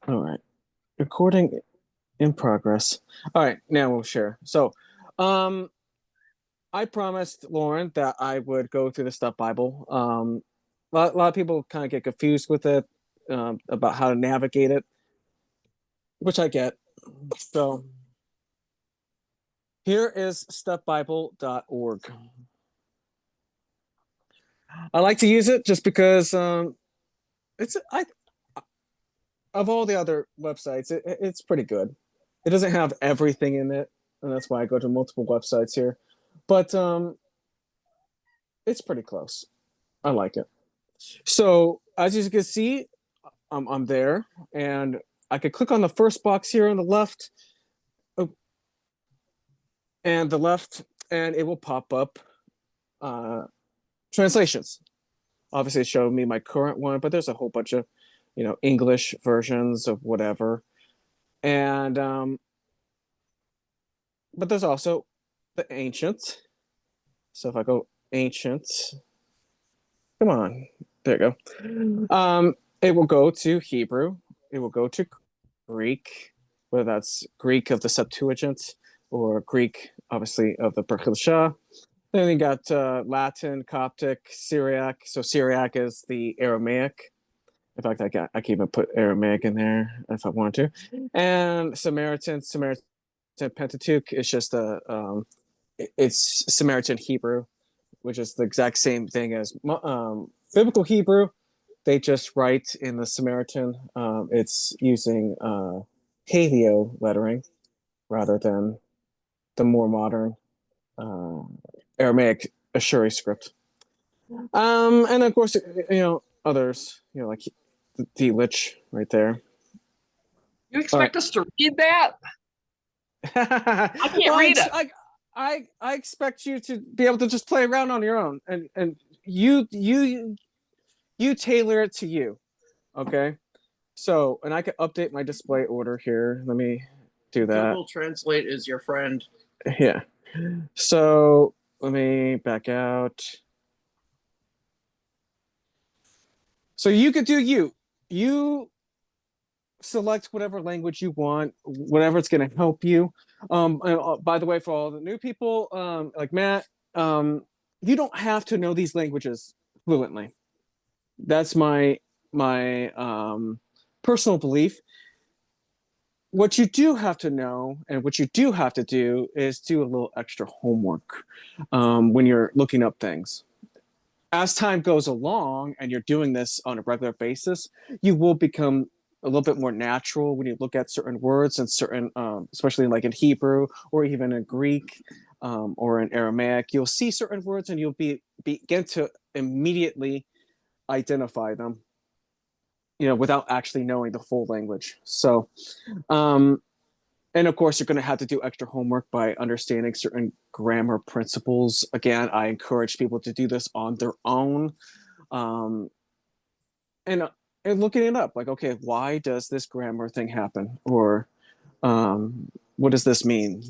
All right. Recording in progress. All right, now we'll share. Um, I promised Lauren that I would go through the Stuff Bible. A lot of people kind of get confused with it, about how to navigate it, which I get. So here is stuffbible.org. I like to use it just because it's I of all the other websites, it's pretty good. It doesn't have everything in it, and that's why I go to multiple websites here. But it's pretty close. I like it. So as you can see, I'm there, and I could click on the first box here on the left, oh, and the left, and it will pop up uh, translations. Obviously, it showed me my current one, but there's a whole bunch of, English versions of whatever, and but there's also the ancient. So if I go ancient, come on, there you go. It will go to Hebrew. It will go to Greek, whether that's Greek of the Septuagint or Greek, obviously, of the Brit Hadashah. Then you got Latin, Coptic, Syriac. So Syriac is the Aramaic. In fact, I can even put Aramaic in there if I want to. And Samaritan Pentateuch is just it's Samaritan Hebrew, which is the exact same thing as biblical Hebrew. They just write in the Samaritan. It's using Paleo lettering rather than the more modern uh, Aramaic Ashuri script. And of course, others, like the Delitzsch right there. You All right. expect us to read that? I well, can't read it. I expect you to be able to just play around on your own, and you tailor it to you. Okay. So, and I can update my display order here. Let me do that. Google Translate is your friend. Yeah. So let me back out. So you could do you. You select whatever language you want, whatever it's going to help you. By the way, for all the new people, like Matt, you don't have to know these languages fluently. That's my personal belief. What you do have to know and what you do have to do is do a little extra homework when you're looking up things. As time goes along and you're doing this on a regular basis, you will become a little bit more natural when you look at certain words and certain, especially like in Hebrew or even in Greek or in Aramaic. You'll see certain words and you'll begin to immediately identify them, without actually knowing the full language. So, um, and of course, you're going to have to do extra homework by understanding certain grammar principles. Again, I encourage people to do this on their own, um, and and looking it up. Like, okay, why does this grammar thing happen, or what does this mean?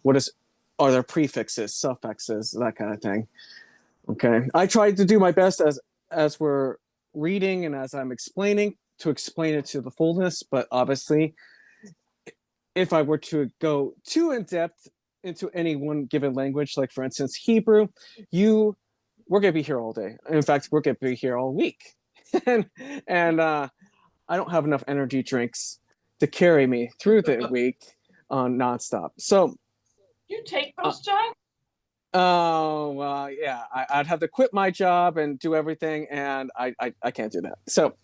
What is are there prefixes, suffixes, that kind of thing? Okay, I tried to do my best as we're reading and as I'm explaining to explain it to the fullness, but obviously if I were to go too in depth into any one given language, like for instance Hebrew, you we're gonna be here all day. In fact, we're gonna be here all week, and and I don't have enough energy drinks to carry me through the week nonstop. So, You take uh, those, John? oh yeah, I'd have to quit my job and do everything, and I can't do that. So,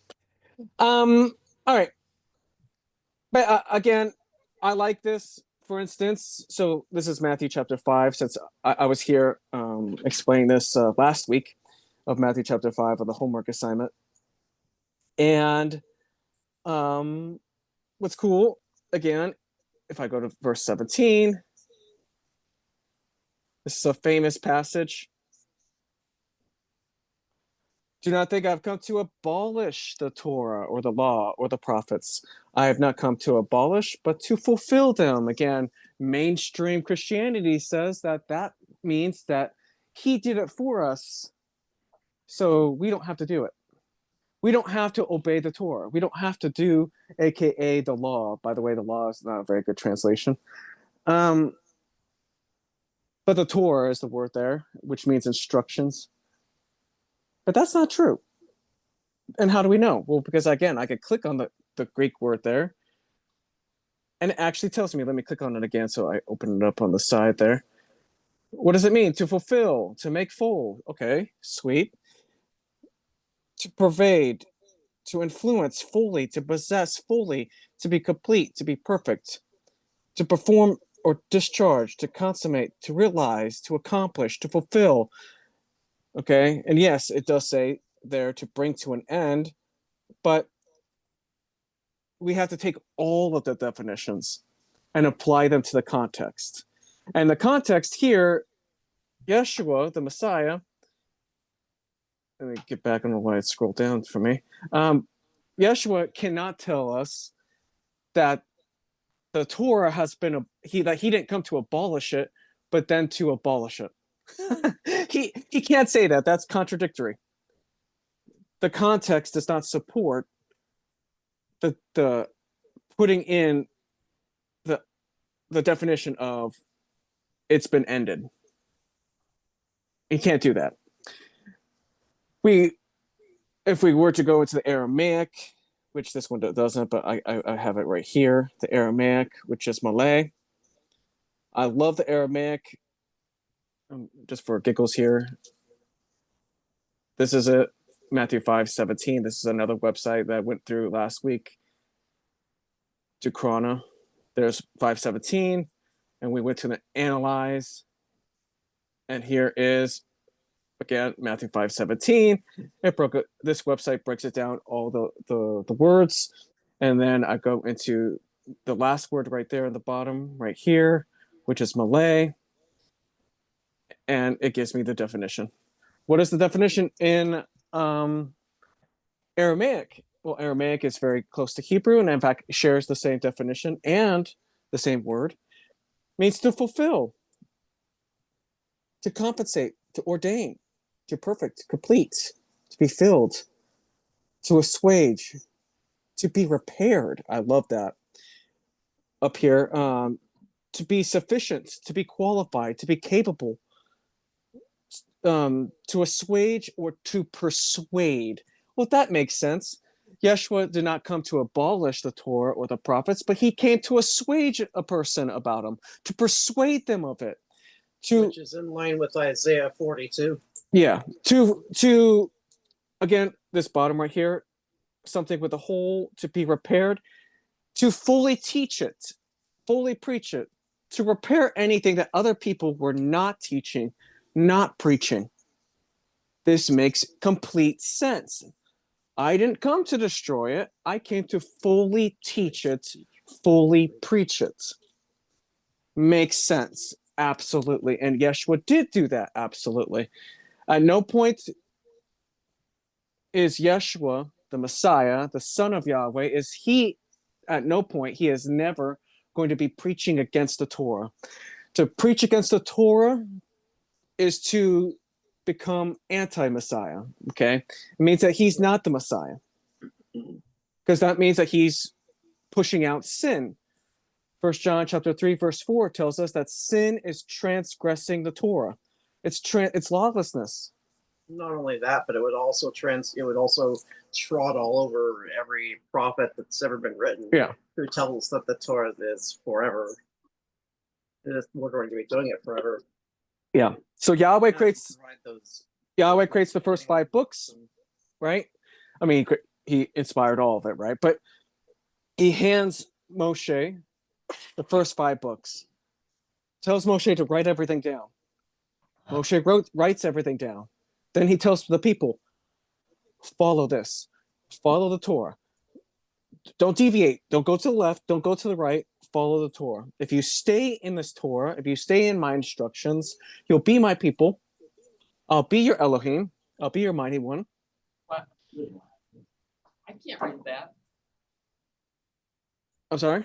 all right, but again, I like this. For instance, so this is Matthew chapter 5. Since I was here explaining this last week of Matthew chapter 5 of the homework assignment, and um, what's cool again, if I go to verse 17, this is a famous passage. Do not think I've come to abolish the Torah or the law or the prophets. I have not come to abolish, but to fulfill them. Again, mainstream Christianity says that means that he did it for us, so we don't have to do it. We don't have to obey the Torah. We don't have to do, aka the law. By the way, the law is not a very good translation. But the Torah is the word there, which means instructions. But that's not true. And how do we know? Well, because again, I could click on the Greek word there, and it actually tells me. Let me click on it again so I open it up on the side there. What does it mean? To fulfill, to make full. Okay, sweet. To pervade, to influence fully, to possess fully, to be complete, to be perfect, to perform or discharge, to consummate, to realize, to accomplish, to fulfill. Okay, and yes, it does say there to bring to an end, but we have to take all of the definitions and apply them to the context. And the context here, Yeshua, the Messiah, let me get back. I don't know why it scrolled down for me. Yeshua cannot tell us that the Torah has been that he didn't come to abolish it, but then to abolish it. he can't say that. That's contradictory. The context does not support the putting in the definition of it's been ended. You can't do that. If we were to go into the Aramaic, which this one doesn't, but I have it right here, the Aramaic, which is Malay. I love the Aramaic. Just for giggles here. This is it, Matthew 5:17. This is another website that I went through last week to Chrono. There's 5:17, and we went to the analyze. And here is, again, Matthew 5:17. This website breaks it down, all the words. And then I go into the last word right there at the bottom, right here, which is Malay. And it gives me the definition. What is the definition in Aramaic? Well, Aramaic is very close to Hebrew, and in fact shares the same definition and the same word. Means to fulfill, to compensate, to ordain, to perfect, complete, to be filled, to assuage, to be repaired. I love that. Up here, to be sufficient, to be qualified, to be capable, to assuage or to persuade. Well, that makes sense. Yeshua did not come to abolish the Torah or the prophets, but he came to assuage a person about them, to persuade them of it. Which is in line with Isaiah 42. Yeah, to again, this bottom right here, something with a hole, to be repaired, to fully teach it, fully preach it, to repair anything that other people were not teaching, not preaching. This makes complete sense. I didn't come to destroy it. I came to fully teach it, fully preach it. Makes sense. Absolutely. And Yeshua did do that. Absolutely. At no point is Yeshua, the Messiah, the Son of Yahweh, at no point, he is never going to be preaching against the Torah. To preach against the Torah is to become anti-Messiah. Okay, it means that he's not the Messiah, because that means that he's pushing out sin. 1 John chapter 3 verse 4 tells us that sin is transgressing the Torah. It's lawlessness. Not only that, but it would also trot all over every prophet that's ever been written. Yeah. Who tells that the Torah is forever. We're going to be doing it forever. Yeah. So Yahweh creates the first 5 books, right? I mean, he inspired all of it, right? But he hands Moshe the first 5 books, tells Moshe to write everything down. Moshe writes everything down. Then he tells the people, follow this, follow the Torah. Don't deviate. Don't go to the left. Don't go to the right. Follow the Torah. If you stay in this Torah, if you stay in my instructions, you'll be my people. I'll be your Elohim. I'll be your mighty one. What? I can't read that. I'm sorry?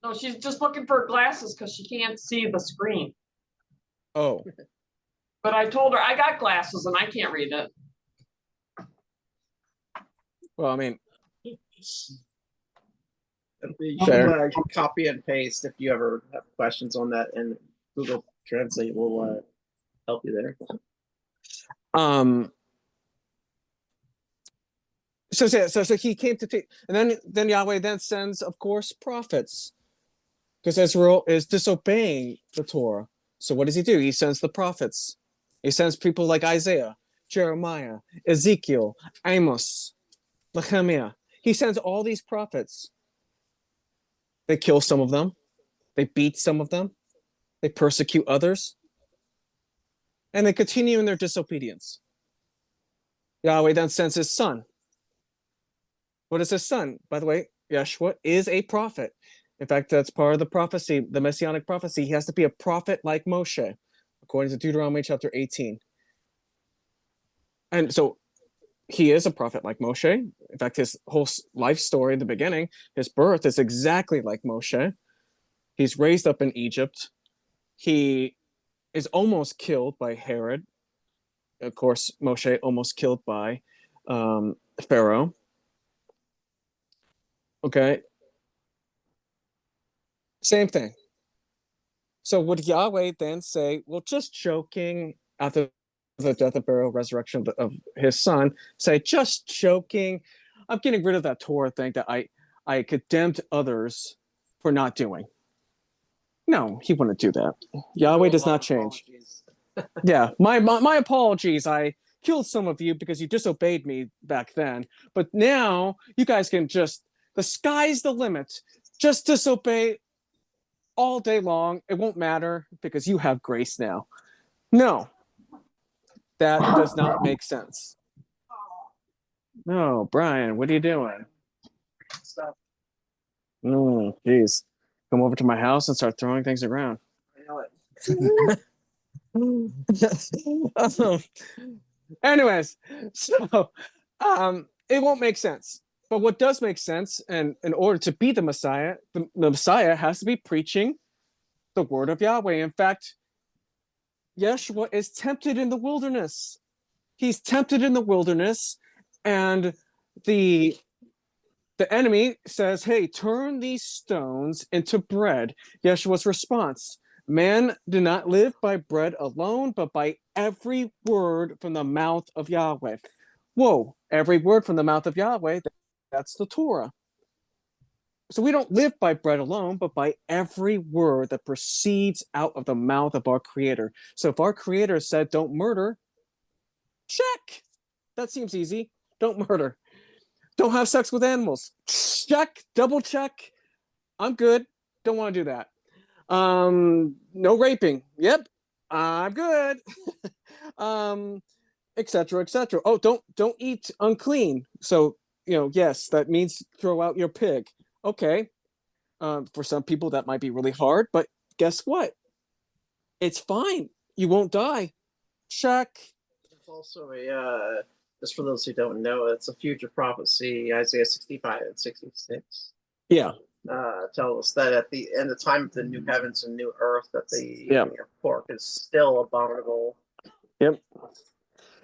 No, she's just looking for glasses because she can't see the screen. Oh. But I told her I got glasses and I can't read it. Well, I mean, You can Fair. copy and paste if you ever have questions on that, and Google Translate will help you there. um. So he came to teach, and then Yahweh then sends, of course, prophets, because Israel is disobeying the Torah. So what does he do? He sends the prophets. He sends people like Isaiah, Jeremiah, Ezekiel, Amos, Nehemiah. He sends all these prophets. They kill some of them. They beat some of them. They persecute others. And they continue in their disobedience. Yahweh then sends his son. What is his son? By the way, Yeshua is a prophet. In fact, that's part of the prophecy, the messianic prophecy. He has to be a prophet like Moshe, according to Deuteronomy chapter 18. And so he is a prophet like Moshe. In fact, his whole life story in the beginning, his birth is exactly like Moshe. He's raised up in Egypt. He is almost killed by Herod. Of course, Moshe almost killed by Pharaoh. Okay. Same thing. So would Yahweh then say, well, just joking, after the death of burial, resurrection of his son, say, just joking, I'm getting rid of that Torah thing that I condemned others for not doing. No, he wouldn't do that. Yahweh does not change. Yeah, my apologies. I killed some of you because you disobeyed me back then. But now you guys can just, the sky's the limit. Just disobey all day long. It won't matter because you have grace now. No, that does not make sense. No, Brian, what are you doing? Stuff. Jeez. Come over to my house and start throwing things around. I know it. Anyways, so it won't make sense. But what does make sense, and in order to be the Messiah has to be preaching the word of Yahweh. In fact, Yeshua is tempted in the wilderness. He's tempted in the wilderness, and the enemy says, hey, turn these stones into bread. Yeshua's response, man did not live by bread alone, but by every word from the mouth of Yahweh. Whoa, every word from the mouth of Yahweh, that's the Torah. So we don't live by bread alone, but by every word that proceeds out of the mouth of our Creator. So if our Creator said, don't murder, check. That seems easy. Don't murder. Don't have sex with animals. Check, double check. I'm good. Don't want to do that. No raping. Yep, I'm good. Etc. etc. Oh, don't eat unclean. So, yes, that means throw out your pig. Okay. For some people that might be really hard, but guess what? It's fine. You won't die. Check. There's also a just for those who don't know, it's a future prophecy, Isaiah 65 and 66. Yeah. Tell us that at the end of time of the new heavens and new earth, that the Yeah. pork is still abominable. Yep.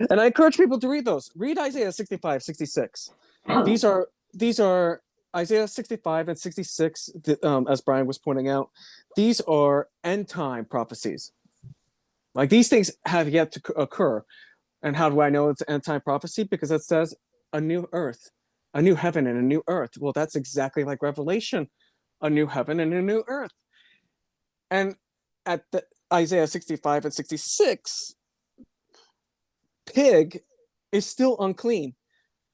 And I encourage people to read those. Read Isaiah 65, 66. These are Isaiah 65 and 66, as Brian was pointing out. These are end time prophecies. Like, these things have yet to occur. And how do I know it's end time prophecy? Because it says a new earth, a new heaven and a new earth. Well, that's exactly like Revelation, a new heaven and a new earth. And at the Isaiah 65 and 66, pig is still unclean.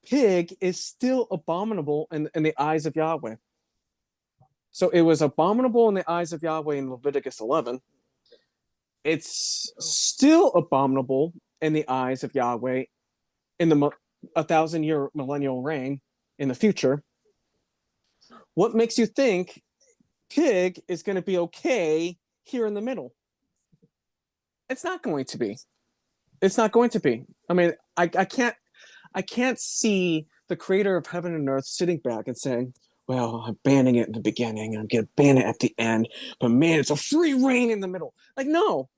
Pig is still abominable in the eyes of Yahweh. So it was abominable in the eyes of Yahweh in Leviticus 11. It's still abominable in the eyes of Yahweh in the 1,000-year millennial reign in the future. What makes you think pig is going to be okay here in the middle? It's not going to be. It's not going to be. I mean, I can't see the creator of heaven and earth sitting back and saying, well, I'm banning it in the beginning, I'm going to ban it at the end, but man, it's a free reign in the middle. Like, no.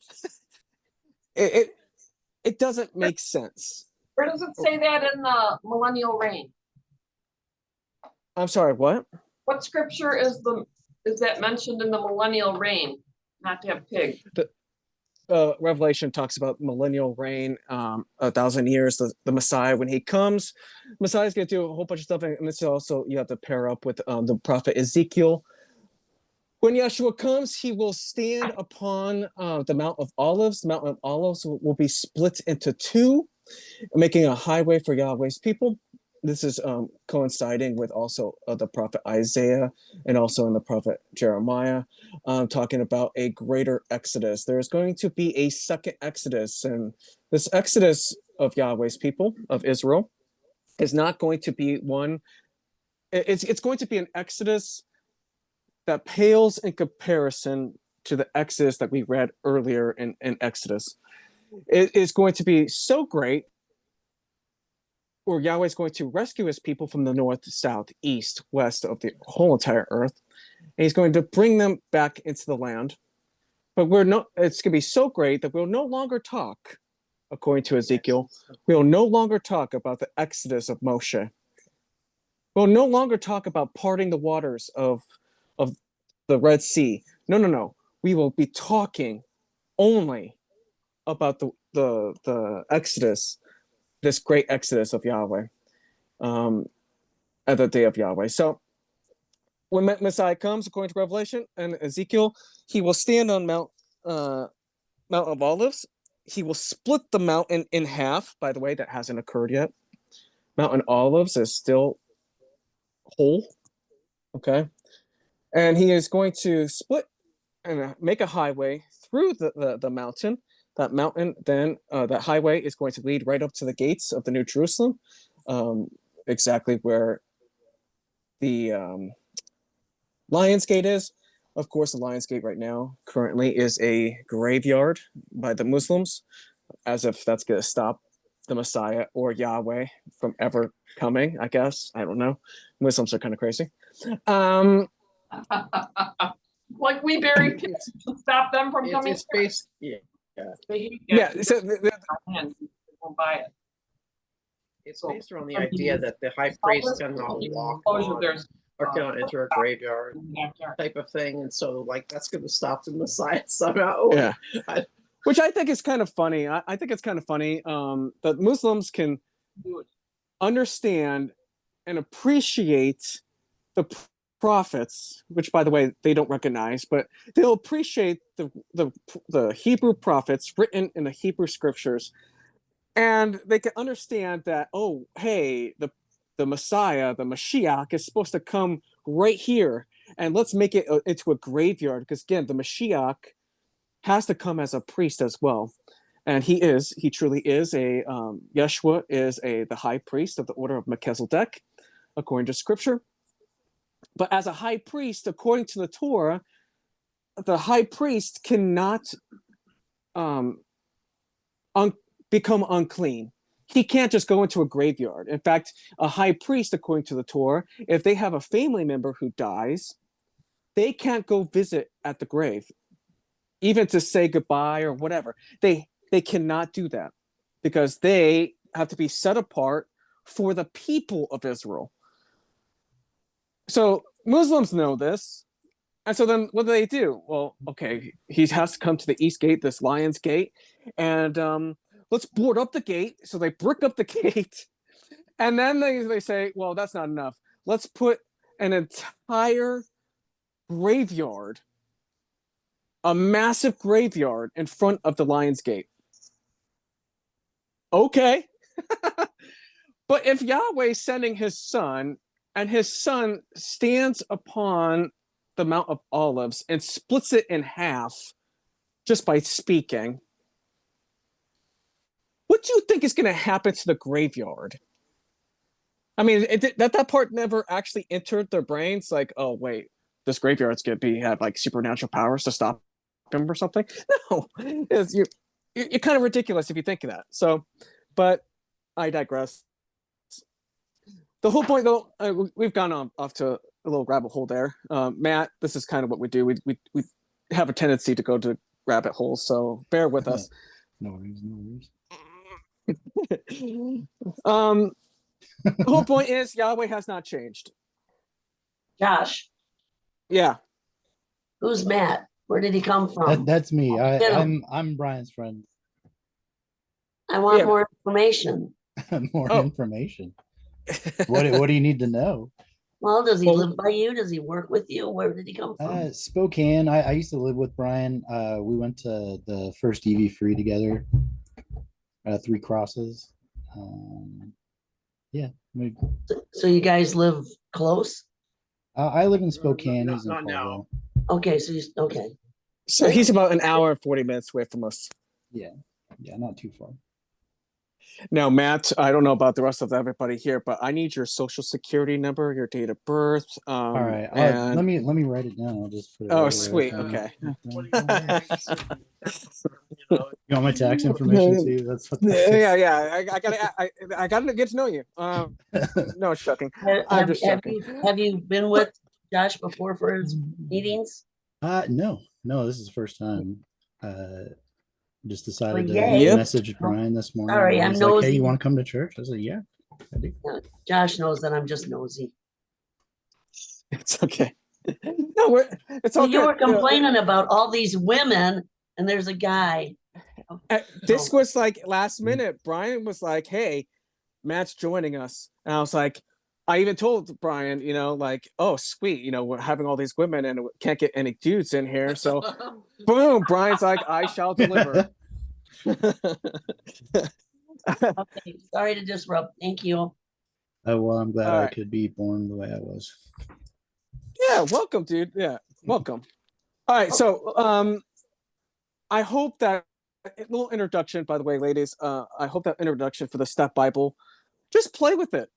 it doesn't make sense. Where does it say that in the millennial reign? I'm sorry, what? What scripture is that mentioned in the millennial reign? Not to have pig. Revelation talks about millennial reign, 1,000 years, the Messiah, when he comes, Messiah's going to do a whole bunch of stuff. And this also, you have to pair up with the prophet Ezekiel. When Yeshua comes, he will stand upon the Mount of Olives. The Mount of Olives will be split into two, making a highway for Yahweh's people. This is coinciding with also the prophet Isaiah and also in the prophet Jeremiah, talking about a greater exodus. There's going to be a second exodus, and this exodus of Yahweh's people, of Israel, is not going to be one. It's going to be an exodus that pales in comparison to the exodus that we read earlier in Exodus. It is going to be so great, where Yahweh is going to rescue his people from the north, south, east, west of the whole entire earth. And he's going to bring them back into the land. But it's going to be so great that we'll no longer talk, according to Ezekiel, we'll no longer talk about the exodus of Moshe. We'll no longer talk about parting the waters of the Red Sea. No. We will be talking only about the exodus, this great exodus of Yahweh, at the day of Yahweh. So when Messiah comes, according to Revelation and Ezekiel, he will stand on Mount of Olives. He will split the mountain in half. By the way, that hasn't occurred yet. Mount of Olives is still whole. Okay. And he is going to split and make a highway through the mountain. That mountain, then that highway is going to lead right up to the gates of the New Jerusalem, exactly where the Lion's Gate is. Of course, the Lion's Gate right now currently is a graveyard by the Muslims, as if that's going to stop the Messiah or Yahweh from ever coming, I guess. I don't know. Muslims are kind of crazy. Like we bury pigs to stop them from coming. It's based, yeah. Yeah, so won't buy it. It's based around the idea that the high priest cannot walk on or cannot enter a graveyard type of thing, and so like that's going to stop the Messiah somehow. Yeah, which I think is kind of funny. I think it's kind of funny that Muslims can understand and appreciate the prophets, which by the way they don't recognize, but they'll appreciate the Hebrew prophets written in the Hebrew scriptures, and they can understand that, oh, hey, the Messiah, the Mashiach, is supposed to come right here, and let's make it into a graveyard, because again, the Mashiach has to come as a priest as well, and he truly is Yeshua is the high priest of the order of Melchizedek, according to scripture. But as a high priest, according to the Torah, the high priest cannot become unclean. He can't just go into a graveyard. In fact, a high priest, according to the Torah, if they have a family member who dies, they can't go visit at the grave, even to say goodbye or whatever. They cannot do that because they have to be set apart for the people of Israel. So Muslims know this. And so then what do? Well, okay, he has to come to the east gate, this Lion's Gate, and let's board up the gate. So they brick up the gate. And then they say, well, that's not enough. Let's put an entire graveyard, a massive graveyard in front of the Lion's Gate. Okay. But if Yahweh is sending his son, and his son stands upon the Mount of Olives and splits it in half just by speaking, what do you think is going to happen to the graveyard? I mean, that part never actually entered their brains. Like, oh wait, this graveyard's going to have like supernatural powers to stop him or something. No, you're kind of ridiculous if you think of that. So, but I digress. The whole point, though, we've gone off to a little rabbit hole there. Matt, this is kind of what we do. We have a tendency to go to rabbit holes, so bear with us. No worries. The whole point is Yahweh has not changed. Josh, Yeah. who's Matt? Where did he come from? That's me. Get him. I'm Brian's friend. I want Yeah. more information. More Oh. information. What do you need to know? Well, does he Well- live by you? Does he work with you? Where did he come from? Spokane. I used to live with Brian. We went to the first EV free together. Three Crosses. Yeah. So you guys live close? I live in Spokane. Not- He's in not now. Pueblo. Okay, so okay. So he's about an hour and 40 minutes away from us. Yeah, not too far. Now, Matt, I don't know about the rest of everybody here, but I need your social security number, your date of birth. All right. And... Let me write it down. I'll just put it Oh, right sweet. there. Okay. You want my tax information too? That's what that Yeah. I gotta get to know you. No, shucking. I'm just joking. Have you been with Josh before for his meetings? No, this is the first time. Just decided to yay. Yep. message Brian this morning. Sorry, and I'm he's like, hey, nosy. you want to come to church? I said, yeah, I do. Josh knows that I'm just nosy. It's okay. No, it's all You were good. You know, complaining about all these women, and there's a guy. this was like last minute. Brian was like, "Hey, Matt's joining us," and I was like, I even told Brian, like, "Oh, sweet, we're having all these women and we can't get any dudes in here." So, boom, Brian's like, "I shall deliver." Okay, sorry to disrupt. Thank you. Oh, well, I'm glad All I right. could be born the way I was. Yeah, welcome, dude. Yeah, welcome. All right, so I hope that a little introduction, by the way, ladies. I hope that introduction for the Step Bible, just play with it.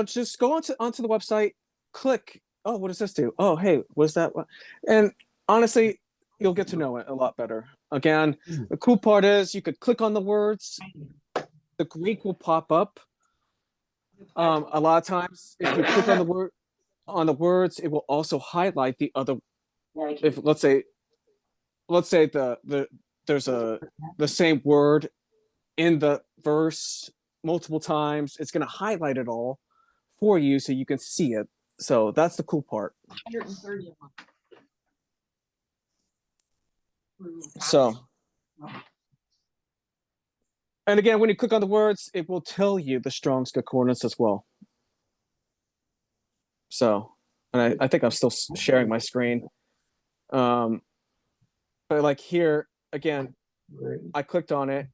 Just go onto the website, click. Oh, what does this do? Oh, hey, what's that? And honestly, you'll get to know it a lot better. Again, the cool part is you could click on the words. The Greek will pop up. A lot of times, if you click on the words, it will also highlight the other. If let's say there's the same word in the verse multiple times, it's going to highlight it all for you so you can see it. So that's the cool part. 130 of them. So, and again, when you click on the words, it will tell you the Strong's Concordance as well. So, and I think I'm still sharing my screen. But like here, again, I clicked on it.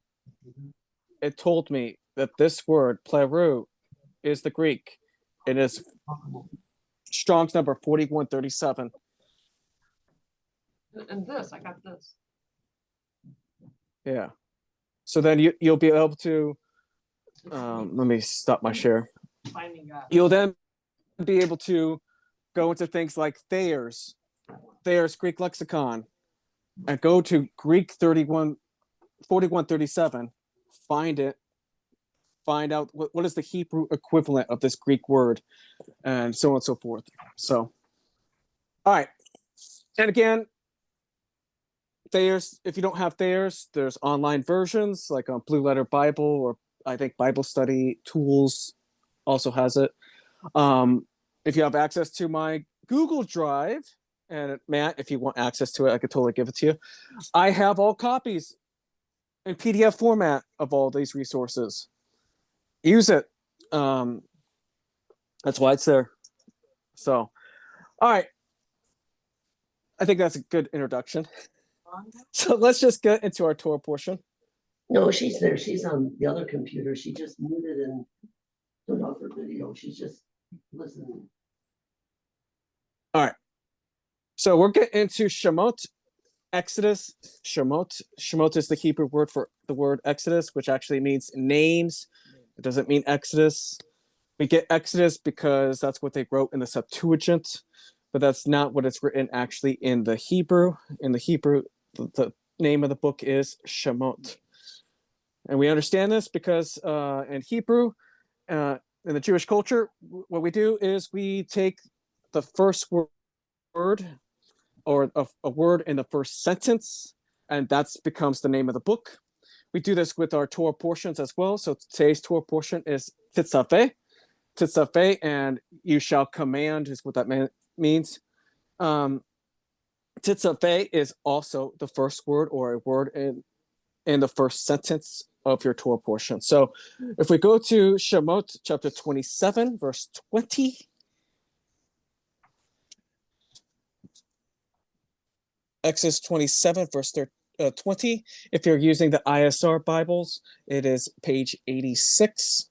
It told me that this word, plerou, is the Greek. It is Strong's number 4137. And this, I got this. Yeah. So then you'll be able to, let me stop my share. Finding God. You'll then be able to go into things like Thayer's Greek lexicon, and go to Greek 4137, find it, find out what is the Hebrew equivalent of this Greek word, and so on and so forth. So, all right. And again, Thayer's, if you don't have Thayer's, there's online versions like on Blue Letter Bible, or I think Bible Study Tools also has it. If you have access to my Google Drive, and Matt, if you want access to it, I could totally give it to you. I have all copies in PDF format of all these resources. Use it. That's why it's there. So, all right. I think that's a good introduction. So let's just get into our tour portion. No, she's there. She's on the other computer. She just muted and turned off her video. She's just listening. All right. So we're getting into Shemot, Exodus. Shemot is the Hebrew word for the word Exodus, which actually means names. It doesn't mean Exodus. We get Exodus because that's what they wrote in the Septuagint, but that's not what it's written actually in the Hebrew. In the Hebrew, the name of the book is Shemot. And we understand this because in Hebrew, in the Jewish culture, what we do is we take the first word or a word in the first sentence, and that becomes the name of the book. we do this with our Torah portions as well. So today's Torah portion is Titzaveh. Titzaveh, and you shall command is what that means. Titzaveh is also the first word or a word in the first sentence of your Torah portion. So if we go to Shemot chapter 27, verse 20. Exodus 27, verse 20. If you're using the ISR Bibles, it is page 86.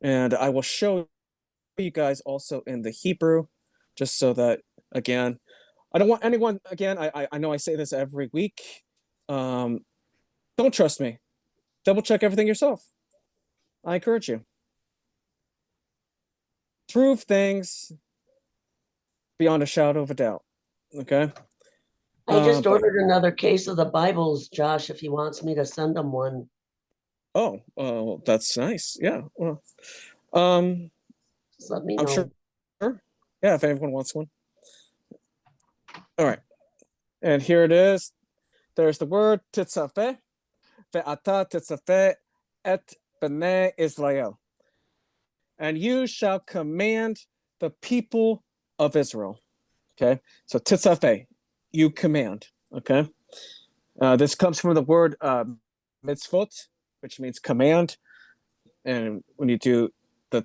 And I will show you guys also in the Hebrew, just so that, again, I don't want anyone, again, I know I say this every week. Don't trust me. Double check everything yourself. I encourage you. Prove things beyond a shadow of a doubt. Okay? I just but- ordered another case of the Bibles, Josh, if he wants me to send him one. Oh, that's nice. Yeah. Well, Just let me I'm know. sure. Yeah, if anyone wants one. All right. And here it is. There's the word titzafeh. Ve'ata titzafeh et b'nei Israel. And you shall command the people of Israel. Okay. So titzafeh, you command. Okay. This comes from the word mitzvot, which means command. And when you do the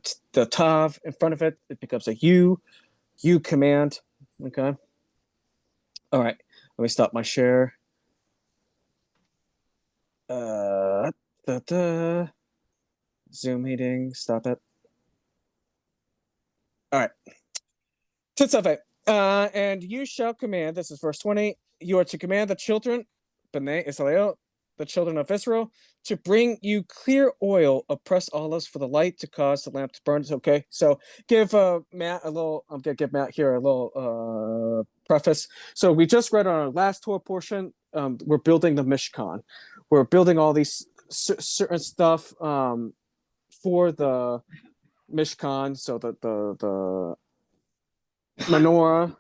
tav in front of it, it becomes a you command. Okay. All right. Let me stop my share. Zoom meeting. Stop it. All right. Titzaveh. And you shall command, this is verse 20, you are to command the children, B'nai Israel, the children of Israel, to bring you clear oil of pressed olives for the light to cause the lamp to burn. Okay, so give Matt a little, I'm going to give Matt here a little preface. So we just read on our last Torah portion, we're building the Mishkan. We're building all these certain stuff for the Mishkan, so the menorah.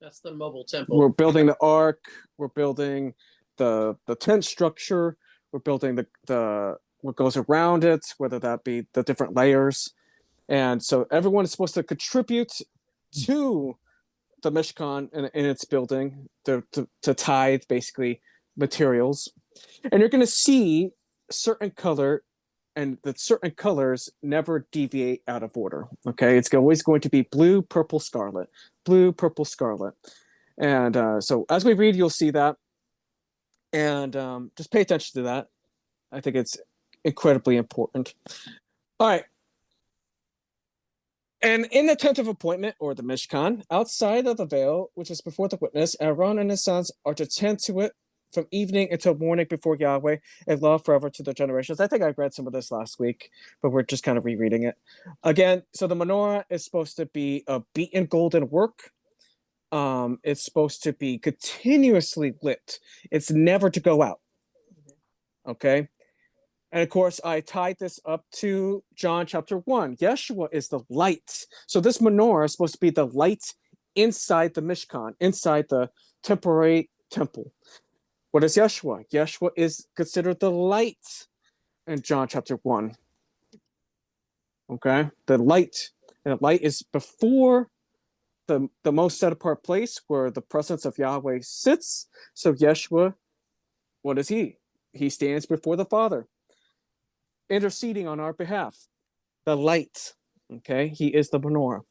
That's the mobile temple. We're building the ark. We're building the tent structure. We're building the what goes around it, whether that be the different layers. And so everyone is supposed to contribute to the Mishkan in its building to tithe basically materials. And you're going to see certain color, and that certain colors never deviate out of order. Okay, it's always going to be blue, purple, scarlet, blue, purple, scarlet. And so as we read, you'll see that. And just pay attention to that. I think it's incredibly important. All right. And in the tent of appointment, or the Mishkan, outside of the veil, which is before the witness, Aaron and his sons are to tend to it from evening until morning before Yahweh, a law forever to their generations. I think I read some of this last week, but we're just kind of rereading it. Again, so the menorah is supposed to be a beaten golden work. It's supposed to be continuously lit. It's never to go out. Okay. And of course, I tied this up to John chapter 1. Yeshua is the light. So this menorah is supposed to be the light inside the Mishkan, inside the temporary temple. What is Yeshua? Yeshua is considered the light in John chapter 1. Okay? The light. And the light is before the most set apart place where the presence of Yahweh sits. So Yeshua, what is he? He stands before the Father, interceding on our behalf. The light. Okay? He is the menorah.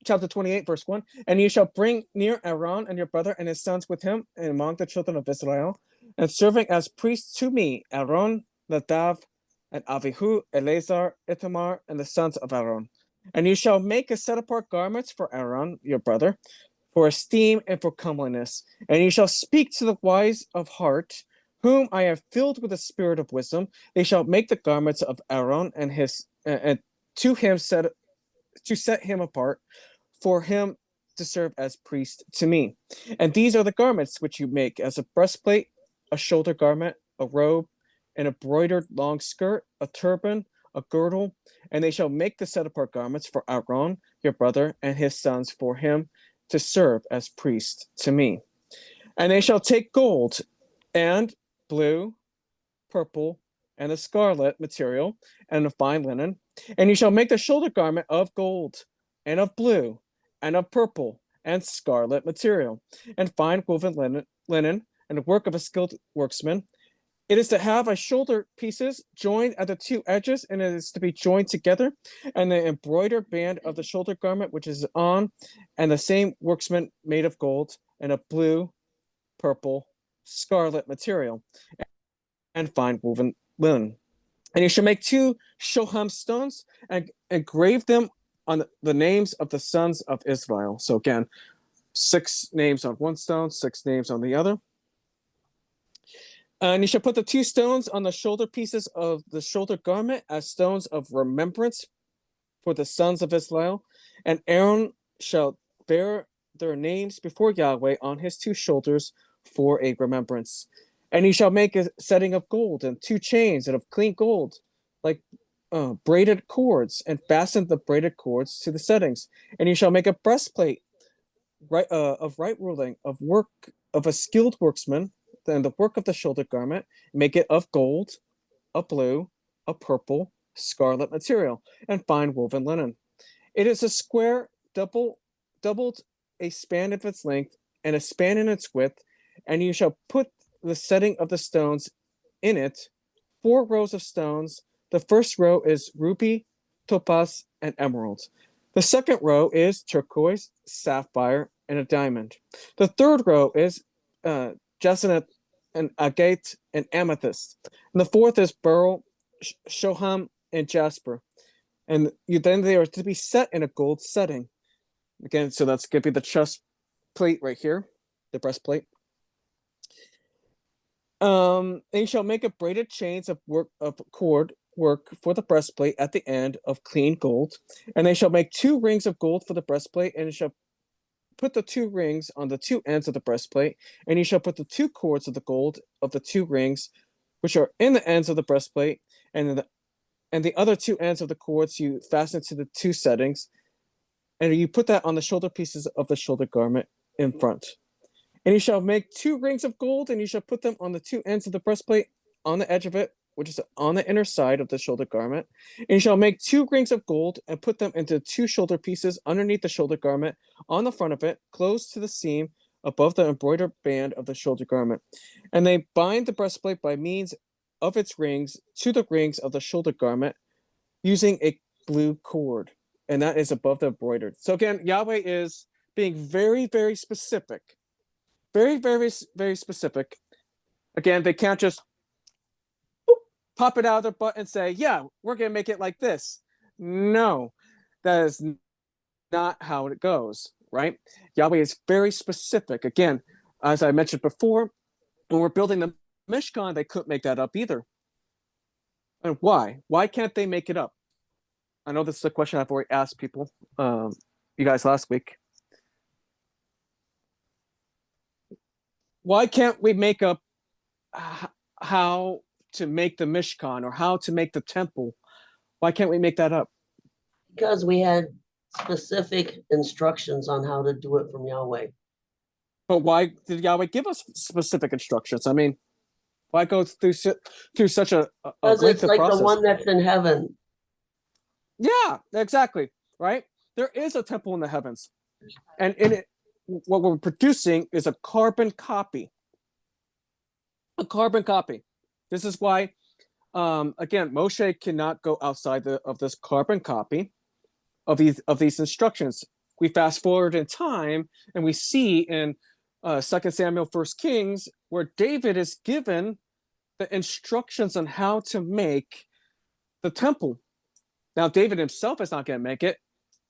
Chapter 28, verse 1. And you shall bring near Aaron and your brother and his sons with him and among the children of Israel, and serving as priests to me, Aaron, Nadav, and Avihu, Eleazar, Ithamar, and the sons of Aaron. And you shall make a set apart garments for Aaron, your brother, for esteem and for comeliness. And you shall speak to the wise of heart, whom I have filled with the spirit of wisdom. They shall make the garments of Aaron and his, and to him set him apart, for him to serve as priest to me. And these are the garments which you make: as a breastplate, a shoulder garment, a robe, an embroidered long skirt, a turban, a girdle. And they shall make the set apart garments for Aaron, your brother, and his sons for him to serve as priests to me. And they shall take gold and blue, purple, and a scarlet material, and a fine linen, and you shall make the shoulder garment of gold, and of blue, and of purple, and scarlet material, and fine woven linen, and the work of a skilled worksman. It is to have a shoulder pieces joined at the two edges, and it is to be joined together, and the embroidered band of the shoulder garment which is on, and the same worksman made of gold, and of blue, purple, scarlet material, and fine woven linen. And you shall make 2 shoham stones and engrave them on the names of the sons of Israel. So again, 6 names on one stone, 6 names on the other. And you shall put the 2 stones on the shoulder pieces of the shoulder garment as stones of remembrance for the sons of Israel. And Aaron shall bear their names before Yahweh on his 2 shoulders for a remembrance. And he shall make a setting of gold and 2 chains and of clean gold, like braided cords, and fasten the braided cords to the settings. And you shall make a breastplate of right ruling, of work of a skilled worksman, and the work of the shoulder garment. Make it of gold, a blue, a purple, scarlet material, and fine woven linen. It is a square, doubled a span of its length, and a span in its width. And you shall put the setting of the stones in it, 4 rows of stones. The first row is ruby, topaz, and emerald. The second row is turquoise, sapphire, and a diamond. The third row is jacinth and agate and amethyst. And the fourth is beryl, shoham, and jasper. And then they are to be set in a gold setting. Again, so that's going to be the chest plate right here, the breastplate. They shall make a braided chains of cord work for the breastplate at the end of clean gold, and they shall make 2 rings of gold for the breastplate, and shall put the 2 rings on the 2 ends of the breastplate, and you shall put the 2 cords of the gold of the 2 rings, which are in the ends of the breastplate, and the other 2 ends of the cords you fasten to the 2 settings, and you put that on the shoulder pieces of the shoulder garment in front. And you shall make 2 rings of gold, and you shall put them on the 2 ends of the breastplate on the edge of it, which is on the inner side of the shoulder garment. And you shall make 2 rings of gold and put them into 2 shoulder pieces underneath the shoulder garment on the front of it, close to the seam above the embroidered band of the shoulder garment. And they bind the breastplate by means of its rings to the rings of the shoulder garment using a blue cord. And that is above the embroidered. So again, Yahweh is being very, very specific. Very, very, very specific. Again, they can't just pop it out of their butt and say, yeah, we're going to make it like this. No, that is not how it goes, right? Yahweh is very specific. Again, as I mentioned before, when we're building the Mishkan, they couldn't make that up either. And why? Why can't they make it up? I know this is a question I've already asked people, you guys last week. Why can't we make up how to make the Mishkan or how to make the temple? Why can't we make that up? Because we had specific instructions on how to do it from Yahweh. But why did Yahweh give us specific instructions? I mean, why go through such a Because it's lengthy like process? the one that's in heaven. Yeah, exactly. Right? There is a temple in the heavens. And in it, what we're producing is a carbon copy. A carbon copy. This is why, again, Moshe cannot go outside of this carbon copy of these instructions. We fast forward in time, and we see in 2 Samuel, 1 Kings, where David is given the instructions on how to make the temple. Now, David himself is not going to make it.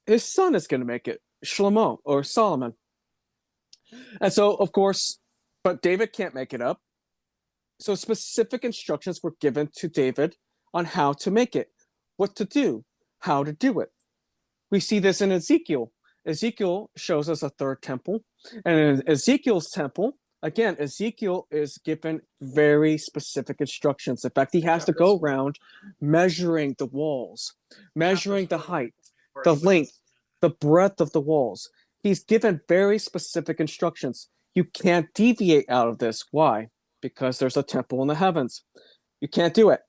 His son is going to make it, Shlomo or Solomon. And so, of course, but David can't make it up. So specific instructions were given to David on how to make it, what to do, how to do it. We see this in Ezekiel. Ezekiel shows us a 3rd temple. And in Ezekiel's temple, again, Ezekiel is given very specific instructions. In fact, he has to go around measuring the walls, measuring the height, the length, the breadth of the walls. He's given very specific instructions. You can't deviate out of this. Why? Because there's a temple in the heavens. You can't do it.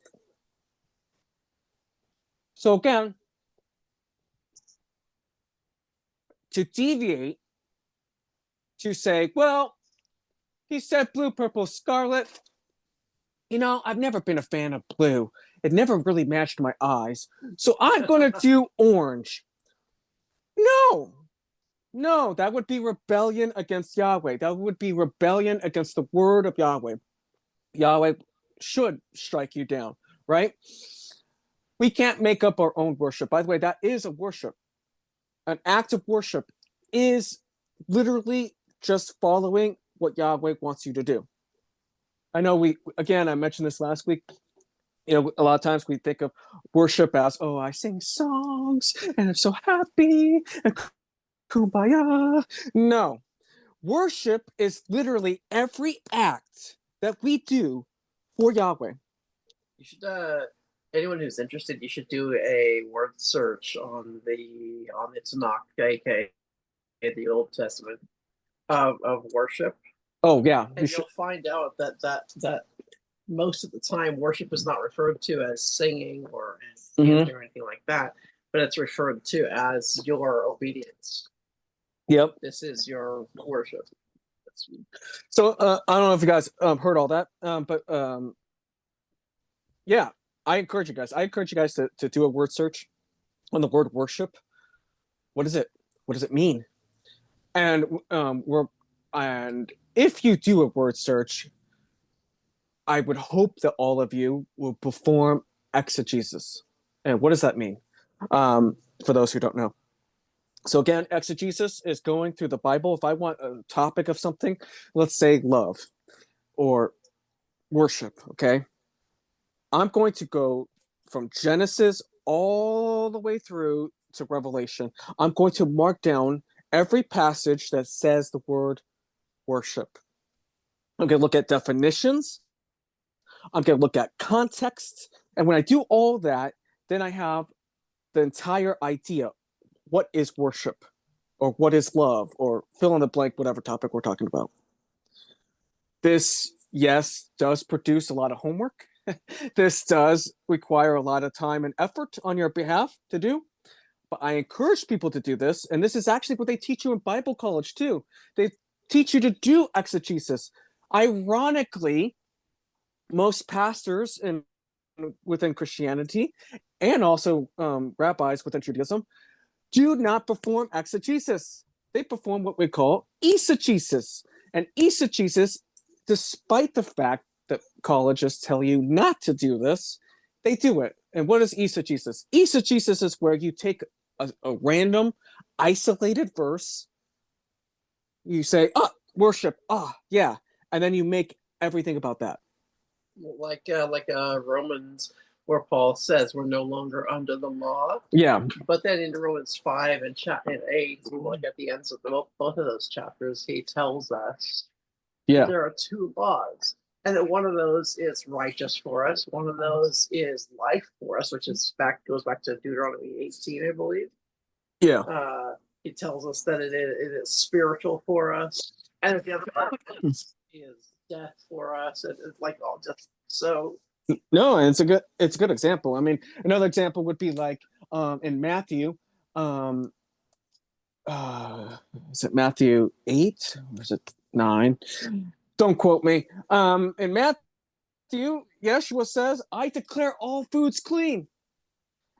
So again, to deviate, to say, well, he said blue, purple, scarlet. You know, I've never been a fan of blue. It never really matched my eyes. So I'm going to do orange. No, no, that would be rebellion against Yahweh. That would be rebellion against the word of Yahweh. Yahweh should strike you down, right? We can't make up our own worship. By the way, that is a worship. An act of worship is literally just following what Yahweh wants you to do. I know I mentioned this last week. You know, a lot of times we think of worship as, oh, I sing songs and I'm so happy and kumbaya. No, worship is literally every act that we do for Yahweh. You should, anyone who's interested, you should do a word search on the Tanakh, aka the Old Testament, of worship. Oh yeah, and you'll find out that most of the time worship is not referred to as singing or as dancing or anything like that, but it's referred to as your obedience. Yep. This is your worship. So I don't know if you guys heard all that, but yeah, I encourage you guys. To do a word search on the word worship. What is it? What does it mean? And if you do a word search, I would hope that all of you will perform exegesis. And what does that mean? For those who don't know. So again, exegesis is going through the Bible. If I want a topic of something, let's say love or worship, okay? I'm going to go from Genesis all the way through to Revelation. I'm going to mark down every passage that says the word worship. I'm going to look at definitions. I'm going to look at context. And when I do all that, then I have the entire idea. What is worship? Or what is love? Or fill in the blank, whatever topic we're talking about. This, yes, does produce a lot of homework. This does require a lot of time and effort on your behalf to do. But I encourage people to do this. And this is actually what they teach you in Bible college too. They teach you to do exegesis. Ironically, most pastors within Christianity and also rabbis within Judaism do not perform exegesis. They perform what we call eisegesis. And eisegesis, despite the fact that colleges tell you not to do this, they do it. And what is eisegesis? Eisegesis is where you take a random, isolated verse. You say, worship, yeah. And then you make everything about that. Like Romans, where Paul says we're no longer under the law. Yeah. But then in Romans 5 and 8, like at the ends of both of those chapters, he tells us there are two laws. And that one of those is righteous for us. One of those is life for us, which goes back to Deuteronomy 18, I believe. Yeah. It tells us that it is spiritual for us, and the other one is death for us. And it's like all just so. No, and it's a good example. I mean, another example would be like in Matthew. Is it Matthew 8 or is it 9? Don't quote me. In Matthew, Yeshua says, "I declare all foods clean."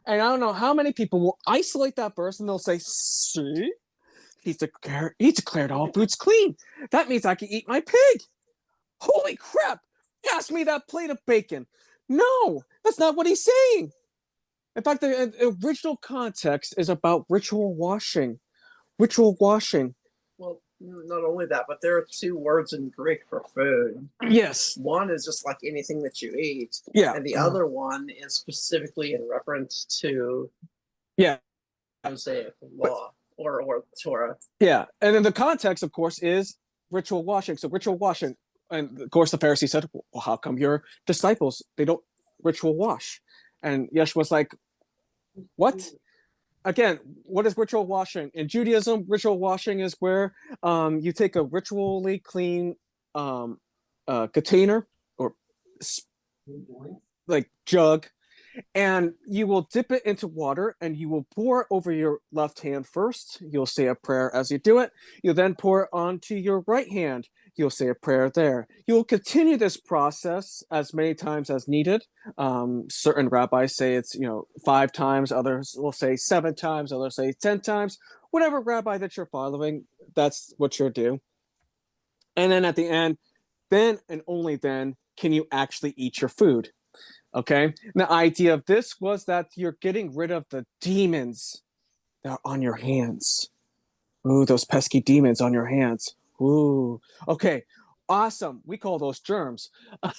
And I don't know how many people will isolate that verse and they'll say, "See, he declared all foods clean. That means I can eat my pig. Holy crap! Pass me that plate of bacon." No, that's not what he's saying. In fact, the original context is about ritual washing. Ritual washing. Well, not only that, but there are two words in Greek for food. Yes. One is just like anything that you eat. Yeah. And the other one is specifically in reference to Mosaic law or Torah. Yeah. And then the context, of course, is ritual washing. So ritual washing. And of course, the Pharisees said, "Well, how come your disciples, they don't ritual wash?" And Yeshua's like, "What? again, what is ritual washing? In Judaism, ritual washing is where you take a ritually clean container or like jug, and you will dip it into water and you will pour it over your left hand first. You'll say a prayer as you do it. You'll then pour it onto your right hand. You'll say a prayer there. You will continue this process as many times as needed. Certain rabbis say it's 5 times, others will say 7 times, others say 10 times. Whatever rabbi that you're following, that's what you'll do. And then at the end, then and only then can you actually eat your food. Okay. And the idea of this was that you're getting rid of the demons that are on your hands. Ooh, those pesky demons on your hands. Ooh. Okay. Awesome. We call those germs. But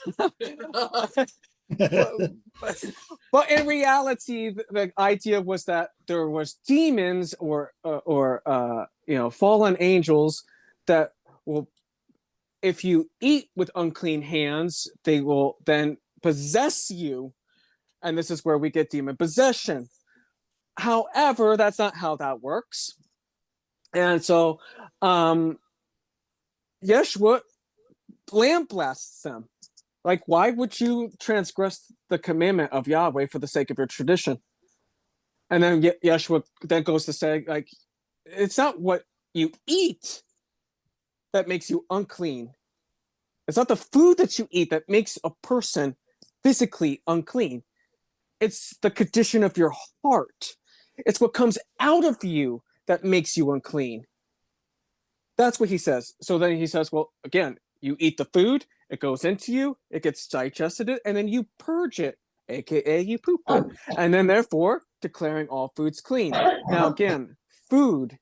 in reality, the idea was that there was demons or fallen angels that will, if you eat with unclean hands, they will then possess you, and this is where we get demon possession. However, that's not how that works, and so Yeshua blasts them. Like, why would you transgress the commandment of Yahweh for the sake of your tradition? And then Yeshua then goes to say, like, it's not what you eat that makes you unclean. It's not the food that you eat that makes a person physically unclean. It's the condition of your heart. It's what comes out of you that makes you unclean. That's what he says. So then he says, well, again, you eat the food, it goes into you, it gets digested, and then you purge it, aka you poop it. And then therefore declaring all foods clean. Now again, food.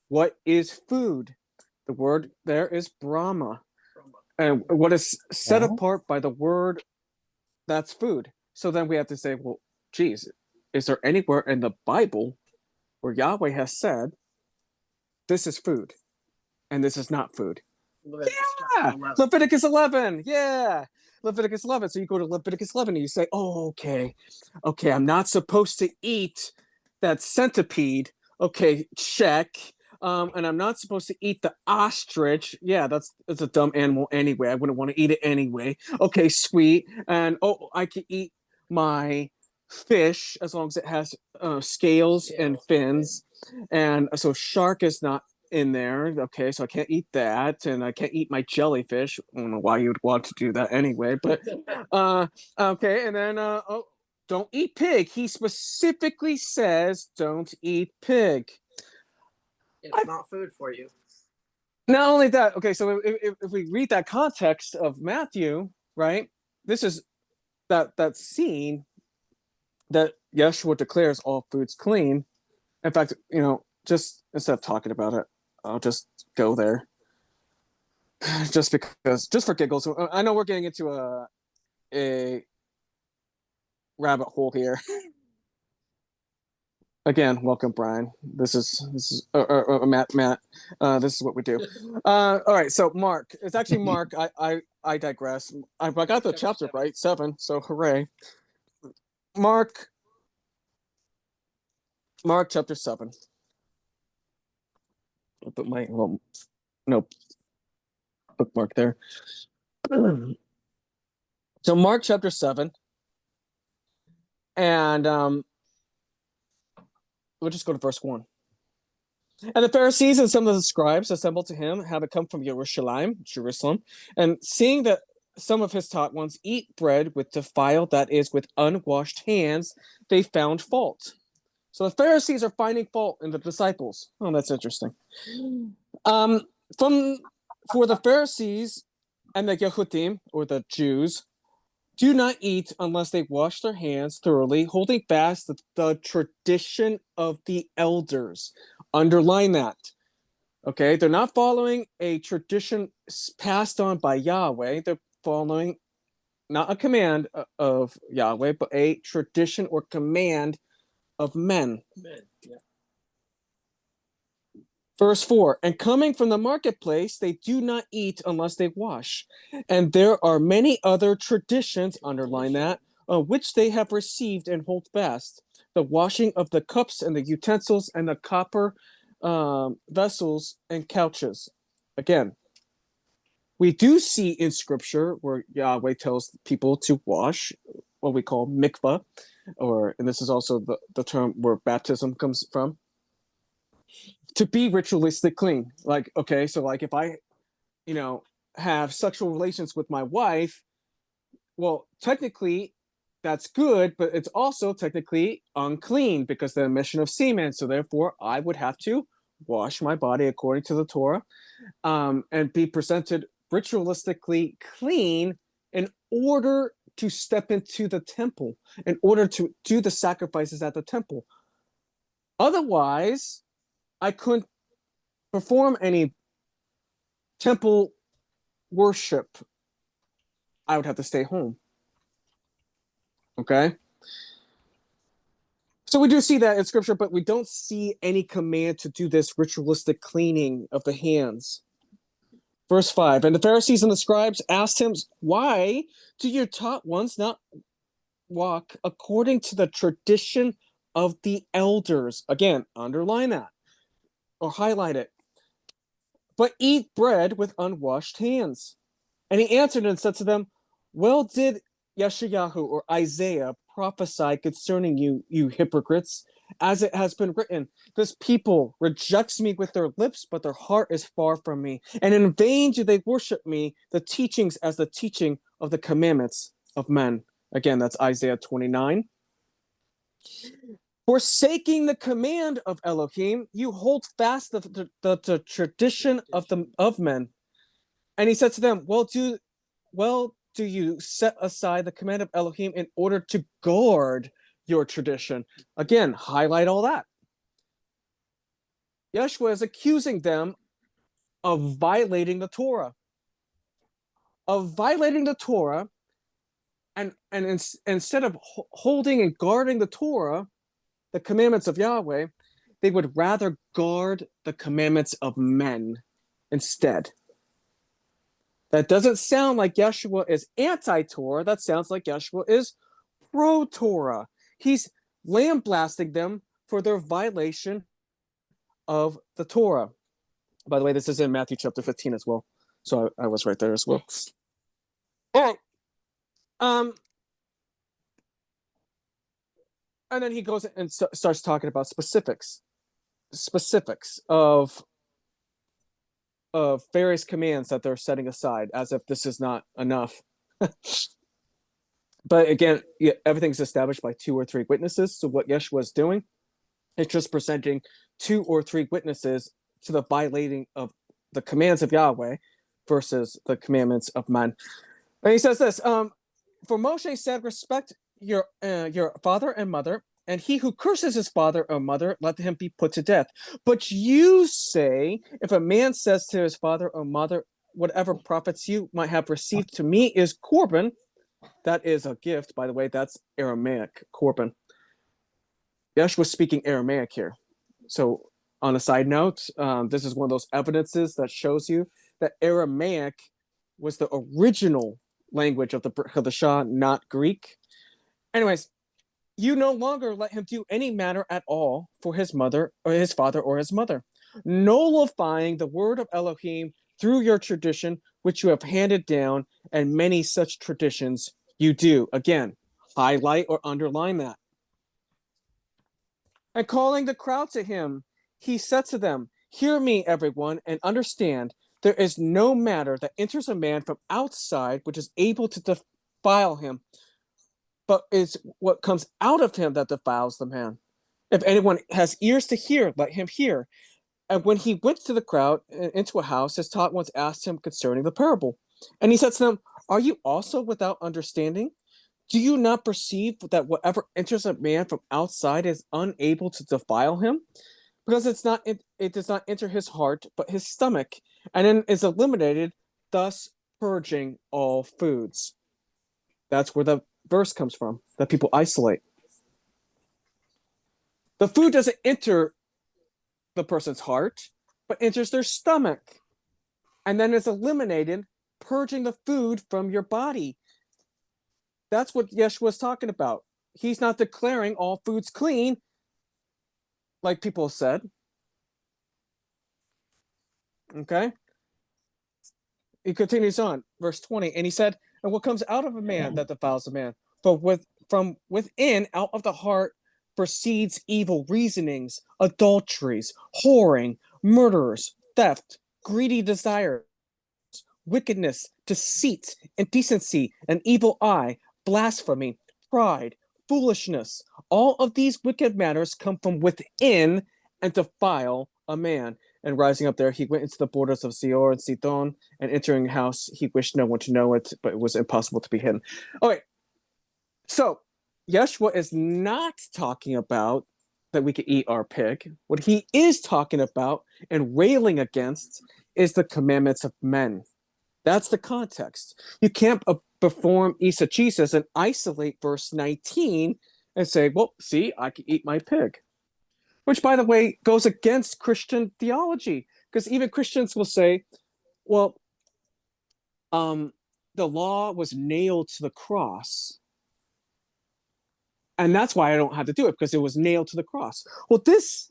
What is food? The word there is Brahma. And what is set apart by the word, that's food. So then we have to say, well, geez, is there anywhere in the Bible where Yahweh has said, this is food and this is not food? Leviticus 11. Yeah. Leviticus 11. So you go to Leviticus 11 and you say, oh, okay, I'm not supposed to eat that centipede. Okay, check. And I'm not supposed to eat the ostrich. Yeah, that's a dumb animal anyway. I wouldn't want to eat it anyway. Okay, sweet. And I can eat my fish as long as it has scales and fins. And so shark is not in there. Okay, so I can't eat that, and I can't eat my jellyfish. I don't know why you would want to do that anyway, but okay. And then don't eat pig. He specifically says don't eat pig. It's not food for you. Not only that, okay, so if we read that context of Matthew, right, this is that scene that Yeshua declares all foods clean. In fact, just instead of talking about it, I'll just go there. Just for giggles. I know we're getting into a rabbit hole here. Again, welcome, Brian. This is Matt. This is what we do. All right, so Mark. It's actually Mark. I digress. I got the chapter right, 7. So hooray. Mark chapter 7. I'll put my bookmark there. So Mark chapter 7, and we'll just go to verse 1. And the Pharisees and some of the scribes assembled to him, having come from Jerusalem, and seeing that some of his taught ones eat bread with defiled, that is, with unwashed hands, they found fault. So the Pharisees are finding fault in the disciples. Oh, that's interesting. For the Pharisees and the Yehudim, or the Jews, do not eat unless they wash their hands thoroughly, holding fast the tradition of the elders. Underline that. Okay, they're not following a tradition passed on by Yahweh. They're following not a command of Yahweh, but a tradition or command of men. Yeah. Verse 4, and coming from the marketplace, they do not eat unless they wash. And there are many other traditions, underline that, which they have received and hold fast. the washing of the cups and the utensils and the copper vessels and couches. Again, we do see in scripture where Yahweh tells people to wash what we call mikvah, and this is also the term where baptism comes from, to be ritualistic clean. Like, okay, so like if I, have sexual relations with my wife, well, technically that's good, but it's also technically unclean because the emission of semen. So therefore, I would have to wash my body according to the Torah, and be presented ritualistically clean in order to step into the temple, in order to do the sacrifices at the temple. Otherwise, I couldn't perform any temple worship. I would have to stay home. Okay? So we do see that in scripture, but we don't see any command to do this ritualistic cleaning of the hands. Verse 5, and the Pharisees and the scribes asked him, why do your taught ones not walk according to the tradition of the elders? Again, underline that or highlight it. But eat bread with unwashed hands. And he answered and said to them, well did Yeshayahu or Isaiah prophesy concerning you, you hypocrites, as it has been written, this people rejects me with their lips, but their heart is far from me. And in vain do they worship me, the teachings as the teaching of the commandments of men. Again, that's Isaiah 29. Forsaking the command of Elohim, you hold fast the tradition of men. And he said to them, well, do you set aside the command of Elohim in order to guard your tradition? Again, highlight all that. Yeshua is accusing them of violating the Torah. And instead of holding and guarding the Torah, the commandments of Yahweh, they would rather guard the commandments of men instead. That doesn't sound like Yeshua is anti-Torah. That sounds like Yeshua is pro-Torah. He's lambasting them for their violation of the Torah. By the way, this is in Matthew chapter 15 as well. So I was right there as well. All right. And then he goes and starts talking about specifics of various commands that they're setting aside, as if this is not enough. But again, everything's established by 2 or 3 witnesses. So what Yeshua is doing is just presenting 2 or 3 witnesses to the violating of the commands of Yahweh versus the commandments of man. And he says this, for Moshe said, respect your father and mother, and he who curses his father or mother, let him be put to death. But you say, if a man says to his father or mother, whatever profits you might have received to me is Korban, that is a gift, by the way, that's Aramaic, Korban. Yeshua speaking Aramaic here. So on a side note, this is one of those evidences that shows you that Aramaic was the original language of the Brit Hadashah, not Greek. Anyways, you no longer let him do any matter at all for his mother or his father or his mother, nullifying the word of Elohim through your tradition, which you have handed down, and many such traditions you do. Again, highlight or underline that. And calling the crowd to him, he said to them, hear me, everyone, and understand, there is no matter that enters a man from outside which is able to defile him, but it's what comes out of him that defiles the man. If anyone has ears to hear, let him hear. And when he went to the crowd into a house, his taught ones asked him concerning the parable. And he said to them, are you also without understanding? Do you not perceive that whatever enters a man from outside is unable to defile him? Because it does not enter his heart, but his stomach, and then is eliminated, thus purging all foods. That's where the verse comes from, that people isolate. The food doesn't enter the person's heart, but enters their stomach, and then is eliminated, purging the food from your body. That's what Yeshua is talking about. he's not declaring all foods clean, like people said. Okay. He continues on, verse 20, and he said, and what comes out of a man that defiles a man? For from within, out of the heart, proceeds evil reasonings, adulteries, whoring, murderers, theft, greedy desires, wickedness, deceit, indecency, an evil eye, blasphemy, pride, foolishness. All of these wicked matters come from within and defile a man. And rising up there, he went into the borders of Seor and Sidon, and entering a house, he wished no one to know it, but it was impossible to be hidden. Okay, so Yeshua is not talking about that we could eat our pig. What he is talking about and railing against is the commandments of men. That's the context. You can't perform eisegesis and isolate verse 19 and say, well, see, I can eat my pig. Which, by the way, goes against Christian theology, because even Christians will say, well, the law was nailed to the cross, and that's why I don't have to do it, because it was nailed to the cross. Well, this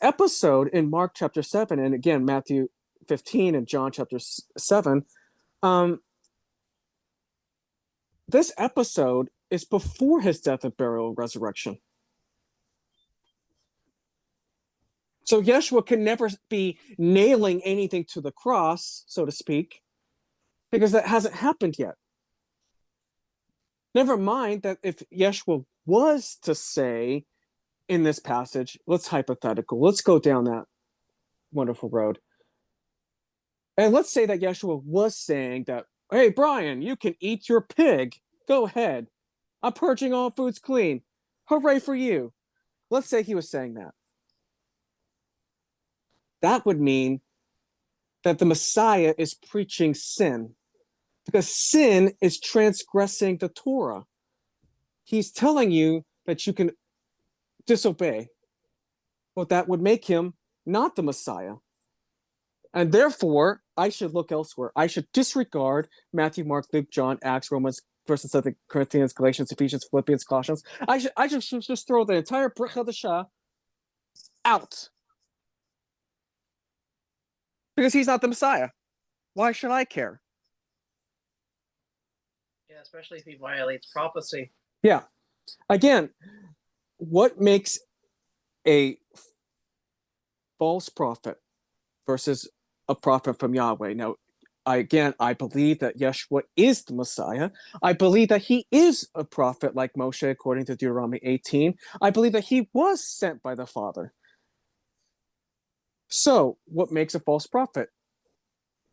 episode in Mark chapter 7, and again, Matthew 15 and John chapter 7, this episode is before his death and burial and resurrection. So Yeshua can never be nailing anything to the cross, so to speak, because that hasn't happened yet. Never mind that if Yeshua was to say in this passage, let's hypothetical, let's go down that wonderful road. And let's say that Yeshua was saying that, hey, Brian, you can eat your pig. Go ahead. I'm purging all foods clean. Hooray for you. Let's say he was saying that. That would mean that the Messiah is preaching sin, because sin is transgressing the Torah. He's telling you that you can disobey. Well, that would make him not the Messiah. And therefore, I should look elsewhere. I should disregard Matthew, Mark, Luke, John, Acts, Romans, 1st and 2nd Corinthians, Galatians, Ephesians, Philippians, Colossians. I should just throw the entire Brit Hadashah out. Because he's not the Messiah. Why should I care? Yeah, especially if he violates prophecy. Yeah. Again, what makes a false prophet versus a prophet from Yahweh? Now, I believe that Yeshua is the Messiah. I believe that he is a prophet like Moshe, according to Deuteronomy 18. I believe that he was sent by the Father. So, what makes a false prophet?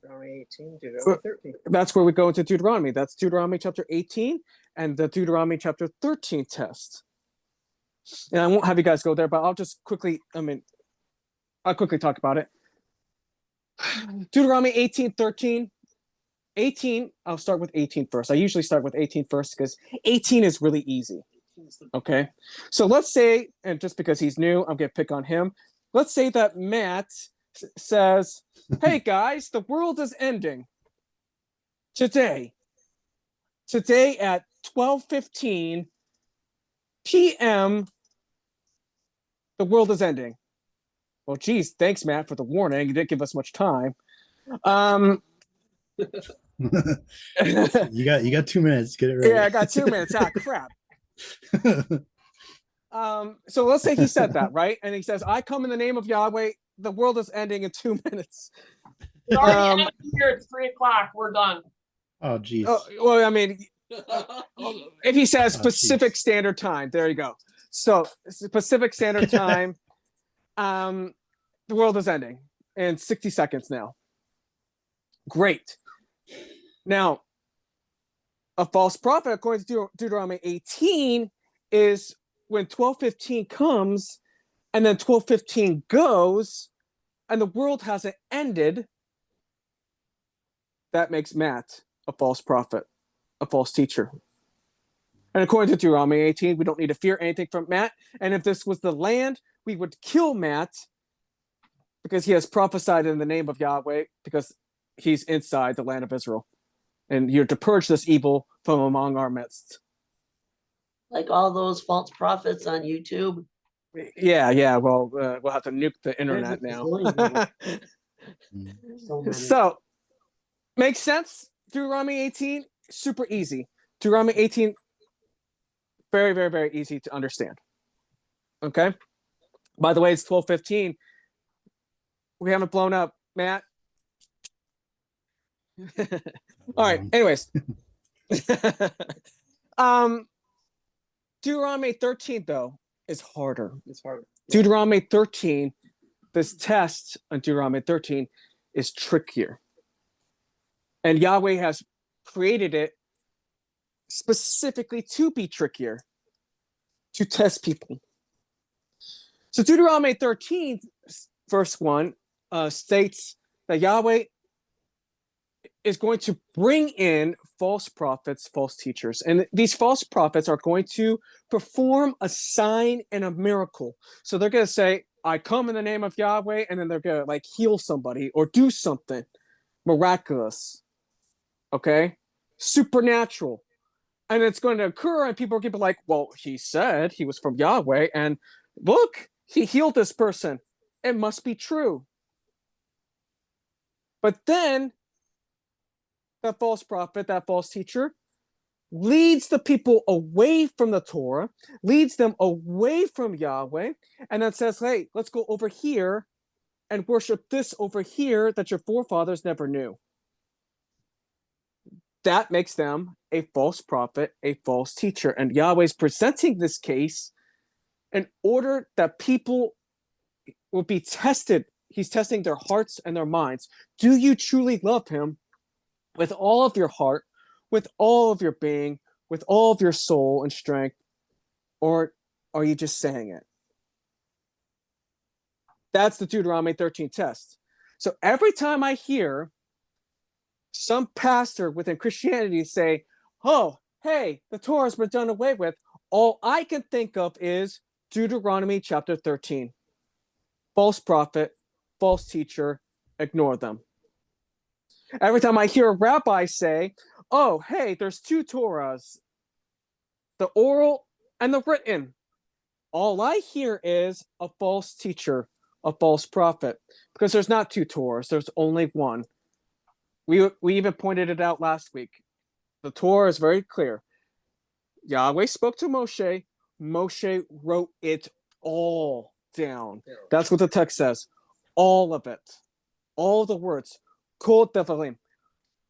Deuteronomy 18, Deuteronomy 13. That's where we go into Deuteronomy. That's Deuteronomy chapter 18 and the Deuteronomy chapter 13 test. And I won't have you guys go there, but I'll just quickly, I'll quickly talk about it. Deuteronomy 18:13. 18, I'll start with 18 first. I usually start with 18 first because 18 is really easy. Okay. So let's say, and just because he's new, I'm going to pick on him. Let's say that Matt says, hey guys, the world is ending today at 12:15 p.m. The world is ending. Well, geez, thanks, Matt, for the warning. You didn't give us much time. You got 2 minutes. Get it right. Yeah, I got 2 minutes. Ah, crap. So let's say he said that, right? And he says, I come in the name of Yahweh. The world is ending in 2 minutes. It's already ended here. It's 3:00. We're done. Oh, geez. Well, I mean, if he says Oh, Pacific geez. Standard Time, there you go. So Pacific Standard Time, the world is ending in 60 seconds now. Great. Now, a false prophet, according to Deuteronomy 18, is when 12:15 comes and then 12:15 goes and the world hasn't ended. That makes Matt a false prophet, a false teacher. And according to Deuteronomy 18, we don't need to fear anything from Matt. And if this was the land, we would kill Matt because he has prophesied in the name of Yahweh, because he's inside the land of Israel. And you're to purge this evil from among our midst. Like all those false prophets on YouTube. Yeah. Well, we'll have to nuke the internet There's now. going on. Mm. So many. So, makes sense. Deuteronomy 18, super easy. Deuteronomy 18, very, very, very easy to understand. Okay. By the way, it's 12:15. We haven't blown up, Matt. All right. Anyways, Deuteronomy 13 though is harder. It's hard. Deuteronomy 13, this test on Deuteronomy 13 is trickier. And Yahweh has created it specifically to be trickier, to test people. So Deuteronomy 13, verse 1, states that Yahweh is going to bring in false prophets, false teachers. And these false prophets are going to perform a sign and a miracle. So they're going to say, I come in the name of Yahweh, and then they're going to like heal somebody or do something miraculous. Okay? Supernatural. And it's going to occur, and people are going to be like, well, he said he was from Yahweh, and look, he healed this person. It must be true. But then that false prophet, that false teacher, leads the people away from the Torah, leads them away from Yahweh, and then says, hey, let's go over here and worship this over here that your forefathers never knew. That makes them a false prophet, a false teacher. And Yahweh's presenting this case in order that people will be tested. He's testing their hearts and their minds. Do you truly love him with all of your heart, with all of your being, with all of your soul and strength? Or are you just saying it? That's the Deuteronomy 13 test. So every time I hear some pastor within Christianity say, oh, hey, the Torah has been done away with, all I can think of is Deuteronomy chapter 13. False prophet, false teacher, ignore them. Every time I hear a rabbi say, oh, hey, there's two Torahs, the oral and the written, all I hear is a false teacher, a false prophet, because there's not two Torahs, there's only one. We even pointed it out last week. The Torah is very clear. Yahweh spoke to Moshe. Moshe wrote it all down. That's what the text says. All of it. All the words. Kol devarim.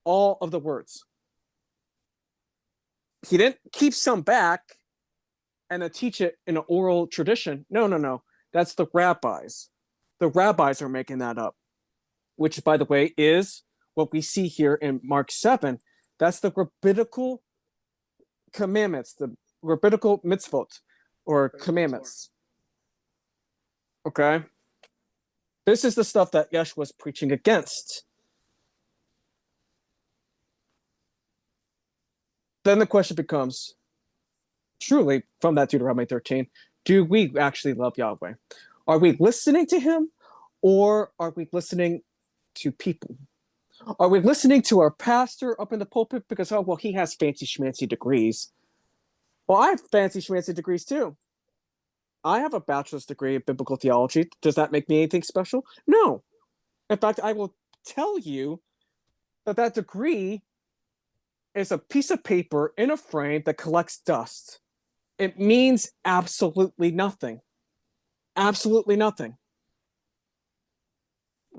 All of the words. He didn't keep some back and then teach it in an oral tradition. No. That's the rabbis. The rabbis are making that up. Which, by the way, is what we see here in Mark 7. That's the rabbinical commandments, the rabbinical mitzvot, or commandments. Okay? This is the stuff that Yeshua was preaching against. Then the question becomes, truly, from that Deuteronomy 13, do we actually love Yahweh? Are we listening to him, or are we listening to people? Are we listening to our pastor up in the pulpit because, oh, well, he has fancy schmancy degrees? Well, I have fancy schmancy degrees too. I have a bachelor's degree in biblical theology. Does that make me anything special? No. In fact, I will tell you that that degree is a piece of paper in a frame that collects dust. It means absolutely nothing. Absolutely nothing.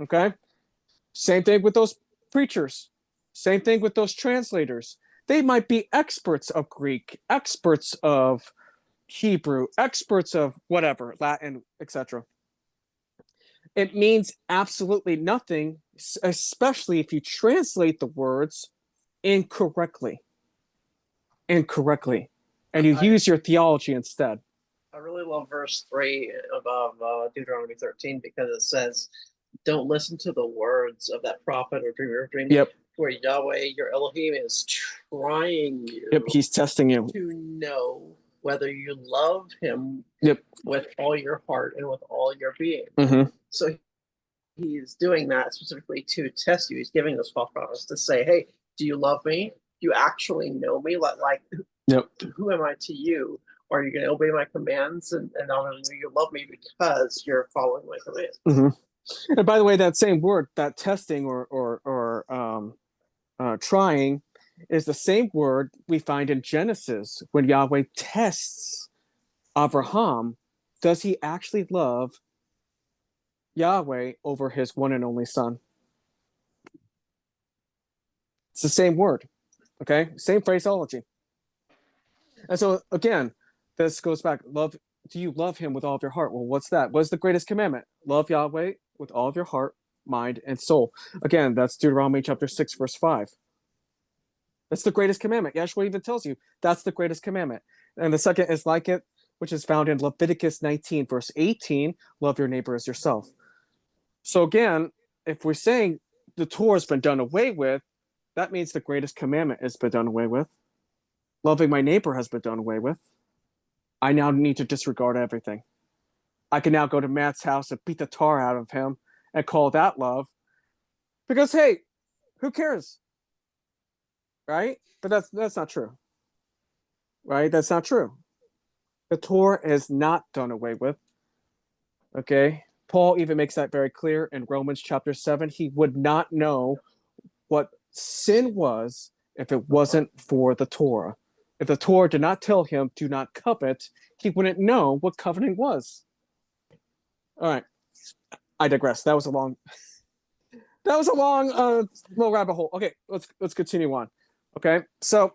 Okay? Same thing with those preachers. Same thing with those translators. They might be experts of Greek, experts of Hebrew, experts of whatever, Latin, etc. It means absolutely nothing, especially if you translate the words incorrectly. And you use your theology instead. I really love verse 3 above Deuteronomy 13 because it says, don't listen to the words of that prophet or dreamer of dreams. Yep. Where Yahweh, your Elohim, is trying you Yep, he's testing you. to know whether you love him Yep. with all your heart and with all your being. Mm-hmm. So he's doing that specifically to test you. He's giving those false prophets to say, hey, do you love me? Do you actually know me? Like Yep. who am I to you? Are you going to obey my commands? And I'm going to know you love me because you're following my commands. And by the way, that same word, that testing or trying, is the same word we find in Genesis when Yahweh tests Abraham. Does he actually love Yahweh over his one and only son? It's the same word, okay? Same phraseology. And so again, this goes back. Love. Do you love him with all of your heart? Well, what's that? What's the greatest commandment? Love Yahweh with all of your heart, mind, and soul. Again, that's Deuteronomy chapter 6, verse 5. That's the greatest commandment. Yahshua even tells you that's the greatest commandment. And the second is like it, which is found in Leviticus 19, verse 18. Love your neighbor as yourself. So again, if we're saying the Torah has been done away with, that means the greatest commandment has been done away with. Loving my neighbor has been done away with. I now need to disregard everything. I can now go to Matt's house and beat the tar out of him and call that love. Because hey, who cares? Right? But that's not true. Right? That's not true. The Torah is not done away with. Okay? Paul even makes that very clear in Romans chapter 7. He would not know what sin was if it wasn't for the Torah. If the Torah did not tell him do not covet, he wouldn't know what coveting was. All right. I digress. That was a long little rabbit hole. Okay, let's continue on. Okay, so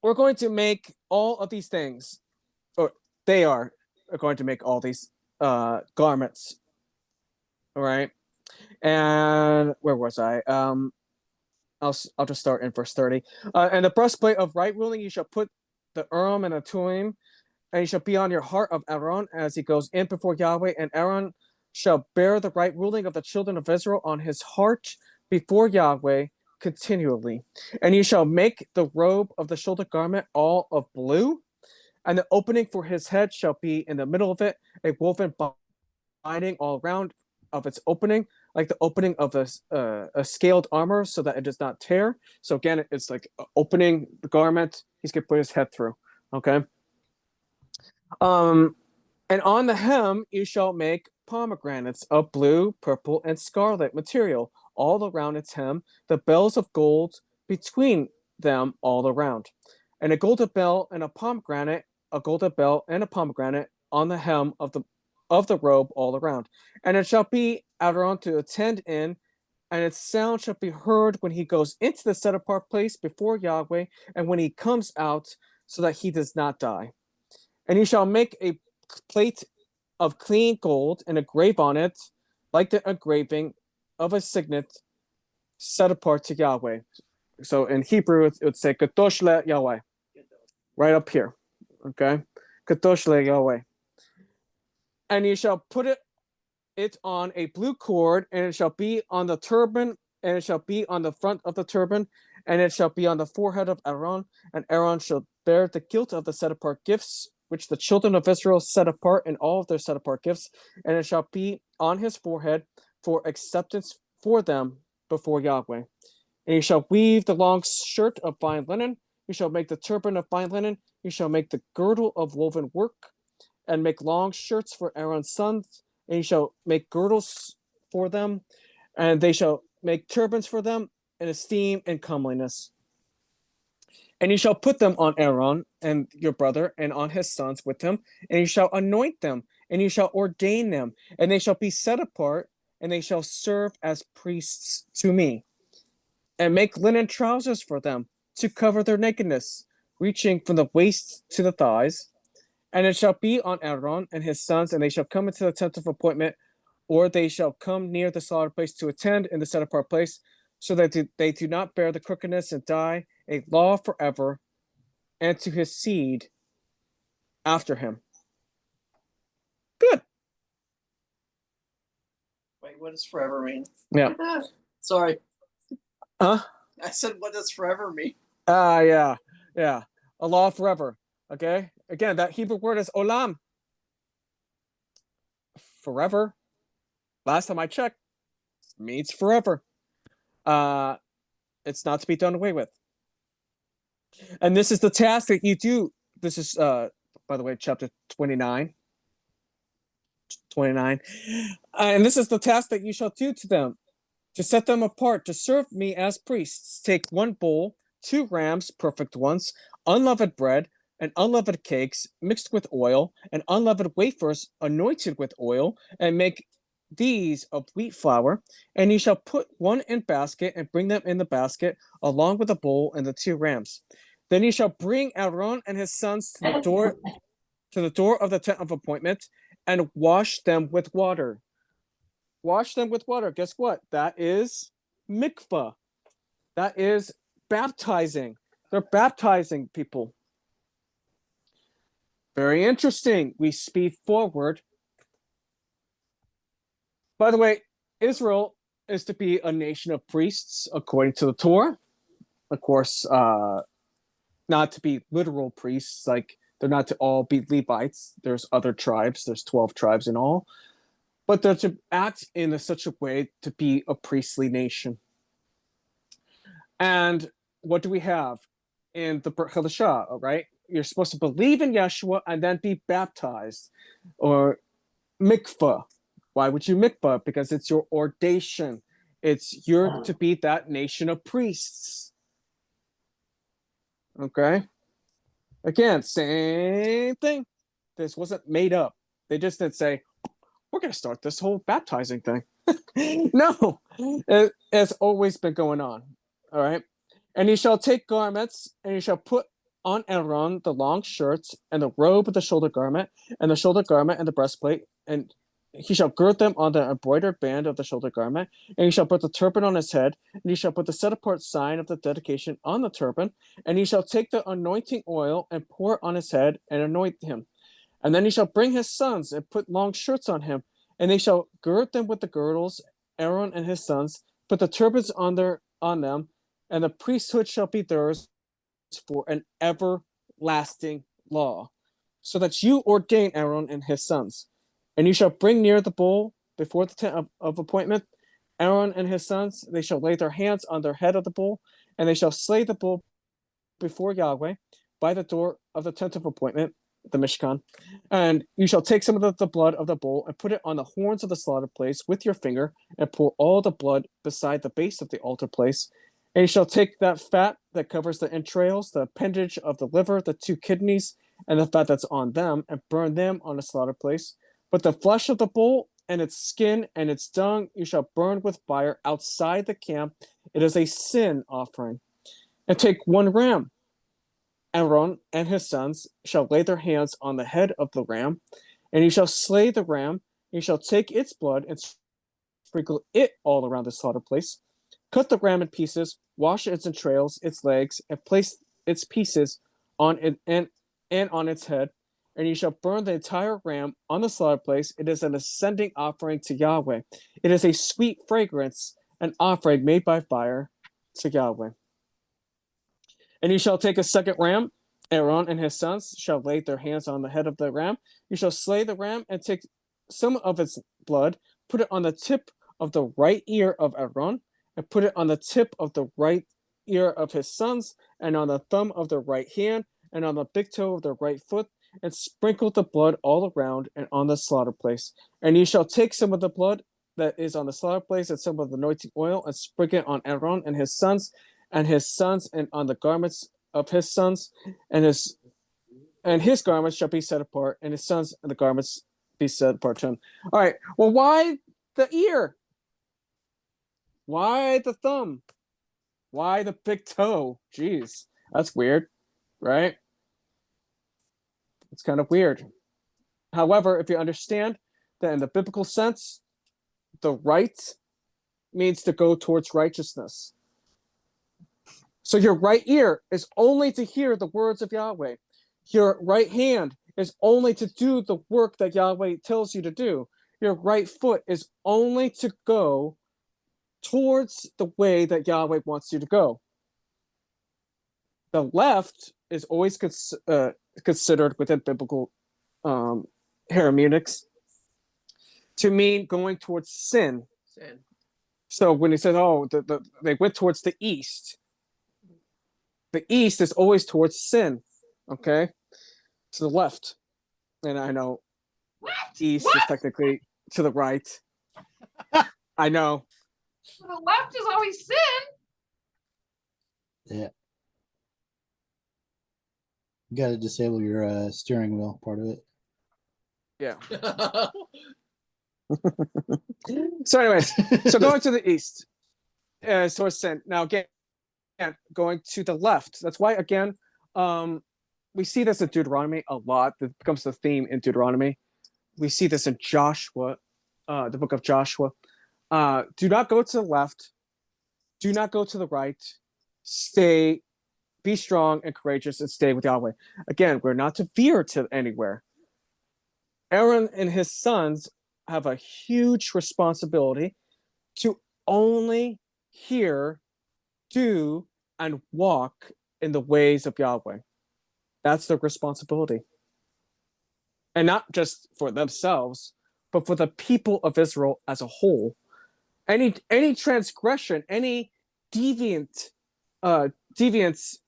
we're going to make all of these things, or they are going to make all these garments. All right, and where was I? I'll just start in verse 30. And the breastplate of right ruling, you shall put the Urim and the Thummim, and he shall be on your heart of Aaron as he goes in before Yahweh, and Aaron shall bear the right ruling of the children of Israel on his heart before Yahweh continually. And you shall make the robe of the shoulder garment all of blue, and the opening for his head shall be in the middle of it, a woven binding all around of its opening, like the opening of a scaled armor, so that it does not tear. So again, it's like opening the garment he's going to put his head through. Okay. And on the hem you shall make pomegranates of blue, purple, and scarlet material all around its hem, the bells of gold between them all around, and a golden bell and a pomegranate, a golden bell and a pomegranate on the hem of the robe all around. And it shall be Aaron to attend in, and its sound shall be heard when he goes into the set apart place before Yahweh, and when he comes out, so that he does not die. And you shall make a plate of clean gold and engrave on it, like the engraving of a signet set apart to Yahweh. So in Hebrew, it would say Kadosh le Yahweh, right up here. Okay, Kadosh le Yahweh. And you shall put it on a blue cord, and it shall be on the turban, and it shall be on the front of the turban, and it shall be on the forehead of Aaron, and Aaron shall bear the guilt of the set apart gifts which the children of Israel set apart in all of their set apart gifts, and it shall be on his forehead for acceptance for them before Yahweh. And you shall weave the long shirt of fine linen, you shall make the turban of fine linen, you shall make the girdle of woven work, and make long shirts for Aaron's sons, and you shall make girdles for them, and they shall make turbans for them in esteem and comeliness. And you shall put them on Aaron and your brother, and on his sons with him, and you shall anoint them, and you shall ordain them, and they shall be set apart, and they shall serve as priests to me. And make linen trousers for them to cover their nakedness, reaching from the waist to the thighs. And it shall be on Aaron and his sons, and they shall come into the tent of appointment, or they shall come near the slaughter place to attend in the set apart place, so that they do not bear the crookedness and die, a law forever, and to his seed after him. Good. Wait, what does forever mean? Yeah. Sorry. Huh? I said, what does forever mean? Yeah. A law forever. Okay. Again, that Hebrew word is olam. Forever. Last time I checked, means forever. It's not to be done away with. And this is the task that you do. This is by the way, chapter 29. 29. And this is the task that you shall do to them, to set them apart, to serve me as priests. Take 1 bull, 2 rams, perfect ones, unleavened bread, and unleavened cakes mixed with oil, and unleavened wafers anointed with oil, and make these of wheat flour. And you shall put 1 in basket, and bring them in the basket, along with the bull and the 2 rams. Then you shall bring Aaron and his sons to the door of the tent of appointment, and wash them with water. Wash them with water. Guess what? That is mikvah. That is baptizing. They're baptizing people. Very interesting. We speed forward. By the way, Israel is to be a nation of priests according to the Torah. Of course, not to be literal priests, like they're not to all be Levites. There's other tribes. There's 12 tribes in all. But they're to act in such a way to be a priestly nation. And what do we have in the Brit Hadashah, right? You're supposed to believe in Yeshua and then be baptized, or mikvah. Why would you mikvah? Because it's your ordination. You're to be that nation of priests. Okay? Again, same thing. This wasn't made up. They just didn't say, we're going to start this whole baptizing thing. No, it's always been going on. All right. And you shall take garments, and you shall put on Aaron the long shirts, and the robe of the shoulder garment, and the shoulder garment, and the breastplate, and he shall gird them on the embroidered band of the shoulder garment, and he shall put the turban on his head, and he shall put the set apart sign of the dedication on the turban, and he shall take the anointing oil and pour it on his head and anoint him. And then he shall bring his sons and put long shirts on him, and they shall gird them with the girdles. Aaron and his sons put the turbans on them, and the priesthood shall be theirs for an everlasting law, so that you ordain Aaron and his sons. And you shall bring near the bull before the tent of appointment. Aaron and his sons, they shall lay their hands on their head of the bull, and they shall slay the bull before Yahweh by the door of the tent of appointment, the Mishkan. And you shall take some of the blood of the bull and put it on the horns of the slaughter place with your finger, and pour all the blood beside the base of the altar place. And you shall take that fat that covers the entrails, the appendage of the liver, the 2 kidneys, and the fat that's on them, and burn them on the slaughter place. But the flesh of the bull and its skin and its dung you shall burn with fire outside the camp. It is a sin offering. And take 1 ram. Aaron and his sons shall lay their hands on the head of the ram, and you shall slay the ram. You shall take its blood and sprinkle it all around the slaughter place. Cut the ram in pieces, wash its entrails, its legs, and place its pieces on it and on its head. And you shall burn the entire ram on the slaughter place. It is an ascending offering to Yahweh. It is a sweet fragrance, an offering made by fire to Yahweh. And you shall take a second ram. Aaron and his sons shall lay their hands on the head of the ram. You shall slay the ram and take some of its blood, put it on the tip of the right ear of Aaron, and put it on the tip of the right ear of his sons, and on the thumb of their right hand, and on the big toe of their right foot, and sprinkle the blood all around and on the slaughter place. And you shall take some of the blood that is on the slaughter place and some of the anointing oil, and sprinkle it on Aaron and his sons, and on the garments of his sons, and his garments shall be set apart, and his sons and the garments be set apart to him. All right. Well, why the ear? Why the thumb? Why the big toe? Jeez, that's weird, right? It's kind of weird. However, if you understand that in the biblical sense, the right means to go towards righteousness. So your right ear is only to hear the words of Yahweh. Your right hand is only to do the work that Yahweh tells you to do. Your right foot is only to go towards the way that Yahweh wants you to go. The left is always considered within biblical hermeneutics to mean going towards sin. So when he said, "Oh, they went towards the east," the east is always towards sin. Okay, to the left. And I know What? east What? is technically to the right. I know. The left is always sin. Yeah. You gotta disable your steering wheel part of it. Yeah. So, anyways, so going to the east is towards sin. Now, again, going to the left. That's why, again, we see this in Deuteronomy a lot. That becomes the theme in Deuteronomy. We see this in Joshua, the book of Joshua. Do not go to the left. Do not go to the right. Stay, be strong and courageous, and stay with Yahweh. Again, we're not to veer to anywhere. Aaron and his sons have a huge responsibility to only hear, do, and walk in the ways of Yahweh. That's their responsibility. And not just for themselves, but for the people of Israel as a whole. Any transgression, any deviance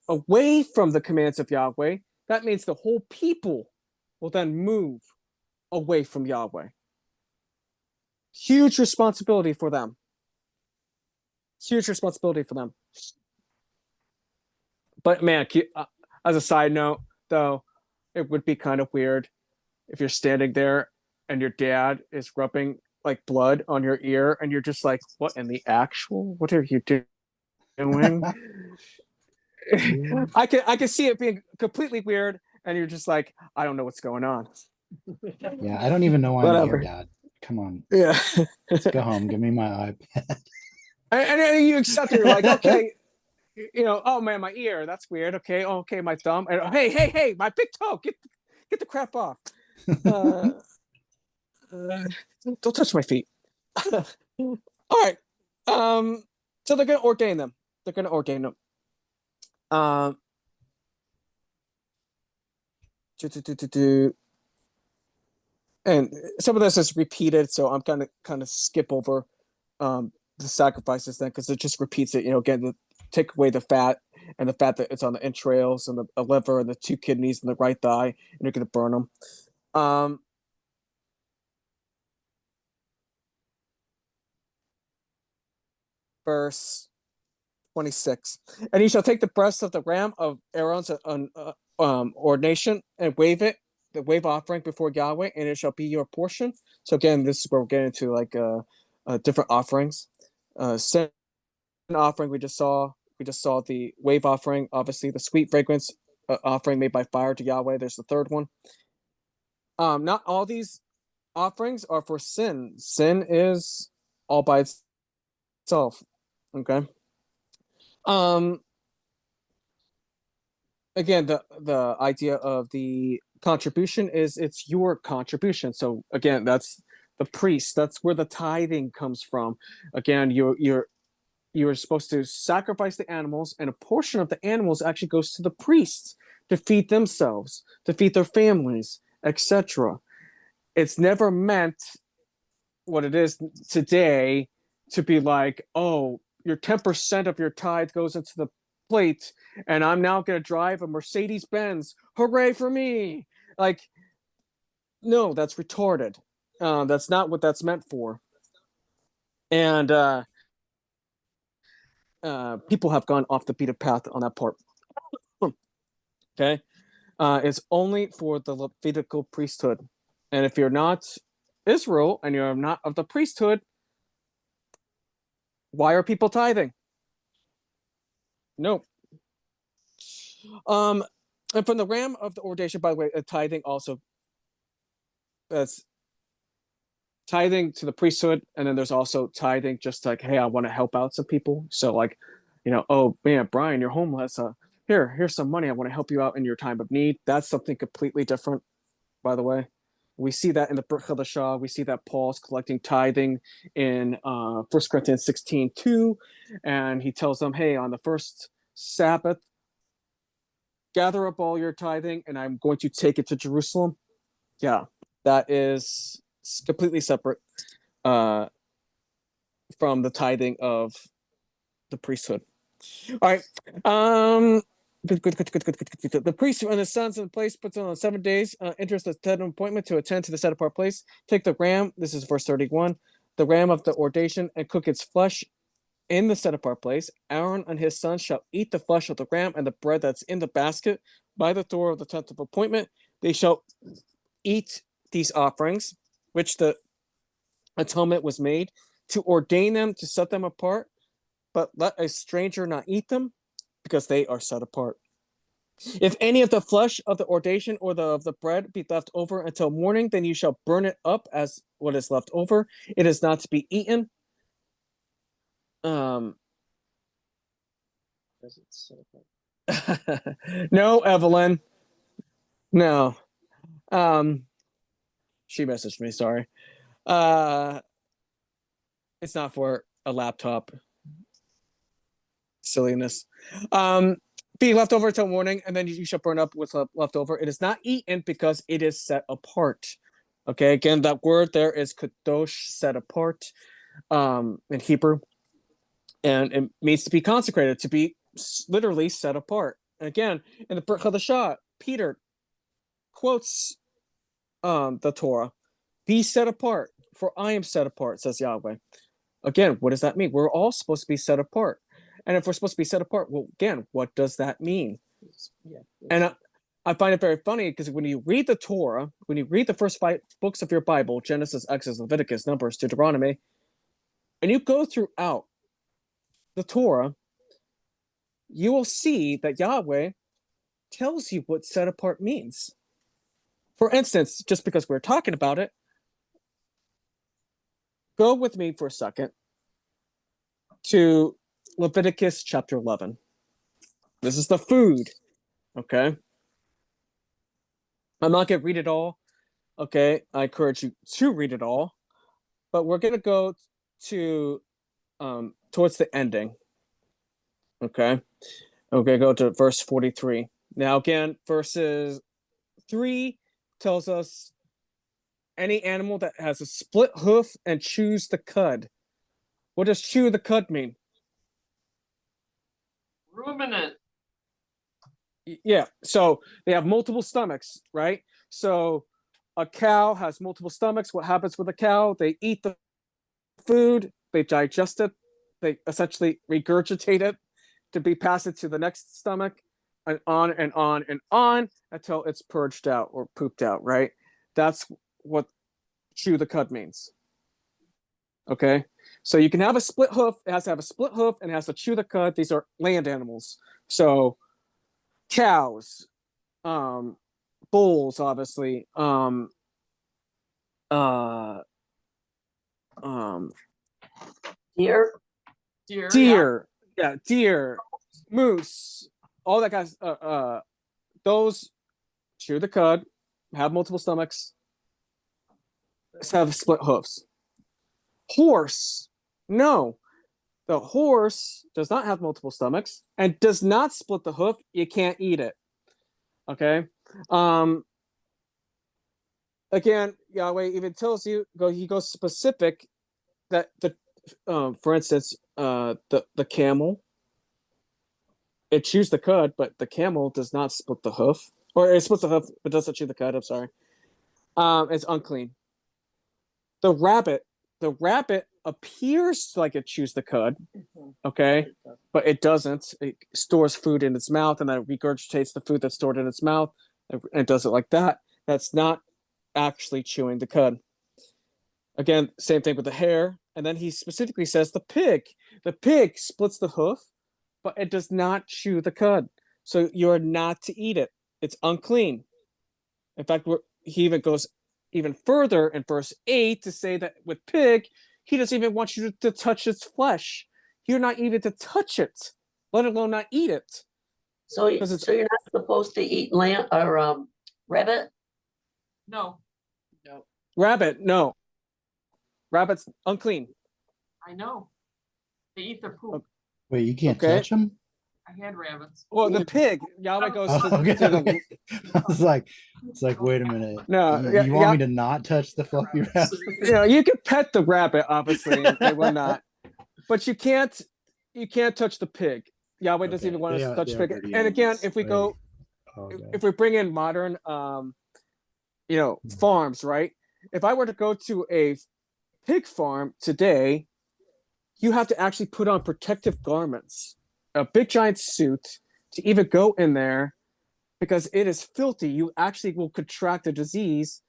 away from the commands of Yahweh, that means the whole people will then move away from Yahweh. Huge responsibility for them. Huge responsibility for them. But man, as a side note, though, it would be kind of weird if you're standing there and your dad is rubbing like blood on your ear and you're just like, what in the actual? What are you doing? I can see it being completely weird, and you're just like, I don't know what's going on. Yeah, I don't even know why I'm Whatever. here, Dad. Come on, Yeah. let's go home. Give me my iPad. And you accept it. You're like, okay, oh man, my ear, that's weird. Okay, okay, my thumb. And hey, my big toe, get the crap off. Don't touch my feet. All right. So they're gonna ordain them. They're gonna ordain them. And some of this is repeated, so I'm gonna kind of skip over the sacrifices then, because it just repeats it. Again, take away the fat and the fat that it's on the entrails and the liver and the 2 kidneys and the right thigh, and you're gonna burn them. Verse 26. And you shall take the breast of the ram of Aaron's ordination and wave it, the wave offering before Yahweh, and it shall be your portion. So again, this is where we're getting into like different offerings. Sin offering we just saw the wave offering, obviously the sweet fragrance offering made by fire to Yahweh. There's the third one. Not all these offerings are for sin. Sin is all by itself. Okay. Again, the idea of the contribution is it's your contribution. So again, that's the priest. That's where the tithing comes from. Again, you're supposed to sacrifice the animals, and a portion of the animals actually goes to the priests to feed themselves, to feed their families, etc. It's never meant what it is today to be like, oh, your 10% of your tithe goes into the plate, and I'm now going to drive a Mercedes Benz. Hooray for me! Like, no, that's retarded. That's not what that's meant for. And people have gone off the beaten path on that part. Okay, it's only for the Levitical priesthood, and if you're not Israel and you're not of the priesthood, why are people tithing? No. And from the ram of the ordination, by the way, tithing also, that's tithing to the priesthood, and then there's also tithing just like, hey, I want to help out some people. So like, oh man, Brian, you're homeless. Here's some money. I want to help you out in your time of need. That's something completely different, by the way. We see that in the Brit Chadashah. We see that Paul's collecting tithing in 1 Corinthians 16:2, and he tells them, hey, on the first Sabbath, gather up all your tithing, and I'm going to take it to Jerusalem. Yeah, that is completely separate from the tithing of the priesthood. All right. The priest and his sons in the place puts on 7 days, enters the tent of appointment to attend to the set apart place. Take the ram, this is verse 31, the ram of the ordination, and cook its flesh in the set apart place. Aaron and his sons shall eat the flesh of the ram and the bread that's in the basket by the door of the tent of appointment. They shall eat these offerings, which the atonement was made, to ordain them, to set them apart, but let a stranger not eat them, because they are set apart. If any of the flesh of the ordination or of the bread be left over until morning, then you shall burn it up as what is left over. It is not to be eaten. Does it say that? No, Evelyn. No. She messaged me, sorry. It's not for a laptop. Silliness. Be left over until morning, and then you shall burn up what's left over. It is not eaten because it is set apart. Okay, again, that word there is kadosh, set apart, in Hebrew, and it means to be consecrated, to be literally set apart. And again, in the Brit Chadashah, Peter quotes the Torah, "Be set apart, for I am set apart," says Yahweh. Again, what does that mean? We're all supposed to be set apart. And if we're supposed to be set apart, well, again, what does that mean? Yeah. And I find it very funny because when you read the Torah, when you read the first 5 books of your Bible, Genesis, Exodus, Leviticus, Numbers, Deuteronomy, and you go throughout the Torah, you will see that Yahweh tells you what set apart means. For instance, just because we're talking about it, go with me for a second to Leviticus chapter 11. This is the food, okay? I'm not going to read it all, okay? I encourage you to read it all, but we're going to go to towards the ending, okay? We're going to go to verse 43. Now, again, verses 3 tells us any animal that has a split hoof and chews the cud. What does chew the cud mean? Ruminant. Yeah, so they have multiple stomachs, right? So a cow has multiple stomachs. What happens with a cow? They eat the food, they digest it, they essentially regurgitate it to be passed to the next stomach, and on and on and on until it's purged out or pooped out, right? That's what chew the cud means. Okay, so you can have a split hoof. It has to have a split hoof and it has to chew the cud. These are land animals. So cows, bulls, obviously, Deer, Deer. deer, yeah, deer, moose, all that guys. Those chew the cud, have multiple stomachs, have split hoofs. Horse, no, the horse does not have multiple stomachs and does not split the hoof. You can't eat it. Okay. Again, Yahweh even tells you, he goes specific that for instance, the camel, it chews the cud, but the camel does not split the hoof, or it splits the hoof but doesn't chew the cud. I'm sorry. It's unclean. The rabbit appears like it chews the cud, okay, but it doesn't. It stores food in its mouth and then regurgitates the food that's stored in its mouth, and it does it like that. That's not actually chewing the cud. Again, same thing with the hare. And then he specifically says the pig splits the hoof, but it does not chew the cud. So you're not to eat it. It's unclean. In fact, he even goes even further in verse 8 to say that with pig, he doesn't even want you to touch its flesh. You're not even to touch it, let alone not eat it. so you're not supposed to eat lamb or rabbit? No, Rabbit, no. Rabbit's unclean. I know. They eat their poop. Wait, you can't Okay. touch them? I had rabbits. Well, the pig, Yahweh goes Oh, to, okay, to the, okay. I was like, it's like, wait a minute. No, you, yeah, you want yeah. me to not touch the fluffy rabbit? You can pet the rabbit, obviously, and they will not. But you can't touch the pig. Yahweh doesn't even want They us to are- touch they are pig. dirty And again, animals. if we I go, apologize. if we bring in modern, farms, right? If I were to go to a pig farm today, you have to actually put on protective garments, a big giant suit to even go in there because it is filthy. You actually will contract a disease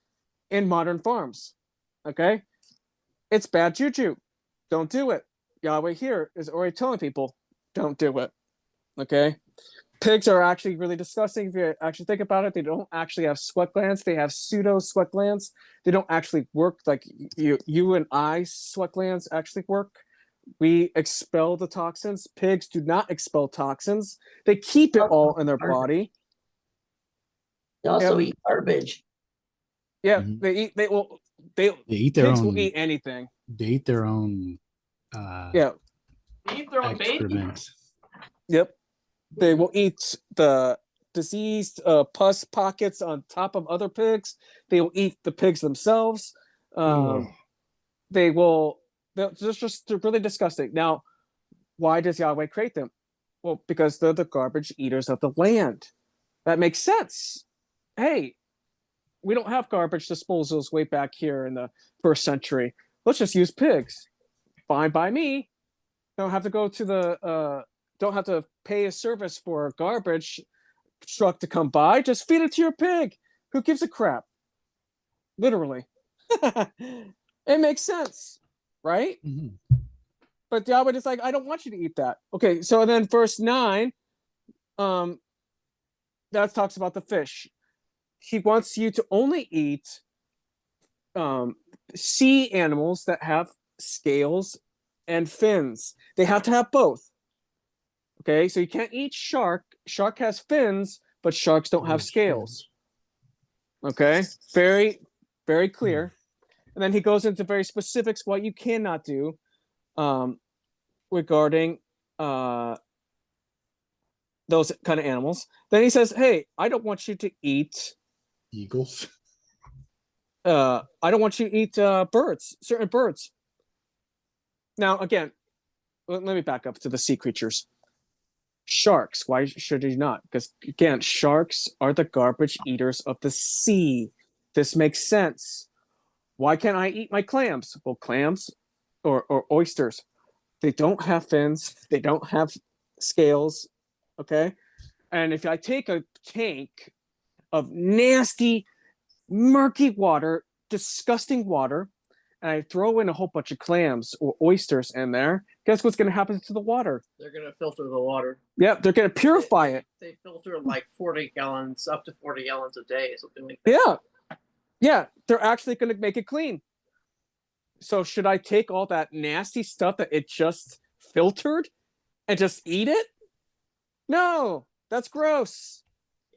in modern farms. Okay? It's bad juju. Don't do it. Yahweh here is already telling people, don't do it. Okay? Pigs are actually really disgusting. If you actually think about it, they don't actually have sweat glands. They have pseudo sweat glands. They don't actually work like you and I sweat glands actually work. We expel the toxins. Pigs do not expel toxins. They keep it all in their body. They also eat garbage. Yeah, Mhm. they They eat their pigs own. will eat anything. They eat their own. Yeah. They eat their own baby. Excrement. Yep. They will eat the diseased pus pockets on top of other pigs. They will eat the pigs themselves. They will. They're they're really disgusting. Now, why does Yahweh create them? Well, because they're the garbage eaters of the land. That makes sense. Hey, we don't have garbage disposals way back here in the first century. Let's just use pigs. Fine by me. Don't have to go to the don't have to pay a service for a garbage truck to come by. Just feed it to your pig. Who gives a crap? Literally. It makes sense, right? Mhm. But Yahweh is like, I don't want you to eat that. Okay, so then verse 9, that talks about the fish. He wants you to only eat sea animals that have scales and fins. They have to have both. Okay, so you can't eat shark. Shark has fins, but sharks don't have scales. Okay, very, very clear. And then he goes into very specifics what you cannot do regarding those kind of animals. Then he says, "Hey, I don't want you to eat. Eagles. I don't want you to eat birds, certain birds." Now, again, let me back up to the sea creatures. Sharks. Why should you not? Because again, sharks are the garbage eaters of the sea. This makes sense. Why can't I eat my clams? Well, clams or oysters, they don't have fins. They don't have scales. Okay. And if I take a tank of nasty, murky water, disgusting water, and I throw in a whole bunch of clams or oysters in there, guess what's going to happen to the water? They're gonna filter the water. Yep, they're going to purify it. They filter like 40 gallons, up to 40 gallons a day, something like that. Yeah. Yeah, they're actually going to make it clean. So should I take all that nasty stuff that it just filtered and just eat it? No, that's gross.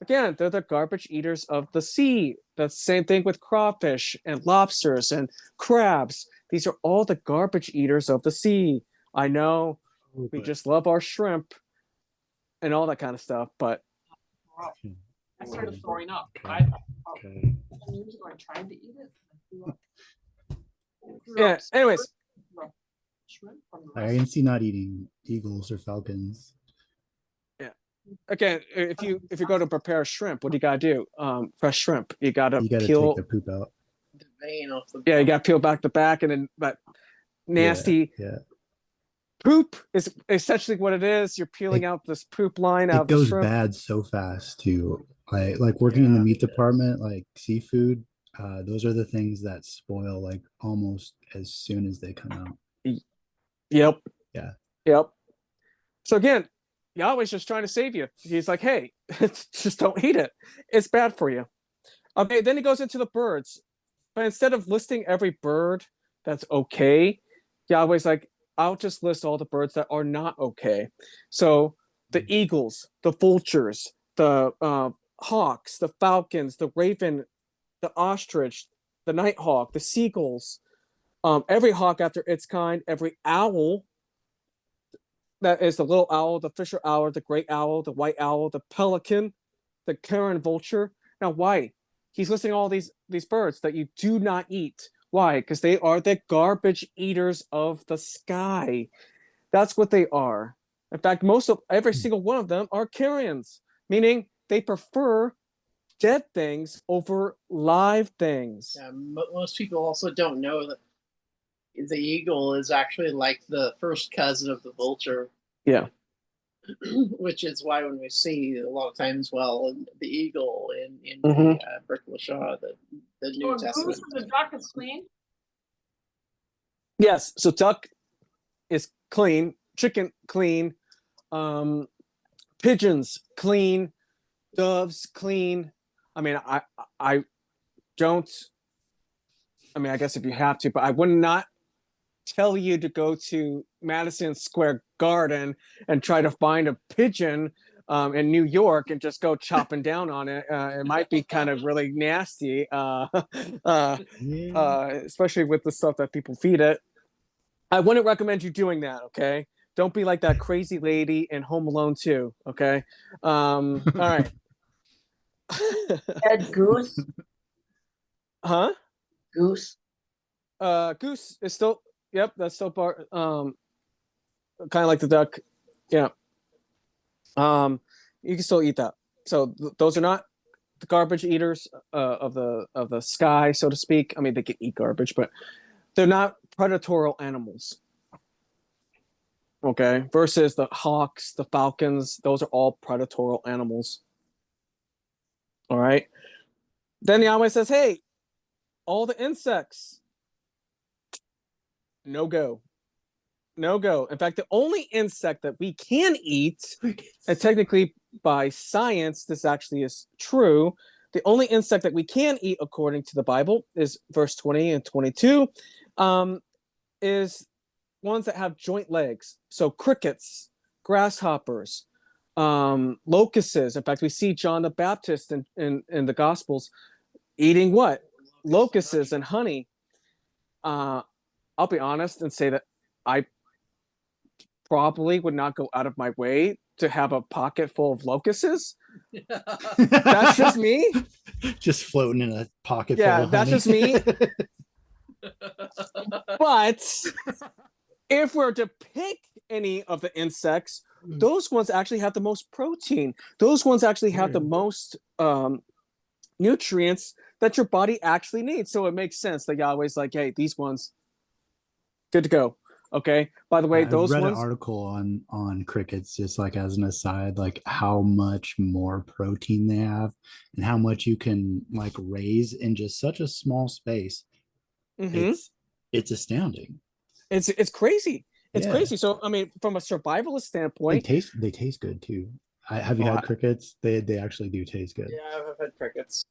Again, they're the garbage eaters of the sea. The same thing with crawfish and lobsters and crabs. These are all the garbage eaters of the sea. I know we But- just love our shrimp and all that kind of stuff, but I started throwing up. Okay. Okay. 10 years ago, I tried to eat it. I threw up. yeah. Anyways, Shrimp from the I can see not eating eagles or falcons. again, if you go to prepare shrimp, what do you gotta do? Fresh shrimp. You gotta You got to peel. take the poop out. The vein off the. Yeah, you gotta peel back the back, and then that nasty Yeah. poop is essentially what it is. You're peeling out this poop line out It of the goes shrimp. bad so fast too. Like working in the Yeah, meat it does. department, like seafood. Those are the things that spoil like almost as soon as they come out. Yep. Yeah. Yep. So again, Yahweh's just trying to save you. He's like, hey, just don't eat it. It's bad for you. Okay, then he goes into the birds. But instead of listing every bird that's okay, Yahweh's like, I'll just list all the birds that are not okay. So the eagles, the vultures, the hawks, the falcons, the raven, the ostrich, the nighthawk, the seagulls, every hawk after its kind, every owl, that is the little owl, the fisher owl, the great owl, the white owl, the pelican, the Karen vulture. Now, why? He's listing all these birds that you do not eat. Why? Because they are the garbage eaters of the sky. That's what they are. In fact, most of every single one of them are carrions, meaning they prefer dead things over live things. Yeah, most people also don't know that the eagle is actually like the first cousin of the vulture. Yeah. Which is why when we see a lot of times, well, the eagle in Mhm. the Brick Lashah, the So New a goose Testament. and a duck is clean? Yes. So duck is clean, chicken clean, pigeons clean, doves clean. I mean, I don't. I mean, I guess if you have to, but I would not tell you to go to Madison Square Garden and try to find a pigeon in New York and just go chopping down on it. It might be kind of really nasty, especially with the stuff that people feed it. I wouldn't recommend you doing that. Okay, don't be like that crazy lady in Home Alone 2. Okay, all right. Ed Goose, Huh? Goose. Goose is still. Yep, that's still part. Kind of like the duck. Yeah. You can still eat that. So those are not the garbage eaters of the sky, so to speak. I mean, they can eat garbage, but they're not predatorial animals. Okay, versus the hawks, the falcons, those are all predatorial animals. All right. Then Yahweh says, "Hey, all the insects, no go." No go. In fact, the only insect that we can eat, and technically by science, this actually is true. The only insect that we can eat, according to the Bible, is verse 20 and 22, is ones that have joint legs. So crickets, grasshoppers, locusts. In fact, we see John the Baptist in the Gospels eating what? Locusts and honey. I'll be honest and say that I probably would not go out of my way to have a pocket full of locusts. That's just me. Just floating in a pocket. Yeah, full of that's honey. just me. But if we're to pick any of the insects, those ones actually have the most protein. Those ones actually have the most nutrients that your body actually needs. So it makes sense that Yahweh's like, hey, these ones, good to go. Okay. By the way, I those read ones. an article on crickets, just like as an aside, like how much more protein they have and how much you can like raise in just such a small space. Mhm. It's astounding. It's crazy. It's Yeah. crazy. So I mean, from a survivalist standpoint, They taste good too. Have you had crickets? They actually do taste good. Yeah, I've had crickets.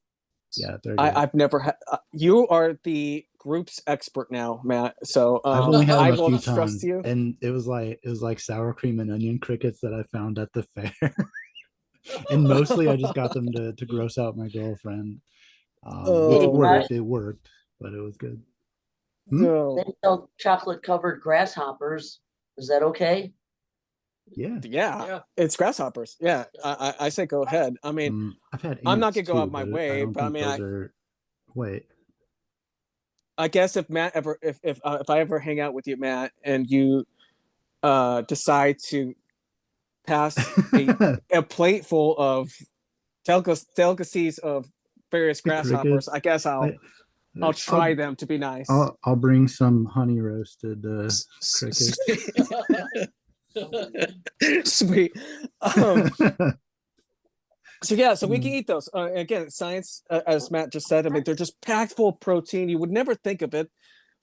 Yeah, they're good. I've never had. You are the group's expert now, Matt. So I've only had I them a will few trust times, you. and it was like sour cream and onion crickets that I found at the fair. And mostly I just got them to gross out my girlfriend, which Oh, worked. It worked, but it was good. no. They sell chocolate covered grasshoppers. Is that okay? Yeah. Yeah. It's grasshoppers. Yeah, I say go ahead. I mean, I've had I'm not ants gonna go too, out my but I way, don't but I think mean, those are. Wait. I guess if Matt ever, if I ever hang out with you, Matt, and you decide to pass a plate full of delicacies of various grasshoppers, Crickets. I guess I'll try them to be nice. I'll bring some honey roasted crickets. Sweet. So yeah, so we can eat those. Again, science, as Matt just said, I mean, they're just packed full of protein. You would never think of it,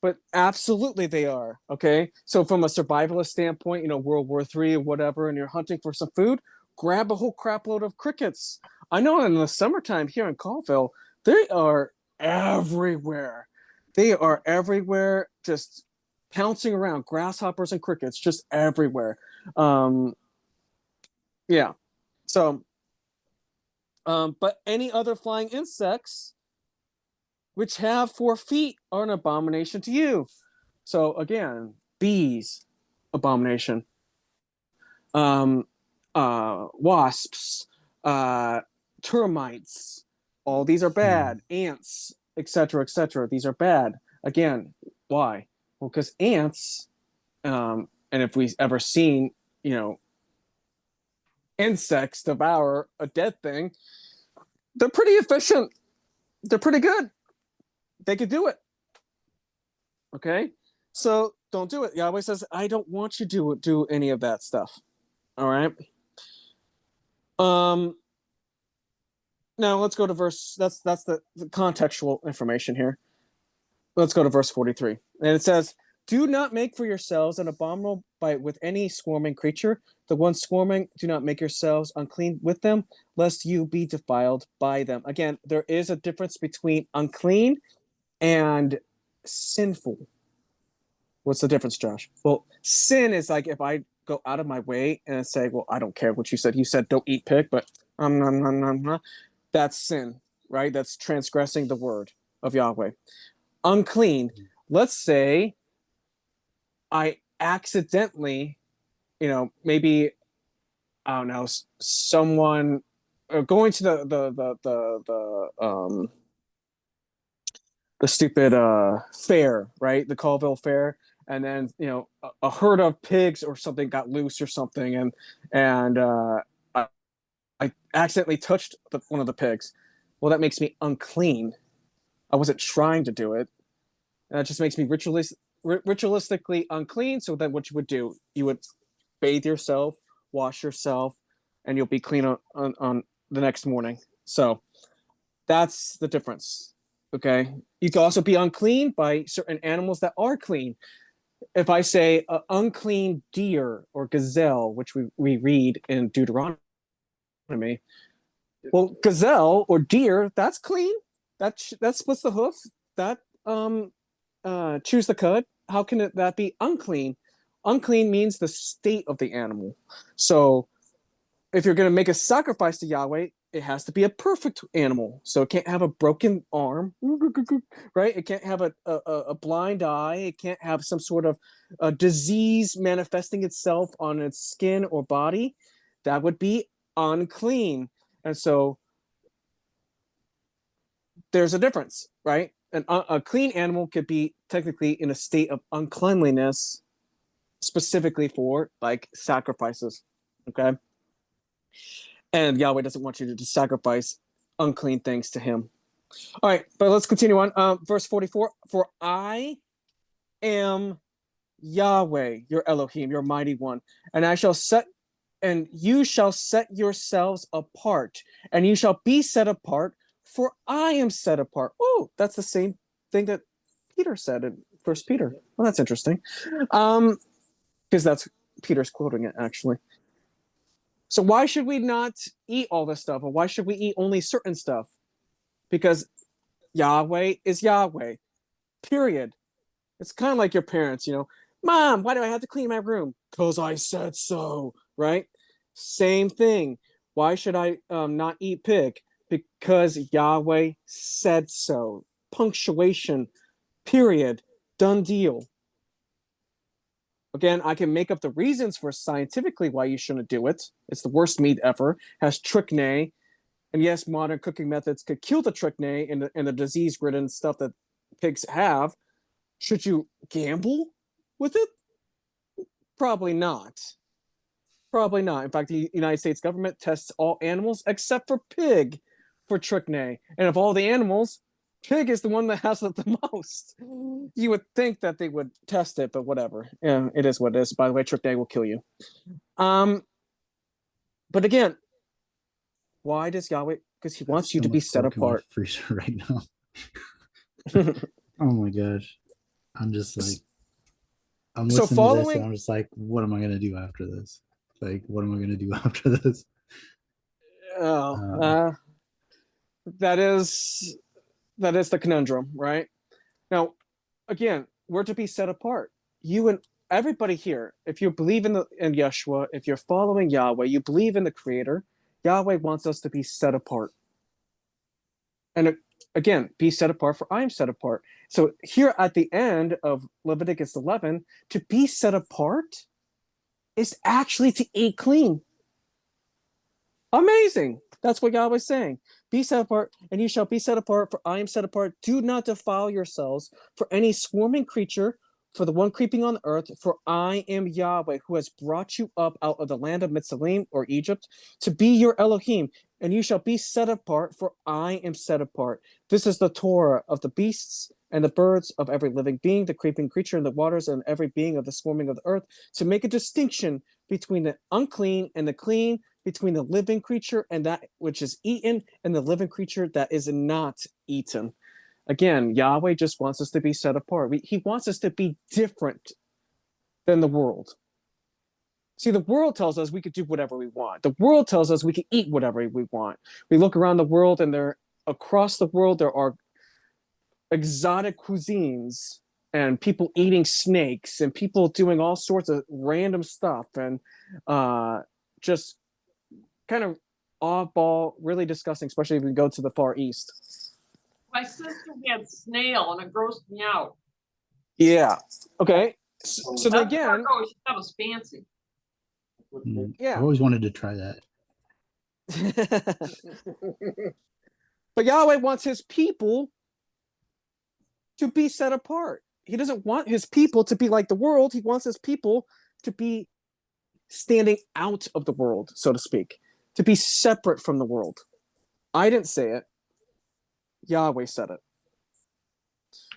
but absolutely they are. Okay, so from a survivalist standpoint, you know, World War III or whatever, and you're hunting for some food, grab a whole crap load of crickets. I know in the summertime here in Colville, they are everywhere. They are everywhere, just pouncing around, grasshoppers and crickets, just everywhere. Yeah. So, but any other flying insects which have 4 feet are an abomination to you. So again, bees, abomination. Wasps, termites, all these are bad. Ants, etc., etc. These are bad. Again, why? Well, because ants, and if we've ever seen, you know, insects devour a dead thing, they're pretty efficient. They're pretty good. They could do it. Okay? So don't do it. Yahweh says, I don't want you to do any of that stuff. All right? Now let's go to verse, that's the contextual information here. Let's go to verse 43. And it says, do not make for yourselves an abominable bite with any swarming creature. The one swarming, do not make yourselves unclean with them, lest you be defiled by them. Again, there is a difference between unclean and sinful. What's the difference, Josh? Well, sin is like if I go out of my way and say, well, I don't care what you said. You said don't eat pig, but that's sin, right? That's transgressing the word of Yahweh. Unclean. Let's say I accidentally, maybe, I don't know, someone going to the stupid fair, right? The Colville Fair, and then a herd of pigs or something got loose or something, and I accidentally touched one of the pigs. Well, that makes me unclean. I wasn't trying to do it. And that just makes me ritualistically unclean. So then what you would do, you would bathe yourself, wash yourself, and you'll be clean on the next morning. So that's the difference. Okay. You can also be unclean by certain animals that are clean. If I say unclean deer or gazelle, which we read in Deuteronomy, well, gazelle or deer, that's clean. That splits the hoof. That chews the cud. How can that be unclean? Unclean means the state of the animal. So if you're going to make a sacrifice to Yahweh, it has to be a perfect animal. So it can't have a broken arm, right? It can't have a blind eye. It can't have some sort of a disease manifesting itself on its skin or body. That would be unclean. And so there's a difference, right? A clean animal could be technically in a state of uncleanliness, specifically for like sacrifices, okay? And Yahweh doesn't want you to sacrifice unclean things to him. All right, but let's continue on. Verse 44, for I am Yahweh, your Elohim, your mighty one, and you shall set yourselves apart, and you shall be set apart, for I am set apart. Oh, that's the same thing that Peter said in 1 Peter. Well, that's interesting. Because that's Peter's quoting it, actually. So why should we not eat all this stuff? Or why should we eat only certain stuff? Because Yahweh is Yahweh, period. It's kind of like your parents, Mom, why do I have to clean my room? Because I said so, right? Same thing. Why should I not eat pig? Because Yahweh said so. Punctuation, period, done deal. Again, I can make up the reasons for scientifically why you shouldn't do it. It's the worst meat ever. Has trichinae. And yes, modern cooking methods could kill the trichinae and the disease-ridden stuff that pigs have. Should you gamble with it? Probably not. Probably not. In fact, the United States government tests all animals except for pig for trichinae. And of all the animals, pig is the one that has it the most. You would think that they would test it, but whatever. Yeah, it is what it is. By the way, trichinae will kill you. But again, why does Yahweh? Because he wants you to be set apart. Freezer right now. Oh my gosh. I'm just like, I'm listening to this and I'm just like, what am I gonna do after this? Like, what am I gonna do after this? That is the conundrum, right? Now, again, we're to be set apart. You and everybody here, if you believe in Yeshua, if you're following Yahweh, you believe in the Creator, Yahweh wants us to be set apart. And again, be set apart, for I am set apart. So here at the end of Leviticus 11, to be set apart is actually to eat clean. Amazing. That's what Yahweh is saying. Be set apart, and you shall be set apart, for I am set apart. Do not defile yourselves for any swarming creature, for the one creeping on the earth, for I am Yahweh, who has brought you up out of the land of Mitzrayim, or Egypt, to be your Elohim, and you shall be set apart, for I am set apart. This is the Torah of the beasts and the birds, of every living being, the creeping creature in the waters, and every being of the swarming of the earth, to make a distinction between the unclean and the clean, between the living creature and that which is eaten, and the living creature that is not eaten. Again, Yahweh just wants us to be set apart. He wants us to be different than the world. See, the world tells us we could do whatever we want. The world tells us we can eat whatever we want. We look around the world, and across the world there are exotic cuisines and people eating snakes and people doing all sorts of random stuff, and just kind of oddball, really disgusting, especially if we go to the Far East. My sister had snail and it grossed me out. Yeah. Okay. So then That's where again, I go, that was fancy. I yeah. always wanted to try that. But Yahweh wants his people to be set apart. He doesn't want his people to be like the world. He wants his people to be standing out of the world, so to speak, to be separate from the world. I didn't say it. Yahweh said it.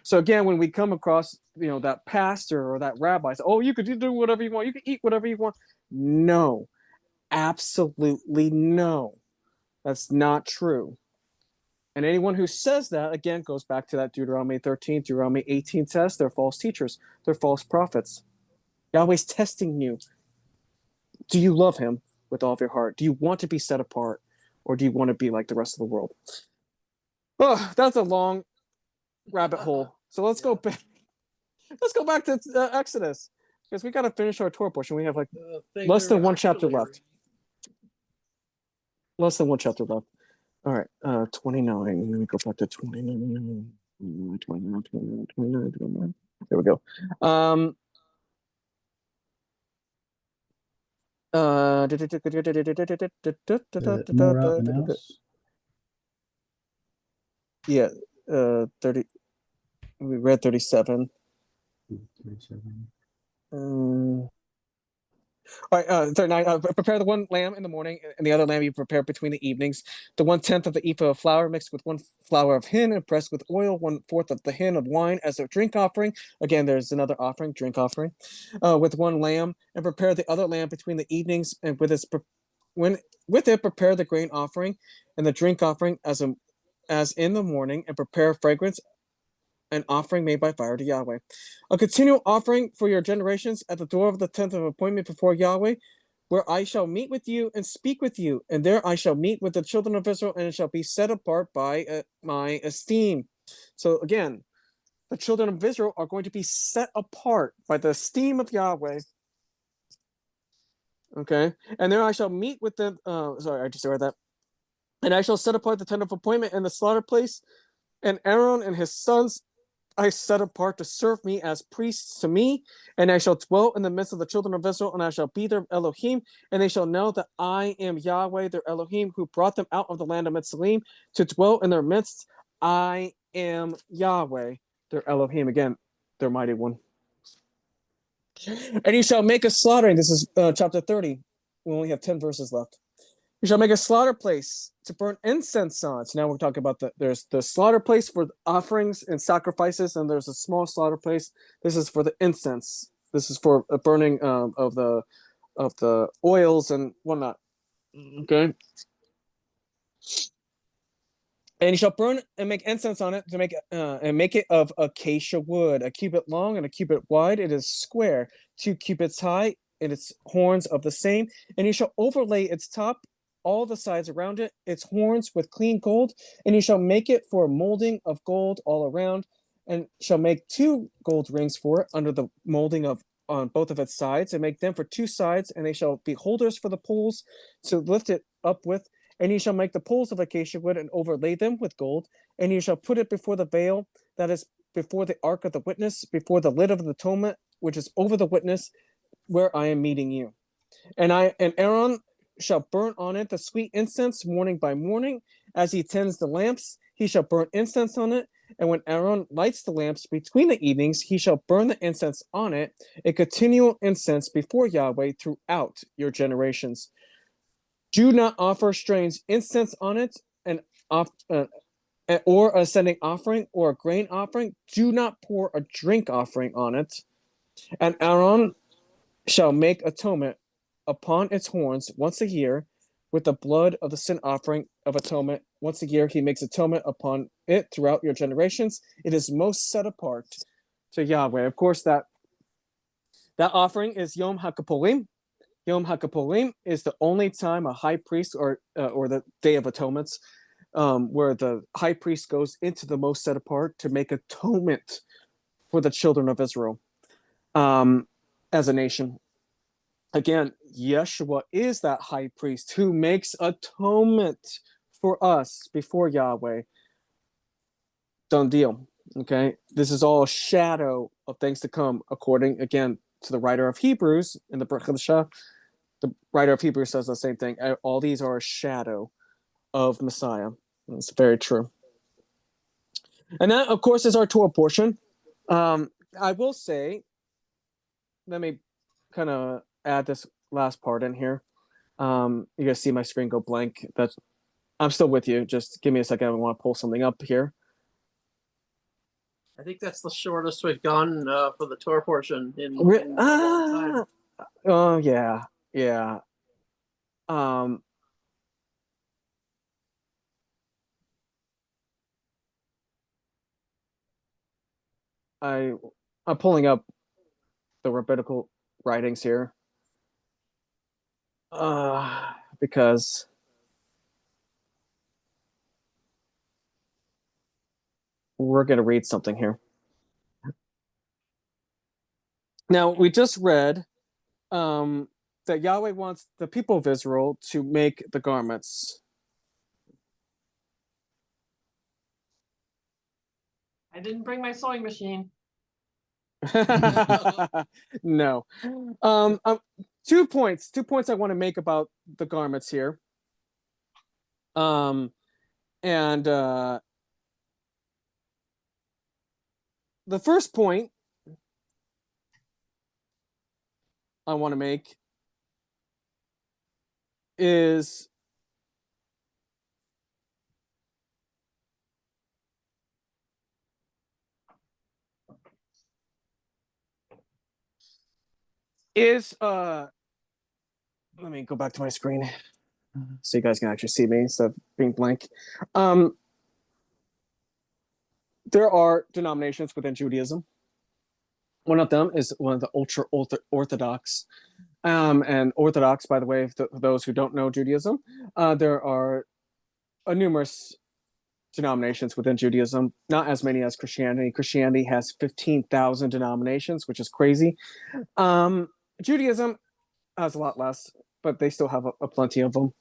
So again, when we come across, that pastor or that rabbi, say, oh, you could do whatever you want. You can eat whatever you want. No, absolutely no. That's not true. And anyone who says that, again, goes back to that Deuteronomy 13, Deuteronomy 18 says they're false teachers. They're false prophets. Yahweh's testing you. Do you love him with all of your heart? Do you want to be set apart? Or do you want to be like the rest of the world? Oh, that's a long rabbit hole. So let's go back. Let's go back to Exodus, because we got to finish our Torah portion. We have like less than one chapter left. Less than one chapter left. All right, 29. Let me go back to 29. 29. There we go. More else? Yeah, 30. We read 37. 37. All right, 39. Prepare the one lamb in the morning, and the other lamb you prepare between the evenings. The 1/10 of the ephah of flour mixed with 1 flour of hin and pressed with oil. 1/4 of the hin of wine as a drink offering. Again, there's another offering, drink offering, with 1 lamb, and prepare the other lamb between the evenings, and with it prepare the grain offering and the drink offering as in the morning, and prepare fragrance, an offering made by fire to Yahweh. A continual offering for your generations at the door of the tent of appointment before Yahweh, where I shall meet with you and speak with you, and there I shall meet with the children of Israel, and it shall be set apart by my esteem. So again, the children of Israel are going to be set apart by the esteem of Yahweh. Okay, and there I shall meet with them. Sorry, I just read that. And I shall set apart the tent of appointment and the slaughter place, and Aaron and his sons I set apart to serve me as priests to me, and I shall dwell in the midst of the children of Israel, and I shall be their Elohim, and they shall know that I am Yahweh, their Elohim, who brought them out of the land of Mitzrayim to dwell in their midst. I am Yahweh, their Elohim. Again, their mighty one. And you shall make a slaughtering. This is chapter 30. We only have 10 verses left. You shall make a slaughter place to burn incense on. So now we're talking about there's the slaughter place for offerings and sacrifices, and there's a small slaughter place. This is for the incense. This is for a burning of the oils and whatnot. Okay. And you shall burn and make incense on it to make it of acacia wood, a cubit long and a cubit wide. It is square, 2 cubits high, and its horns of the same. And you shall overlay its top, all the sides around it, its horns with clean gold, and you shall make it for a molding of gold all around, and shall make 2 gold rings for it under the molding on both of its sides, and make them for 2 sides, and they shall be holders for the poles to lift it up with. And you shall make the poles of acacia wood and overlay them with gold, and you shall put it before the veil that is before the ark of the witness, before the lid of the atonement, which is over the witness, where I am meeting you. And Aaron shall burn on it the sweet incense morning by morning, as he tends the lamps. He shall burn incense on it, And when Aaron lights the lamps between the evenings, he shall burn the incense on it, a continual incense before Yahweh throughout your generations. Do not offer strange incense on it, and or a sending offering or a grain offering. Do not pour a drink offering on it. And Aaron shall make atonement upon its horns once a year with the blood of the sin offering of atonement. Once a year he makes atonement upon it throughout your generations. It is most set apart to Yahweh. Of course, that offering is Yom HaKippurim. Yom HaKippurim is the only time a high priest or the Day of Atonements, where the high priest goes into the most set apart to make atonement for the children of Israel as a nation. Again, Yeshua is that high priest who makes atonement for us before Yahweh. Done deal. Okay, this is all a shadow of things to come, according again to the writer of Hebrews in the Brit Chadashah. The writer of Hebrews says the same thing. All these are a shadow of Messiah. It's very true. And that, of course, is our Torah portion. I will say, let me kind of add this last part in here. You guys see my screen go blank. I'm still with you. Just give me a second. I want to pull something up here. I think that's the shortest we've gone for the tour portion in a long time. Oh yeah. I'm pulling up the rabbinical writings here. Because we're going to read something here. Now, we just read that Yahweh wants the people of Israel to make the garments. I didn't bring my sewing machine. No. 2 points I want to make about the garments here. The first point I want to make is let me go back to my screen so you guys can actually see me instead of being blank. There are denominations within Judaism. One of them is one of the ultra orthodox. And Orthodox, by the way, for those who don't know Judaism, there are numerous denominations within Judaism, not as many as Christianity. Christianity has 15,000 denominations, which is crazy. Judaism has a lot less, but they still have a plenty of them.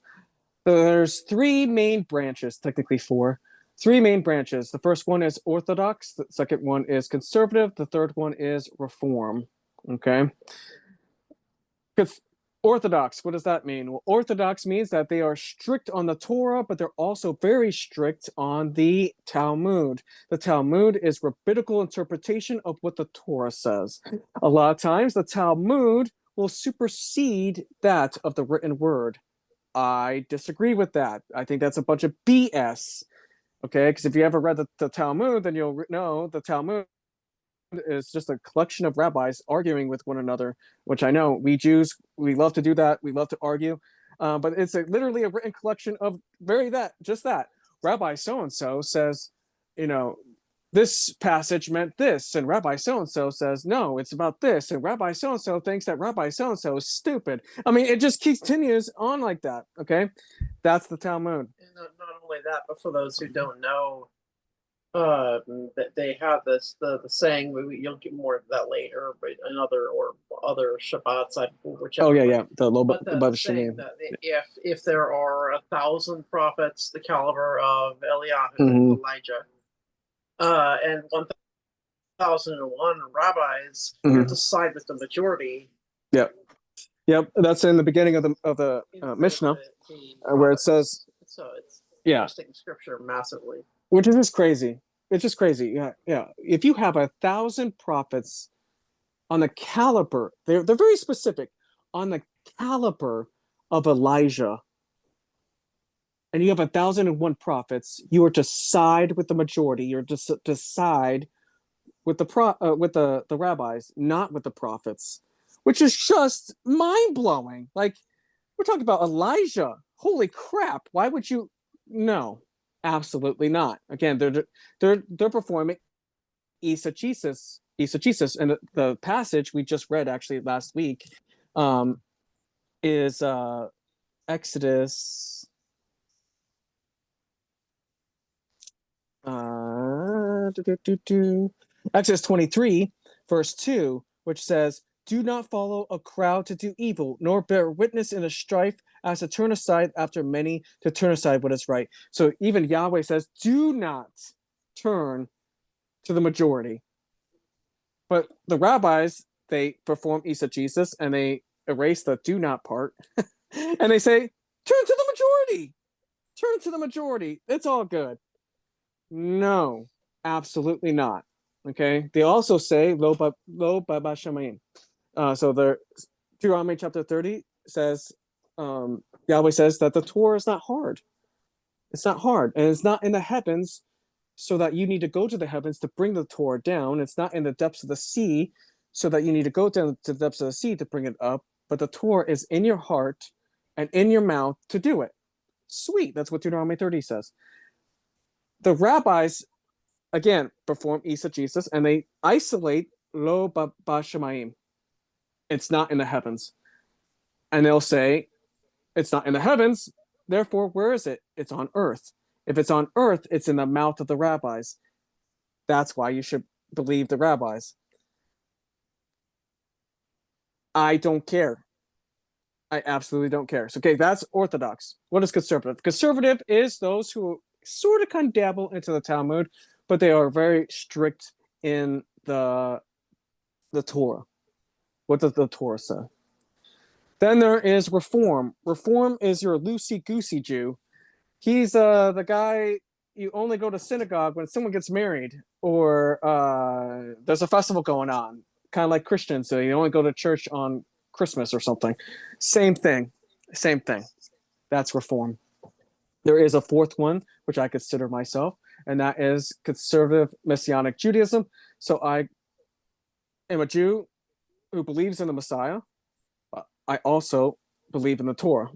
There's 3 main branches, technically 4. 3 main branches. The first one is Orthodox. The second one is Conservative. The third one is Reform. Okay. Because Orthodox, what does that mean? Well, Orthodox means that they are strict on the Torah, but they're also very strict on the Talmud. The Talmud is rabbinical interpretation of what the Torah says. A lot of times, the Talmud will supersede that of the written word. I disagree with that. I think that's a bunch of BS. Okay, because if you ever read the Talmud, then you'll know the Talmud is just a collection of rabbis arguing with one another, which I know we Jews, we love to do that. We love to argue. But it's literally a written collection of just that. Rabbi so-and-so says, this passage meant this, and Rabbi so-and-so says, no, it's about this, and Rabbi so-and-so thinks that Rabbi so-and-so is stupid. I mean, it just continues on like that, okay? That's the Talmud. And not only that, but for those who don't know, that they have the saying, you'll get more of that later, but other Shabbats, whichever. Oh yeah, the But the saying that if there are 1,000 prophets, the caliber of Eliyahu and Elijah, and 1,001 rabbis, you have to side with the majority. Yep. That's in the beginning of the Mishnah, where it says. So it's yeah, twisting scripture massively. Which is just crazy. it's just crazy. Yeah, yeah. If you have 1,000 prophets on the caliber, they're very specific on the caliber of Elijah, and you have 1,001 prophets, you are to side with the majority. You're just to side with the rabbis, not with the prophets, which is just mind blowing. Like, we're talking about Elijah. Holy crap! Why would you? No, absolutely not. Again, they're performing eisegesis, and the passage we just read actually last week, is Exodus. Exodus 23, verse 2, which says, "Do not follow a crowd to do evil, nor bear witness in a strife, as to turn aside after many, to turn aside what is right." So even Yahweh says, do not turn to the majority. But the rabbis, they perform eisegesis and they erase the do not part. And they say, turn to the majority. Turn to the majority. It's all good. No, absolutely not. Okay. They also say lo baba shamayim. So the Deuteronomy chapter 30 says, Yahweh says that the Torah is not hard. It's not hard, and it's not in the heavens, so that you need to go to the heavens to bring the Torah down. It's not in the depths of the sea, so that you need to go down to the depths of the sea to bring it up. But the Torah is in your heart and in your mouth to do it. Sweet. That's what Deuteronomy 30 says. The rabbis, again, perform eisegesis, and they isolate lo bashamayim. It's not in the heavens. And they'll say, it's not in the heavens, therefore, where is it? It's on earth. If it's on earth, it's in the mouth of the rabbis. That's why you should believe the rabbis. I don't care. I absolutely don't care. So, okay, that's Orthodox. What is conservative? Conservative is those who sort of kind of dabble into the Talmud, but they are very strict in the Torah. What does the Torah say? Then there is Reform. Reform is your loosey-goosey Jew. He's the guy you only go to synagogue when someone gets married, or there's a festival going on, kind of like Christians. So you only go to church on Christmas or something. Same thing. That's Reform. There is a fourth one, which I consider myself, and that is conservative Messianic Judaism. So I am a Jew who believes in the Messiah. I also believe in the Torah.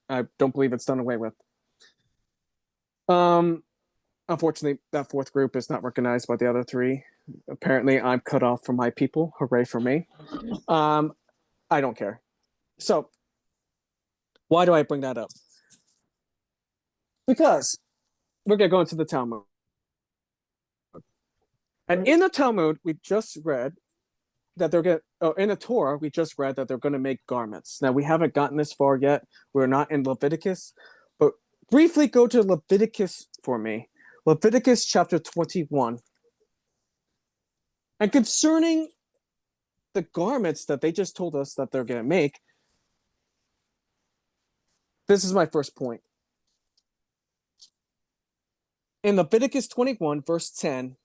I don't believe it's done away with. Unfortunately, that fourth group is not recognized by the other three. Apparently, I'm cut off from my people. Hooray for me. I don't care. So, why do I bring that up? Because we're going to go into the Talmud. And in the Talmud, we just read that they're going to, in the Torah, we just read that they're going to make garments. Now, we haven't gotten this far yet. We're not in Leviticus, but briefly go to Leviticus for me. Leviticus chapter 21. And concerning the garments that they just told us that they're going to make, this is my first point. In Leviticus 21, verse 10,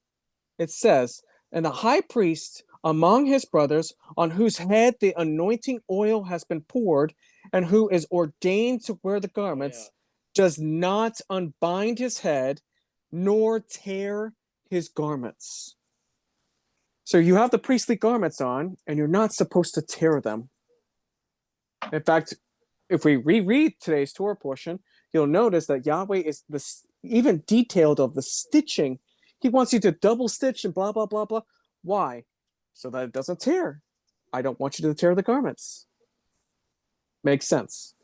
it says, "And the high priest among his brothers, on whose head the anointing oil has been poured, and who is ordained to wear the garments, does not unbind his head, nor tear his garments." So you have the priestly garments on, and you're not supposed to tear them. In fact, if we reread today's Torah portion, you'll notice that Yahweh is even detailed of the stitching. He wants you to double stitch and blah, blah, blah, blah. Why? So that it doesn't tear. I don't want you to tear the garments. Makes sense.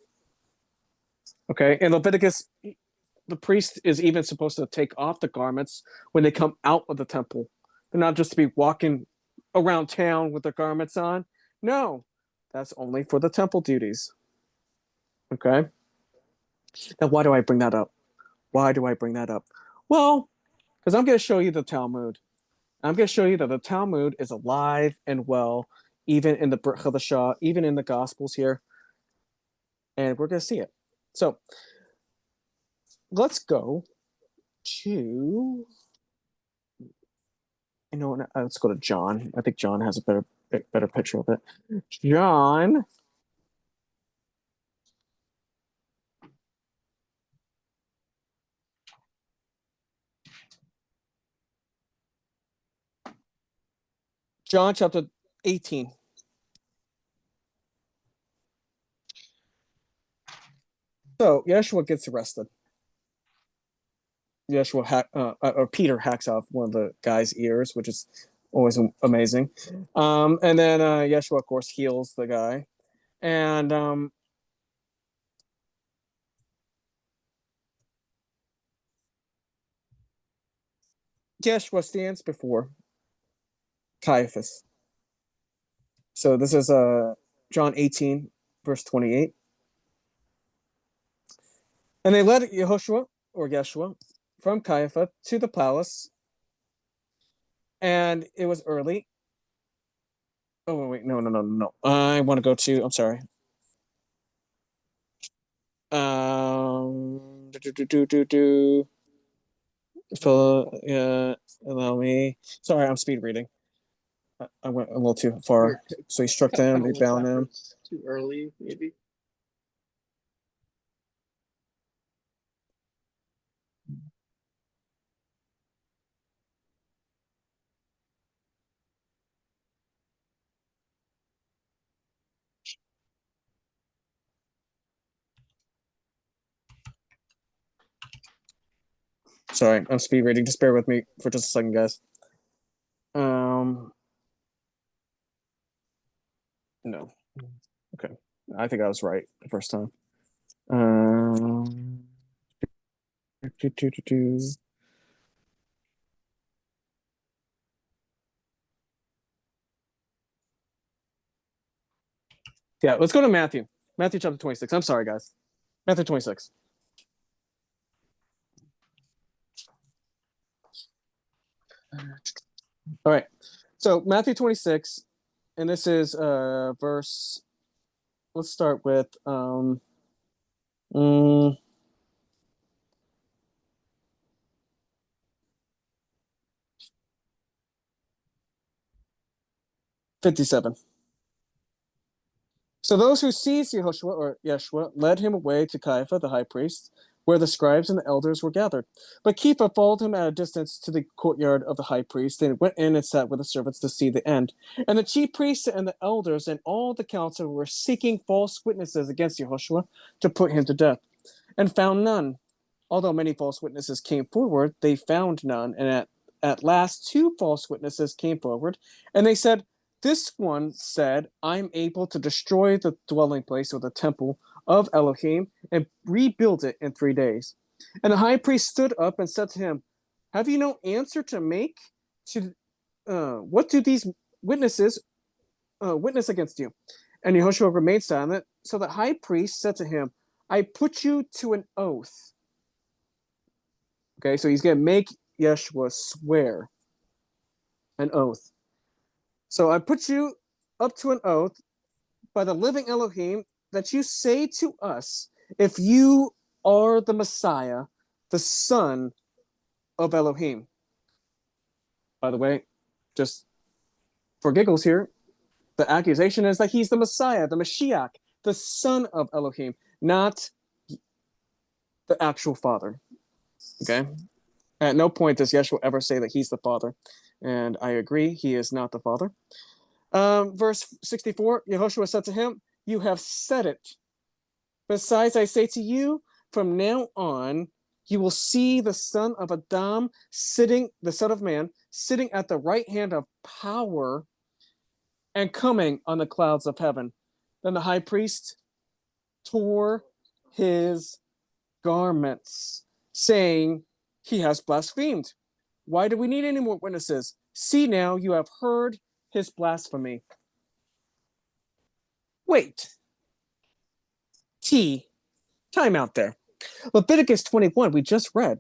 Okay, in Leviticus, the priest is even supposed to take off the garments when they come out of the temple. They're not just to be walking around town with their garments on. No, that's only for the temple duties. Okay? Now, why do I bring that up? Well, because I'm going to show you the Talmud. I'm going to show you that the Talmud is alive and well, even in the Brit Chadashah, even in the Gospels here. And we're going to see it. So, let's go to You know what? Let's go to John. I think John has a better picture of it. John. John chapter 18. So Yeshua gets arrested. Or Peter hacks off one of the guy's ears, which is always amazing. And then Yeshua, of course, heals the guy. And Yeshua stands before Caiaphas. So this is John 18, verse 28. And they led Yehoshua, or Yeshua, from Caiaphas to the palace. And it was early. Oh, wait, no. I want to go to, I'm sorry. Allow me. Sorry, I'm speed reading. I went a little too far. So he struck them, he bound them. Too early, maybe. Sorry, I'm speed reading. Just bear with me for just a second, guys. No. Okay. I think I was right the first time. Yeah, let's go to Matthew. Matthew chapter 26. I'm sorry, guys. Matthew 26. All right. So Matthew 26, and this is verse. Let's start with 57. So those who seized Yehoshua, or Yeshua, led him away to Caiaphas, the high priest, where the scribes and the elders were gathered. But Kepha followed him at a distance to the courtyard of the high priest, and went in and sat with the servants to see the end. And the chief priests and the elders and all the council were seeking false witnesses against Yehoshua to put him to death, and found none. Although many false witnesses came forward, they found none. And at last 2 false witnesses came forward, and they said, this one said, I'm able to destroy the dwelling place or the temple of Elohim and rebuild it in 3 days. And the high priest stood up and said to him, have you no answer to make? What do these witnesses witness against you? And Yehoshua remained silent. So the high priest said to him, I put you to an oath. Okay, so he's going to make Yeshua swear an oath. So I put you up to an oath by the living Elohim that you say to us, if you are the Messiah, the son of Elohim. By the way, just for giggles here, the accusation is that he's the Messiah, the Mashiach, the son of Elohim, not the actual father. Okay? At no point does Yeshua ever say that he's the father. And I agree, he is not the father. Verse 64, Yehoshua said to him, you have said it. Besides, I say to you, from now on, you will see the son of Adam the son of man, sitting at the right hand of power and coming on the clouds of heaven. Then the high priest tore his garments, saying, he has blasphemed. Why do we need any more witnesses? See now, you have heard his blasphemy. Wait. Time out there. Leviticus 21, we just read.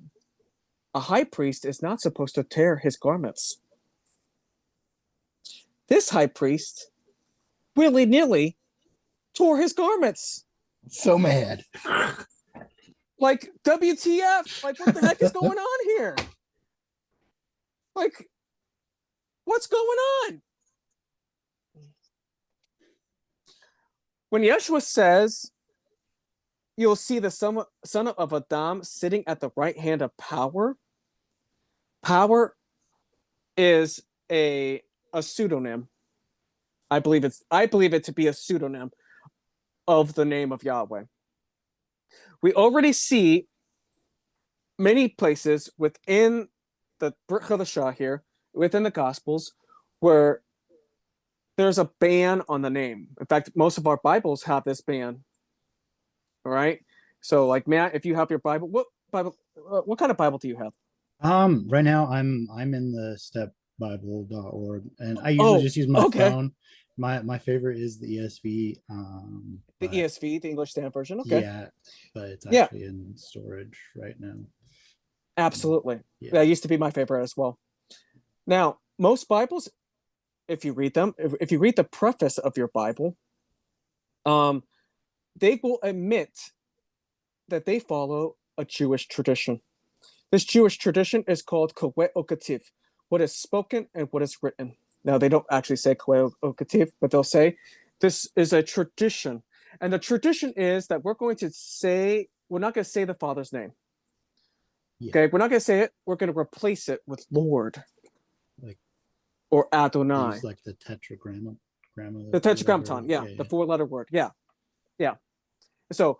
A high priest is not supposed to tear his garments. This high priest willy-nilly tore his garments. So mad. Like, WTF? Like, what the heck is going on here? Like, What's going on? When Yeshua says, you'll see the son of Adam sitting at the right hand of power, power is a pseudonym. I believe it to be a pseudonym of the name of Yahweh. We already see many places within the Brit Hadashah here, within the Gospels, where there's a ban on the name. In fact, most of our Bibles have this ban. All right. So, like Matt, if you have your Bible, what kind of Bible do you have? Right now I'm in the stepbible.org, and I usually just use my okay. phone. My favorite is the ESV. The but ESV, the English Standard Version. Okay. yeah, but it's Yeah. actually in storage right now. Absolutely. Yeah. That used to be my favorite as well. Now, most Bibles, if you read them, if you read the preface of your Bible, they will admit that they follow a Jewish tradition. This Jewish tradition is called Kohe Okativ, what is spoken and what is written. Now, they don't actually say Kohe Okativ, but they'll say this is a tradition. And the tradition is that we're not going to say the Father's name. Yeah. Okay, we're not going to say it. We're going to replace it with Lord, Like, or Adonai. use like the tetragrammaton. The tetragrammaton, yeah, the 4-letter word, yeah. So,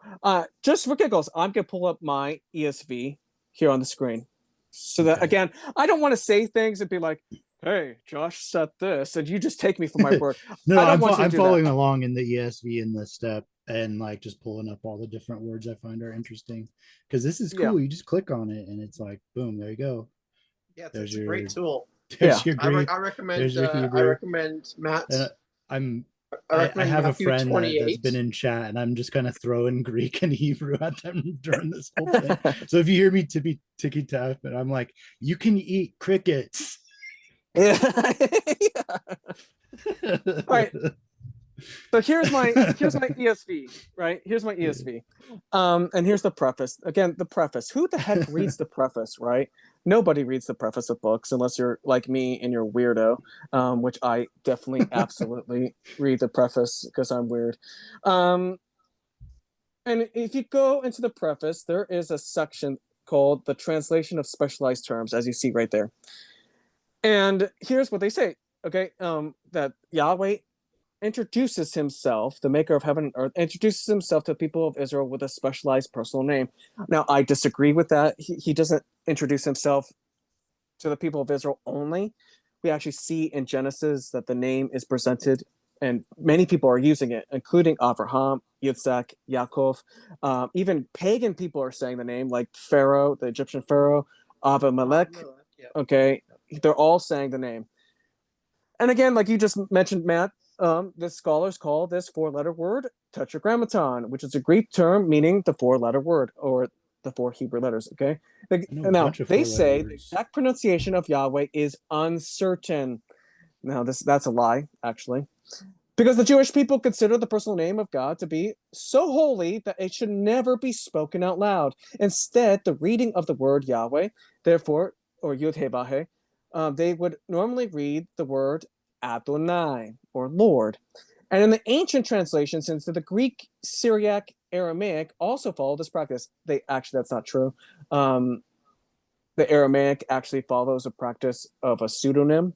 just for giggles, I'm going to pull up my ESV here on the screen. So that, again, I don't want to say things and be like, hey, Josh said this, and you just take me for my word. No, I'm do following that. along in the ESV in the step, and like just pulling up all the different words I find are interesting, because this is cool. You just click on it and it's like, boom, there you go. Yeah, it's a great tool. There's your I Greek. recommend. There's your I Hebrew. recommend Matt's. I have a Matthew friend that's 28. been in chat, and I'm just kind of throwing Greek and Hebrew at them during this whole thing. So if you hear me ticky tap, and I'm like, you can eat crickets. Yeah. All right. So here's my ESV, right? Here's my ESV. And here's the preface. Again, the preface. Who the heck reads the preface, right? Nobody reads the preface of books unless you're like me and you're weirdo, which I definitely absolutely read the preface because I'm weird. And if you go into the preface, there is a section called the translation of specialized terms, as you see right there. And here's what they say, okay? That Yahweh introduces himself, the maker of heaven and earth, introduces himself to the people of Israel with a specialized personal name. Now, I disagree with that. He doesn't introduce himself to the people of Israel only. We actually see in Genesis that the name is presented, and many people are using it, including Abraham, Yitzhak, Yaakov. Even pagan people are saying the name, like Pharaoh, the Egyptian Pharaoh, Avimelech. Okay, they're all saying the name. And again, like you just mentioned, Matt, the scholars call this 4-letter word tetragrammaton, which is a Greek term meaning the 4-letter word, or the 4 Hebrew letters. Okay. Now they say the exact pronunciation of Yahweh is uncertain. Now that's a lie, actually, because the Jewish people consider the personal name of God to be so holy that it should never be spoken out loud. Instead, the reading of the word Yahweh, therefore, or Yud-Heh-Vah-Heh, they would normally read the word Adonai, or Lord. And in the ancient translations, since the Greek, Syriac, Aramaic also follow this practice, that's not true. The Aramaic actually follows a practice of a pseudonym.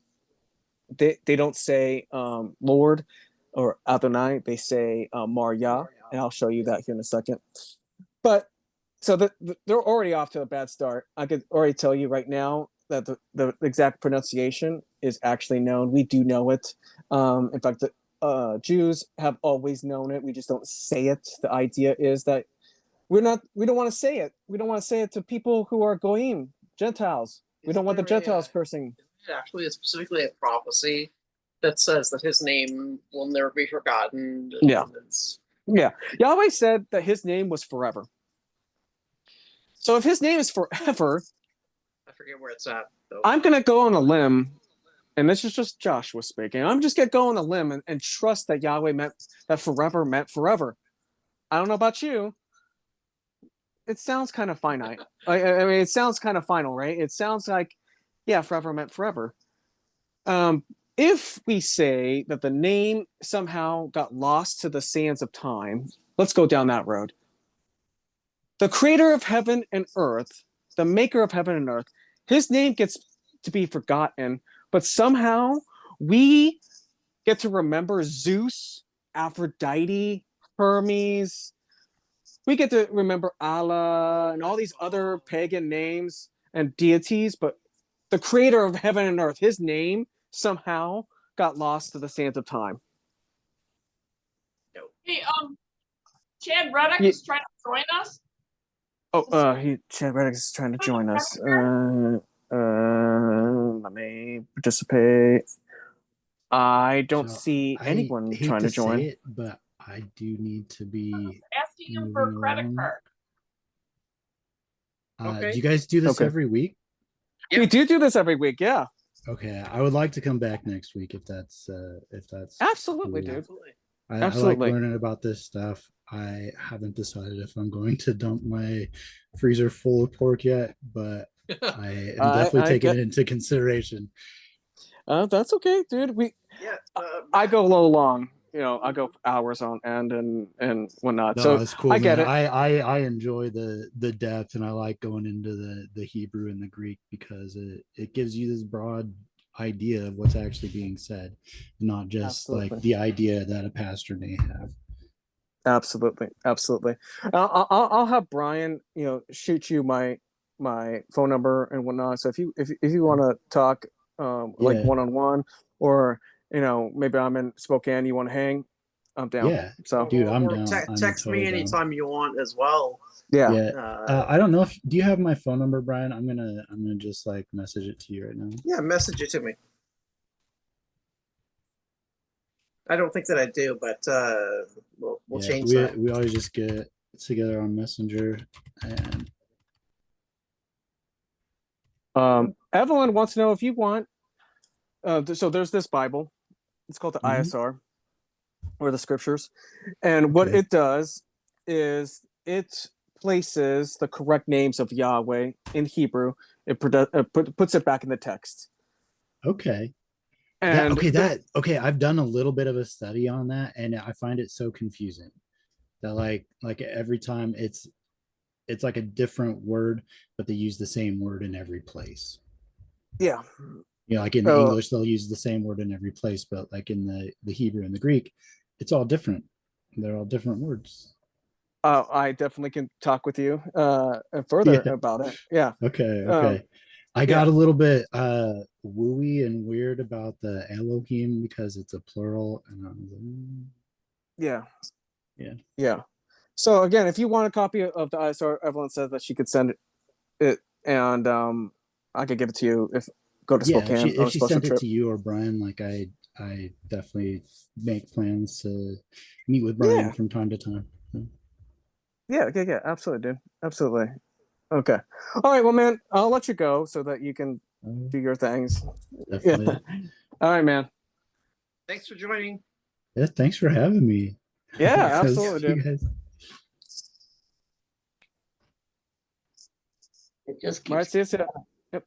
They don't say Lord or Adonai, they say Marya, and I'll show you that here in a second. But so they're already off to a bad start. I could already tell you right now that the exact pronunciation is actually known. We do know it. In fact, the Jews have always known it. We just don't say it. The idea is that we don't want to say it. We don't want to say it to people who are goyim, Gentiles. We don't want the Gentiles cursing. Actually, it's specifically a prophecy that says that his name will never be forgotten. Yeah. Yahweh said that his name was forever. So if his name is forever, I forget where it's at, though. I'm going to go on a limb, and this is just Joshua speaking. I'm just going to go on a limb and trust that Yahweh meant forever. I don't know about you. It sounds kind of finite. I mean, it sounds kind of final, right? It sounds like, yeah, forever meant forever. If we say that the name somehow got lost to the sands of time, let's go down that road. The creator of heaven and earth, the maker of heaven and earth, his name gets to be forgotten, but somehow we get to remember Zeus, Aphrodite, Hermes. We get to remember Allah and all these other pagan names and deities, but the creator of heaven and earth, his name somehow got lost to the sands of time. Hey, Chad Reddick Ye- is trying to join us. Chad Reddick is trying to join us. Let me participate. I don't So see I anyone hate trying to say join. it, but I do need to be Asking him for a moving credit along. card. Okay. Do you guys do this Okay. every week? We do this every week, yeah. Okay, I would like to come back next week if that's Absolutely, cool. dude. Absolutely. I like Absolutely. learning about this stuff. I haven't decided if I'm going to dump my freezer full of pork yet, but I am definitely I taking get- it into consideration. That's okay, dude. Yeah. I go a little long. I go hours on end and whatnot. No, So it's cool. I get man. it. I enjoy the depth, and I like going into the Hebrew and the Greek because it gives you this broad idea of what's actually being said, not just like Absolutely. the idea that a pastor may have. Absolutely. I'll have Brian, shoot you my phone number and whatnot. So if you want to talk, like Yeah. 1-on-1, or maybe I'm in Spokane, you want to hang, I'm down. Yeah, So dude, I'm Or down. I'm text totally me down. anytime you want as well. yeah. Yeah. I don't know if do you have my phone number, Brian? I'm gonna just like message it to you right now. Yeah, message it to me. I don't think that I do, but we'll Yeah, change we that. we always just get together on Messenger and Evelyn wants to know if you want. So there's this Bible. It's called the Mhm. ISR, or the Scriptures, and what Okay. it does is it places the correct names of Yahweh in Hebrew. It puts it back in the text. Okay. And Okay, I've done a little bit of a study on that and I find it so confusing that like every time it's like a different word, but they use the same word in every place. yeah, Like in English, they'll use the same word in every place, but like in the Hebrew and the Greek, it's all different. They're all different words. I definitely can talk with you further Yeah. about it. Yeah. Okay. I got a little bit wooey and weird about the Elohim because it's a plural and I was like, Yeah. So again, if you want a copy of the ISR, Evelyn says that she could send it, and I could give it to you if go to yeah, Spokane on if a she special sent it trip. to you or Brian, like I definitely make plans to meet with Brian Yeah. from time to time. Yeah, absolutely, dude. Absolutely. Okay. All right, well, man, I'll let you go so that you can do your things. Definitely. Yeah. All right, man. Thanks for joining. Yeah, thanks for having me. Yeah, Because absolutely, you dude. guys- It just All right, keeps. see you. Yep.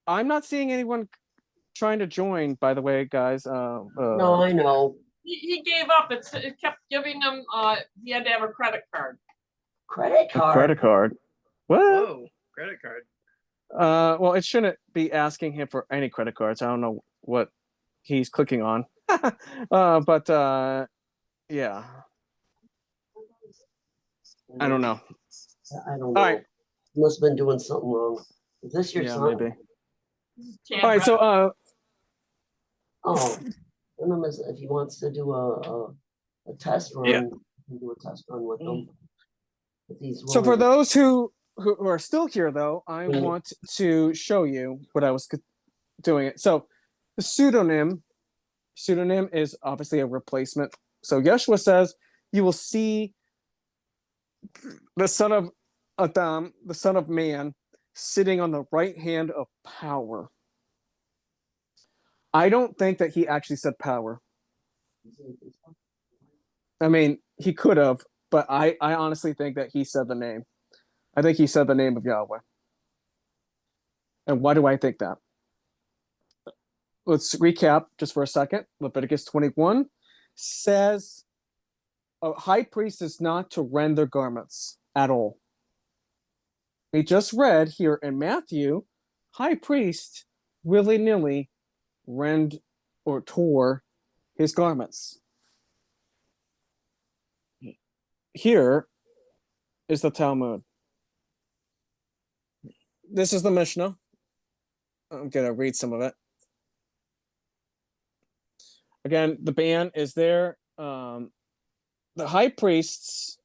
I'm not seeing anyone trying to join, by the way, guys. No, I know. He gave up. It kept giving him, he had to have a credit card. Credit a card. credit card. What? Whoa, credit card. Well, it shouldn't be asking him for any credit cards. I don't know what he's clicking on. But yeah, I don't know. I don't All know. right. Must have been doing something wrong. Is this your Yeah, son? maybe. Chad All right, so Oh, if he wants to do a test run, Yeah. he can do a test run with them. If he's So for willing. those who are still here, though, I Mhm. want to show you what I was doing it. So the pseudonym is obviously a replacement. So Yeshua says, "You will see the son of Adam, the son of man, sitting on the right hand of power." I don't think that he actually said power. I mean, he could have, but I honestly think that he said the name. I think he said the name of Yahweh. And why do I think that? Let's recap just for a second. Leviticus 21 says a high priest is not to rend their garments at all. We just read here in Matthew, high priest willy-nilly rend or tore his garments. Here is the Talmud. This is the Mishnah. I'm going to read some of it. Again, the ban is there. The high priests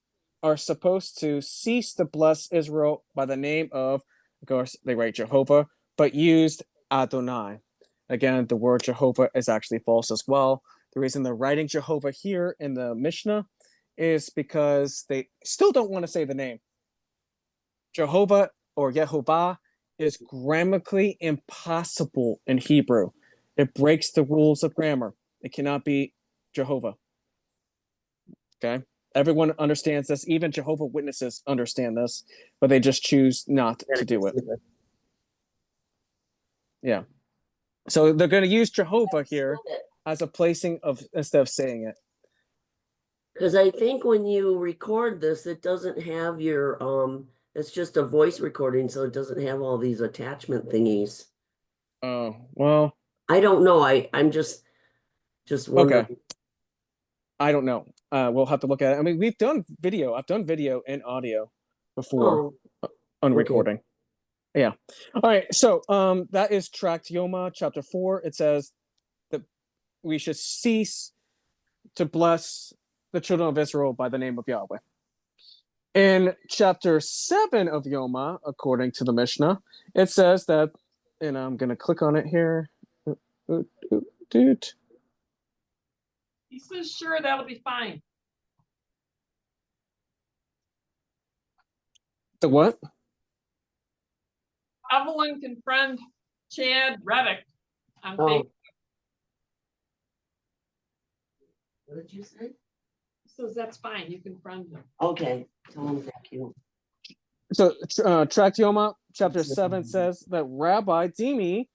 are supposed to cease to bless Israel by the name of course, they write Jehovah, but used Adonai. Again, the word Jehovah is actually false as well. The reason they're writing Jehovah here in the Mishnah is because they still don't want to say the name. Jehovah or Yehovah is grammatically impossible in Hebrew. It breaks the rules of grammar. It cannot be Jehovah. Okay? Everyone understands this. Even Jehovah Witnesses understand this, but they just choose not to do it. Yeah. So they're going to use Jehovah here as a placing of instead of saying it. Because I think when you record this, it doesn't have your it's just a voice recording, so it doesn't have all these attachment thingies. Oh, well. I don't know. I'm just wondering. Okay. I don't know. We'll have to look at it. I mean, we've done video. I've done video and audio before on okay. recording. Yeah. All right. So that is Tract Yoma, chapter 4. It says that we should cease to bless the children of Israel by the name of Yahweh. In chapter 7 of Yoma, according to the Mishnah, it says that, and I'm going to click on it here. He says, sure, that'll be fine. The what? Evelyn can friend Chad Reddick on Oh. Facebook. What did you say? He says that's fine. You can friend him. Okay, tell him thank you. So Tract Yoma, chapter 7 says that Rabbi Dimi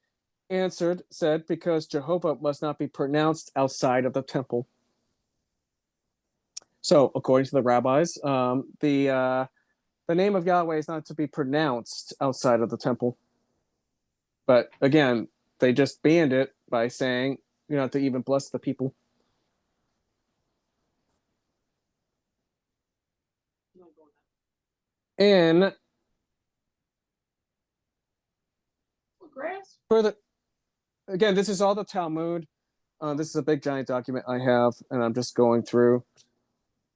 said, because Jehovah must not be pronounced outside of the temple. So, according to the rabbis, the name of Yahweh is not to be pronounced outside of the temple. But again, they just banned it by saying you're not to even bless the people. And Grass. further, again, this is all the Talmud. This is a big giant document I have, and I'm just going through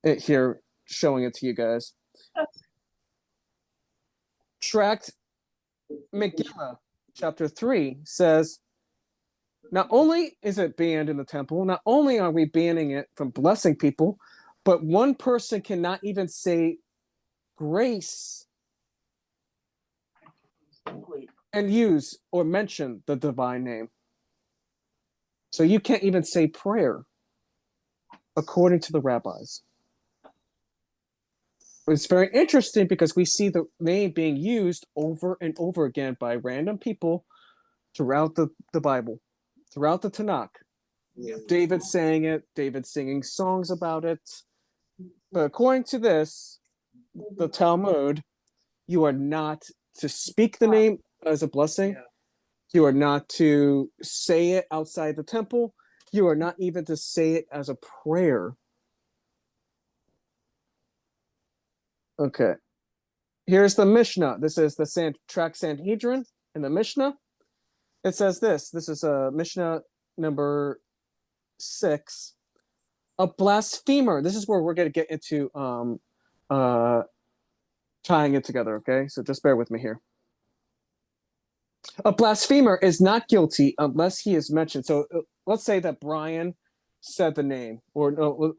it here, showing it to you guys. Tract Megillah, chapter 3, says, not only is it banned in the temple, not only are we banning it from blessing people, but one person cannot even say grace and use or mention the divine name. So you can't even say prayer, according to the rabbis. It's very interesting because we see the name being used over and over again by random people throughout the Bible, throughout the Tanakh. Yeah. David saying it, David singing songs about it. But according to this, the Talmud, you are not to speak the name as a blessing. Yeah. You are not to say it outside the temple. You are not even to say it as a prayer. Okay. Here's the Mishnah. This is the Tract Sanhedrin in the Mishnah. It says this. This is Mishnah number 6. A blasphemer. This is where we're going to get into tying it together, okay? So just bear with me here. A blasphemer is not guilty unless he is mentioned. So let's say that Brian said the name, or no,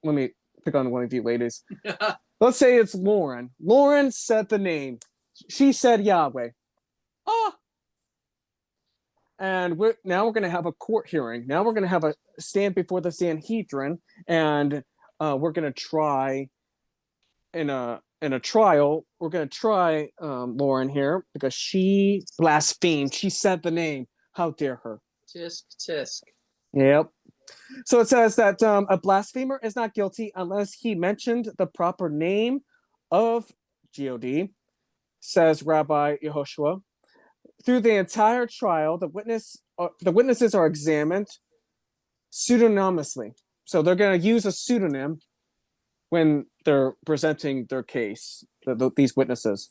let me pick on one of you ladies. Let's say it's Lauren. Lauren said the name. She said Yahweh. And now we're going to have a court hearing. Now we're going to have a stand before the Sanhedrin, and we're going to try in in a trial, we're going to try Lauren here because she blasphemed. She said the name. How dare her? Tisk tisk. Yep. So it says that a blasphemer is not guilty unless he mentioned the proper name of God, says Rabbi Yehoshua. Through the entire trial, the witnesses are examined pseudonymously. So they're going to use a pseudonym when they're presenting their case, these witnesses.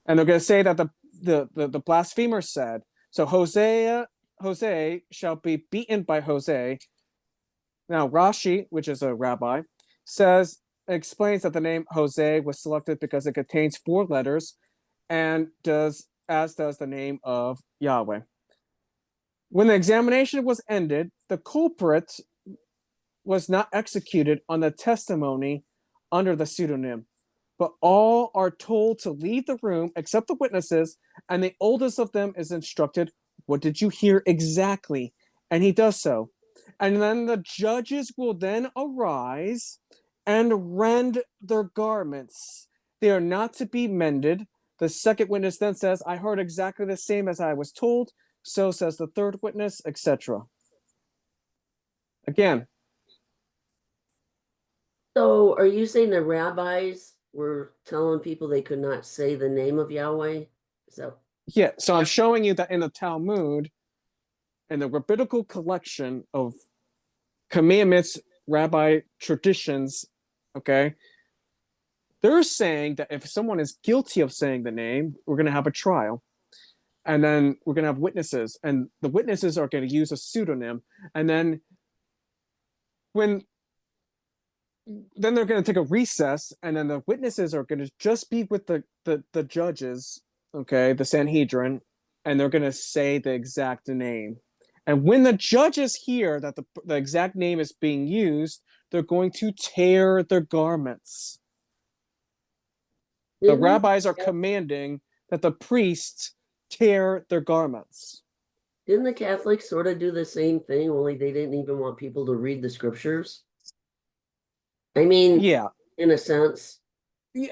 And they're going to say that the blasphemer said, so Jose shall be beaten by Jose. Now, Rashi, which is a rabbi, explains that the name Jose was selected because it contains 4 letters and does the name of Yahweh. When the examination was ended, the culprit was not executed on the testimony under the pseudonym, but all are told to leave the room except the witnesses, and the oldest of them is instructed, "What did you hear exactly?" And he does so. And then the judges will then arise and rend their garments. They are not to be mended. The second witness then says, "I heard exactly the same as I was told." So says the third witness, etc. Again, So are you saying the rabbis were telling people they could not say the name of Yahweh? Is that yeah, so I'm showing you that in the Talmud, in the rabbinical collection of commandments, rabbi traditions, okay, they're saying that if someone is guilty of saying the name, we're going to have a trial. And then we're going to have witnesses. And the witnesses are going to use a pseudonym. And then then they're going to take a recess. And then the witnesses are going to just be with the judges, okay, the Sanhedrin. And they're going to say the exact name. And when the judges hear that the exact name is being used, they're going to tear their garments. The rabbis are commanding that the priests tear their garments. Didn't the Catholics sort of do the same thing, only they didn't even want people to read the scriptures? I mean, Yeah. in a sense.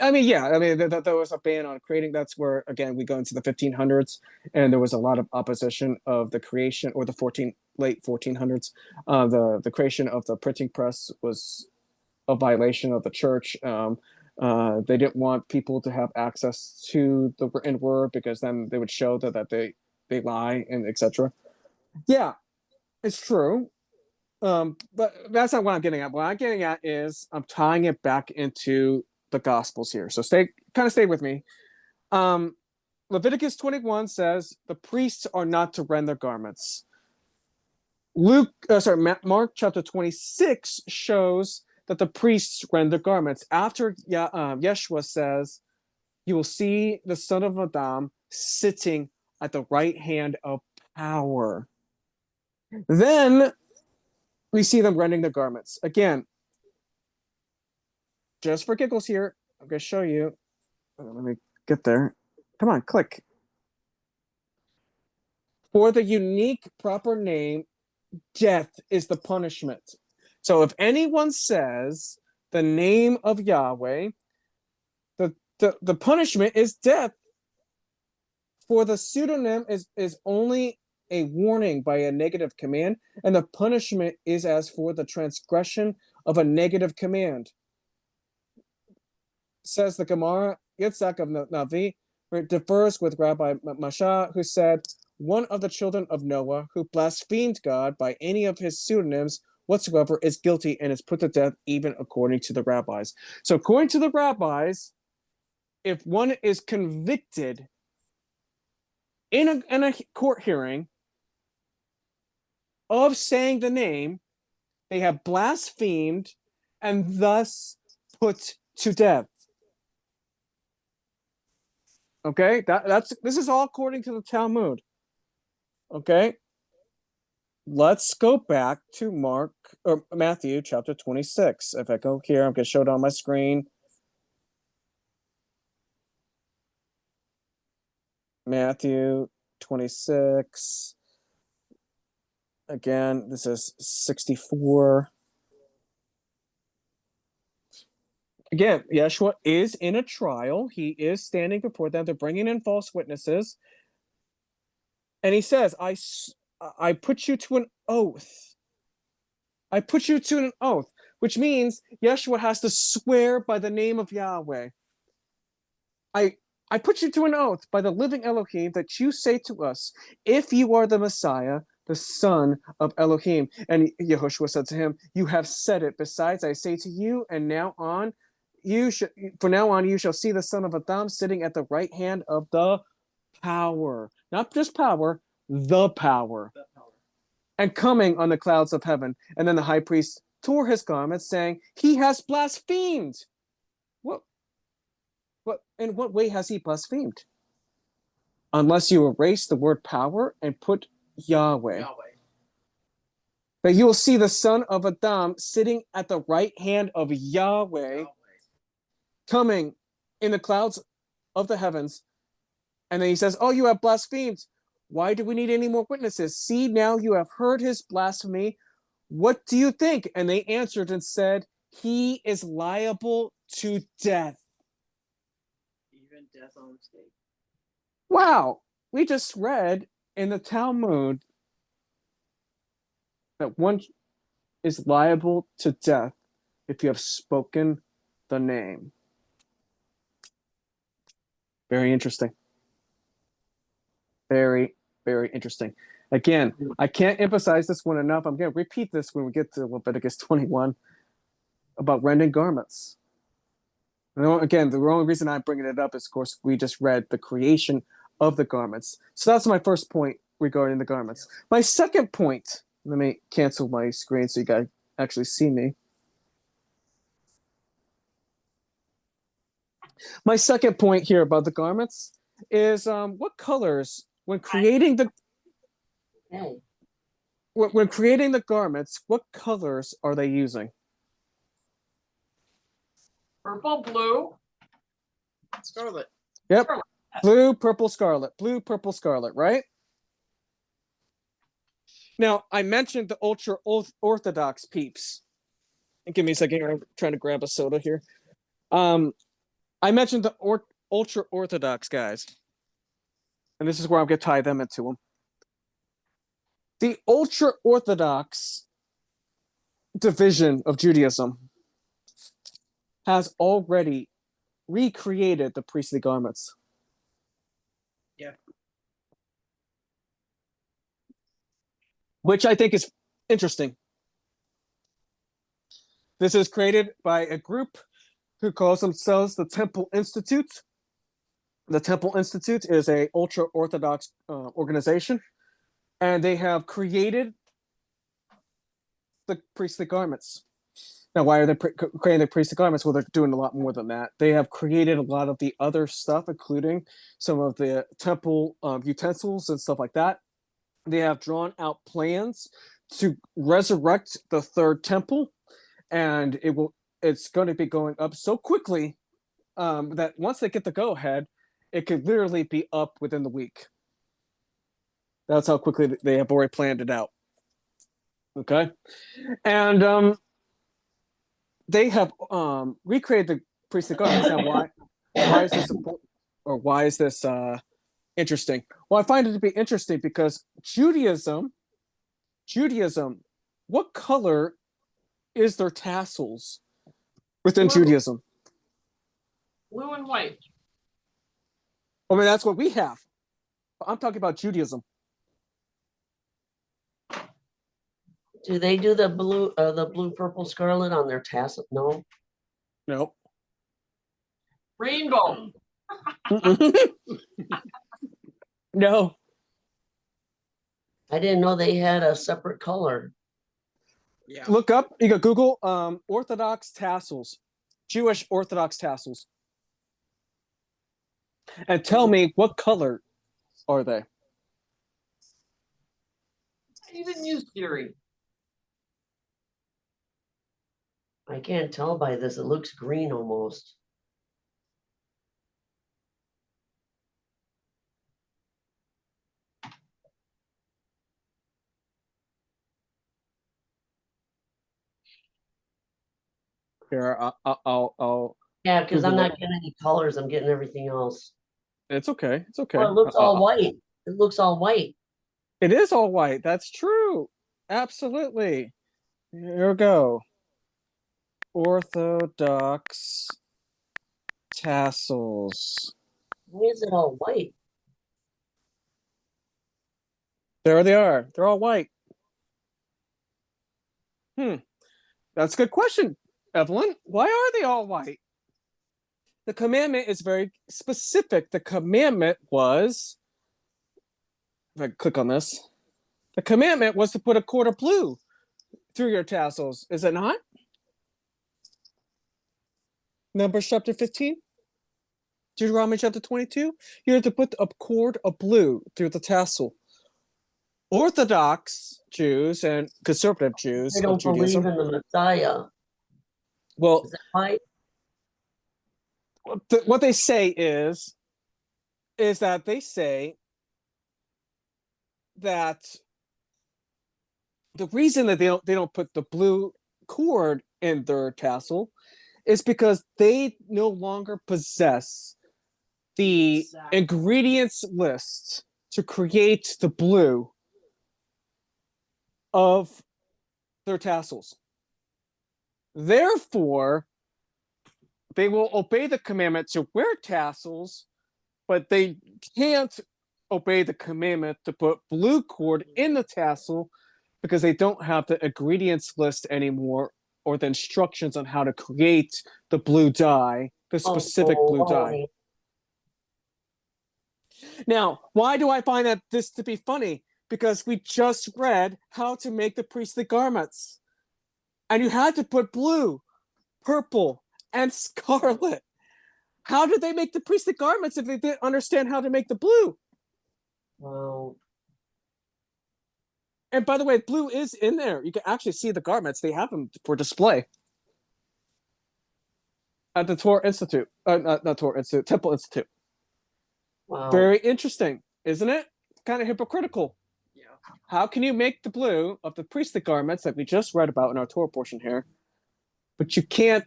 I mean, yeah. I mean, there was a ban on creating. That's where, again, we go into the 1500s, and there was a lot of opposition of the creation, or the late 1400s. The creation of the printing press was a violation of the church. They didn't want people to have access to the written word because then they would show that they lie and etc. Yeah, it's true. But that's not what I'm getting at. What I'm getting at is I'm tying it back into the Gospels here. So stay with me. Leviticus 21 says the priests are not to rend their garments. Mark chapter 26 shows that the priests rend their garments. After Yeshua says, "You will see the Son of Adam sitting at the right hand of power." Then we see them rending their garments. Again, just for giggles here, I'm going to show you. Let me get there. Come on, click. For the unique proper name, death is the punishment. So if anyone says the name of Yahweh, the punishment is death. For the pseudonym is only a warning by a negative command, and the punishment is as for the transgression of a negative command. Says the Gemara, Yitzhak of Navi, where it differs with Rabbi Masha, who said, "One of the children of Noah who blasphemed God by any of his pseudonyms whatsoever is guilty and is put to death, even according to the rabbis." So according to the rabbis, if one is convicted in a court hearing of saying the name, they have blasphemed and thus put to death. Okay, this is all according to the Talmud. Okay, let's go back to Matthew chapter 26. If I go here, I'm going to show it on my screen. Matthew 26. Again, this is 64. again, Yeshua is in a trial. He is standing before them. They're bringing in false witnesses. And he says, I put you to an oath. I put you to an oath, which means Yeshua has to swear by the name of Yahweh. I put you to an oath by the living Elohim that you say to us, if you are the Messiah, the son of Elohim. And Yehoshua said to him, you have said it. Besides, I say to you, and from now on, you shall see the son of Adam sitting at the right hand of the power, not just power, the power, and coming on the clouds of heaven. And then the high priest tore his garments, saying, he has blasphemed. In what way has he blasphemed? Unless you erase the word power and put Yahweh. That you will see the son of Adam sitting at the right hand of Yahweh, coming in the clouds of the heavens. And then he says, oh, you have blasphemed. Why do we need any more witnesses? See, now you have heard his blasphemy. What do you think? And they answered and said, he is liable to death. Even death on stake. Wow. We just read in the Talmud that one is liable to death if you have spoken the name. Very interesting. Very, very interesting. Again, I can't emphasize this one enough. I'm going to repeat this when we get to Leviticus 21 about rending garments. And again, the only reason I'm bringing it up is, of course, we just read the creation of the garments. So that's my first point regarding the garments. My second point, let me cancel my screen so you guys actually see me. My second point here about the garments is what colors, when creating the when creating the garments, what colors are they using? Purple, blue. Scarlet. Yep. Blue, purple, scarlet. Blue, purple, scarlet, right? Now, I mentioned the ultra orthodox peeps. Give me a second here. I'm trying to grab a soda here. I mentioned the ultra orthodox guys. And this is where I'm going to tie them into them. The ultra orthodox division of Judaism has already recreated the priestly garments. Yeah. Which I think is interesting. This is created by a group who calls themselves the Temple Institute. The Temple Institute is a ultra-Orthodox organization, and they have created the priestly garments. Now, why are they creating the priestly garments? Well, they're doing a lot more than that. They have created a lot of the other stuff, including some of the temple utensils and stuff like that. They have drawn out plans to resurrect the third temple, and it's going to be going up so quickly that once they get the go-ahead, it could literally be up within the week. That's how quickly they have already planned it out. Okay, and they have recreated the priestly garments. Now, why is this important, or why is this interesting? Well, I find it to be interesting because Judaism, what color is their tassels within Blue. Judaism? Blue and white. I mean, that's what we have. I'm talking about Judaism. Do they do the blue, purple, scarlet on their tassel? No. No. Rainbow. No. I didn't know they had a separate color. Yeah. Look up, you go Google Orthodox tassels, Jewish Orthodox tassels, and tell me what color are they? I even use Fury. I can't tell by this. It looks green almost. Here, I'll Yeah, because I'm Google not getting any colors. I'm getting everything else. It's okay. It's okay. Well, it looks all white. It looks all white. It is all white. That's true. Absolutely. Here we go. Orthodox tassels. Why is it all white? There they are. They're all white. That's a good question, Evelyn. Why are they all white? The commandment is very specific. The commandment was, if I click on this, the commandment was to put a cord of blue through your tassels. Is it not? Numbers chapter 15, Deuteronomy chapter 22. You're to put a cord of blue through the tassel. Orthodox Jews and conservative Jews They of don't believe Judaism. in the Messiah. Well, Is that why? what they say is that they say that the reason that they don't put the blue cord in their tassel is because they no longer possess the Exactly. ingredients list to create the blue of their tassels. Therefore, they will obey the commandment to wear tassels, but they can't obey the commandment to put blue cord in the tassel because they don't have the ingredients list anymore or the instructions on how to create the blue dye, the specific blue dye. Now, why do I find that this to be funny? Because we just read how to make the priestly garments. And you had to put blue, purple, and scarlet. How did they make the priestly garments if they didn't understand how to make the blue? Wow. And by the way, blue is in there. You can actually see the garments. They have them for display at the Torah Institute. Not Torah Institute, Temple Institute. Wow. Very interesting, isn't it? Kind of hypocritical. Yeah. How can you make the blue of the priestly garments that we just read about in our Torah portion here, but you can't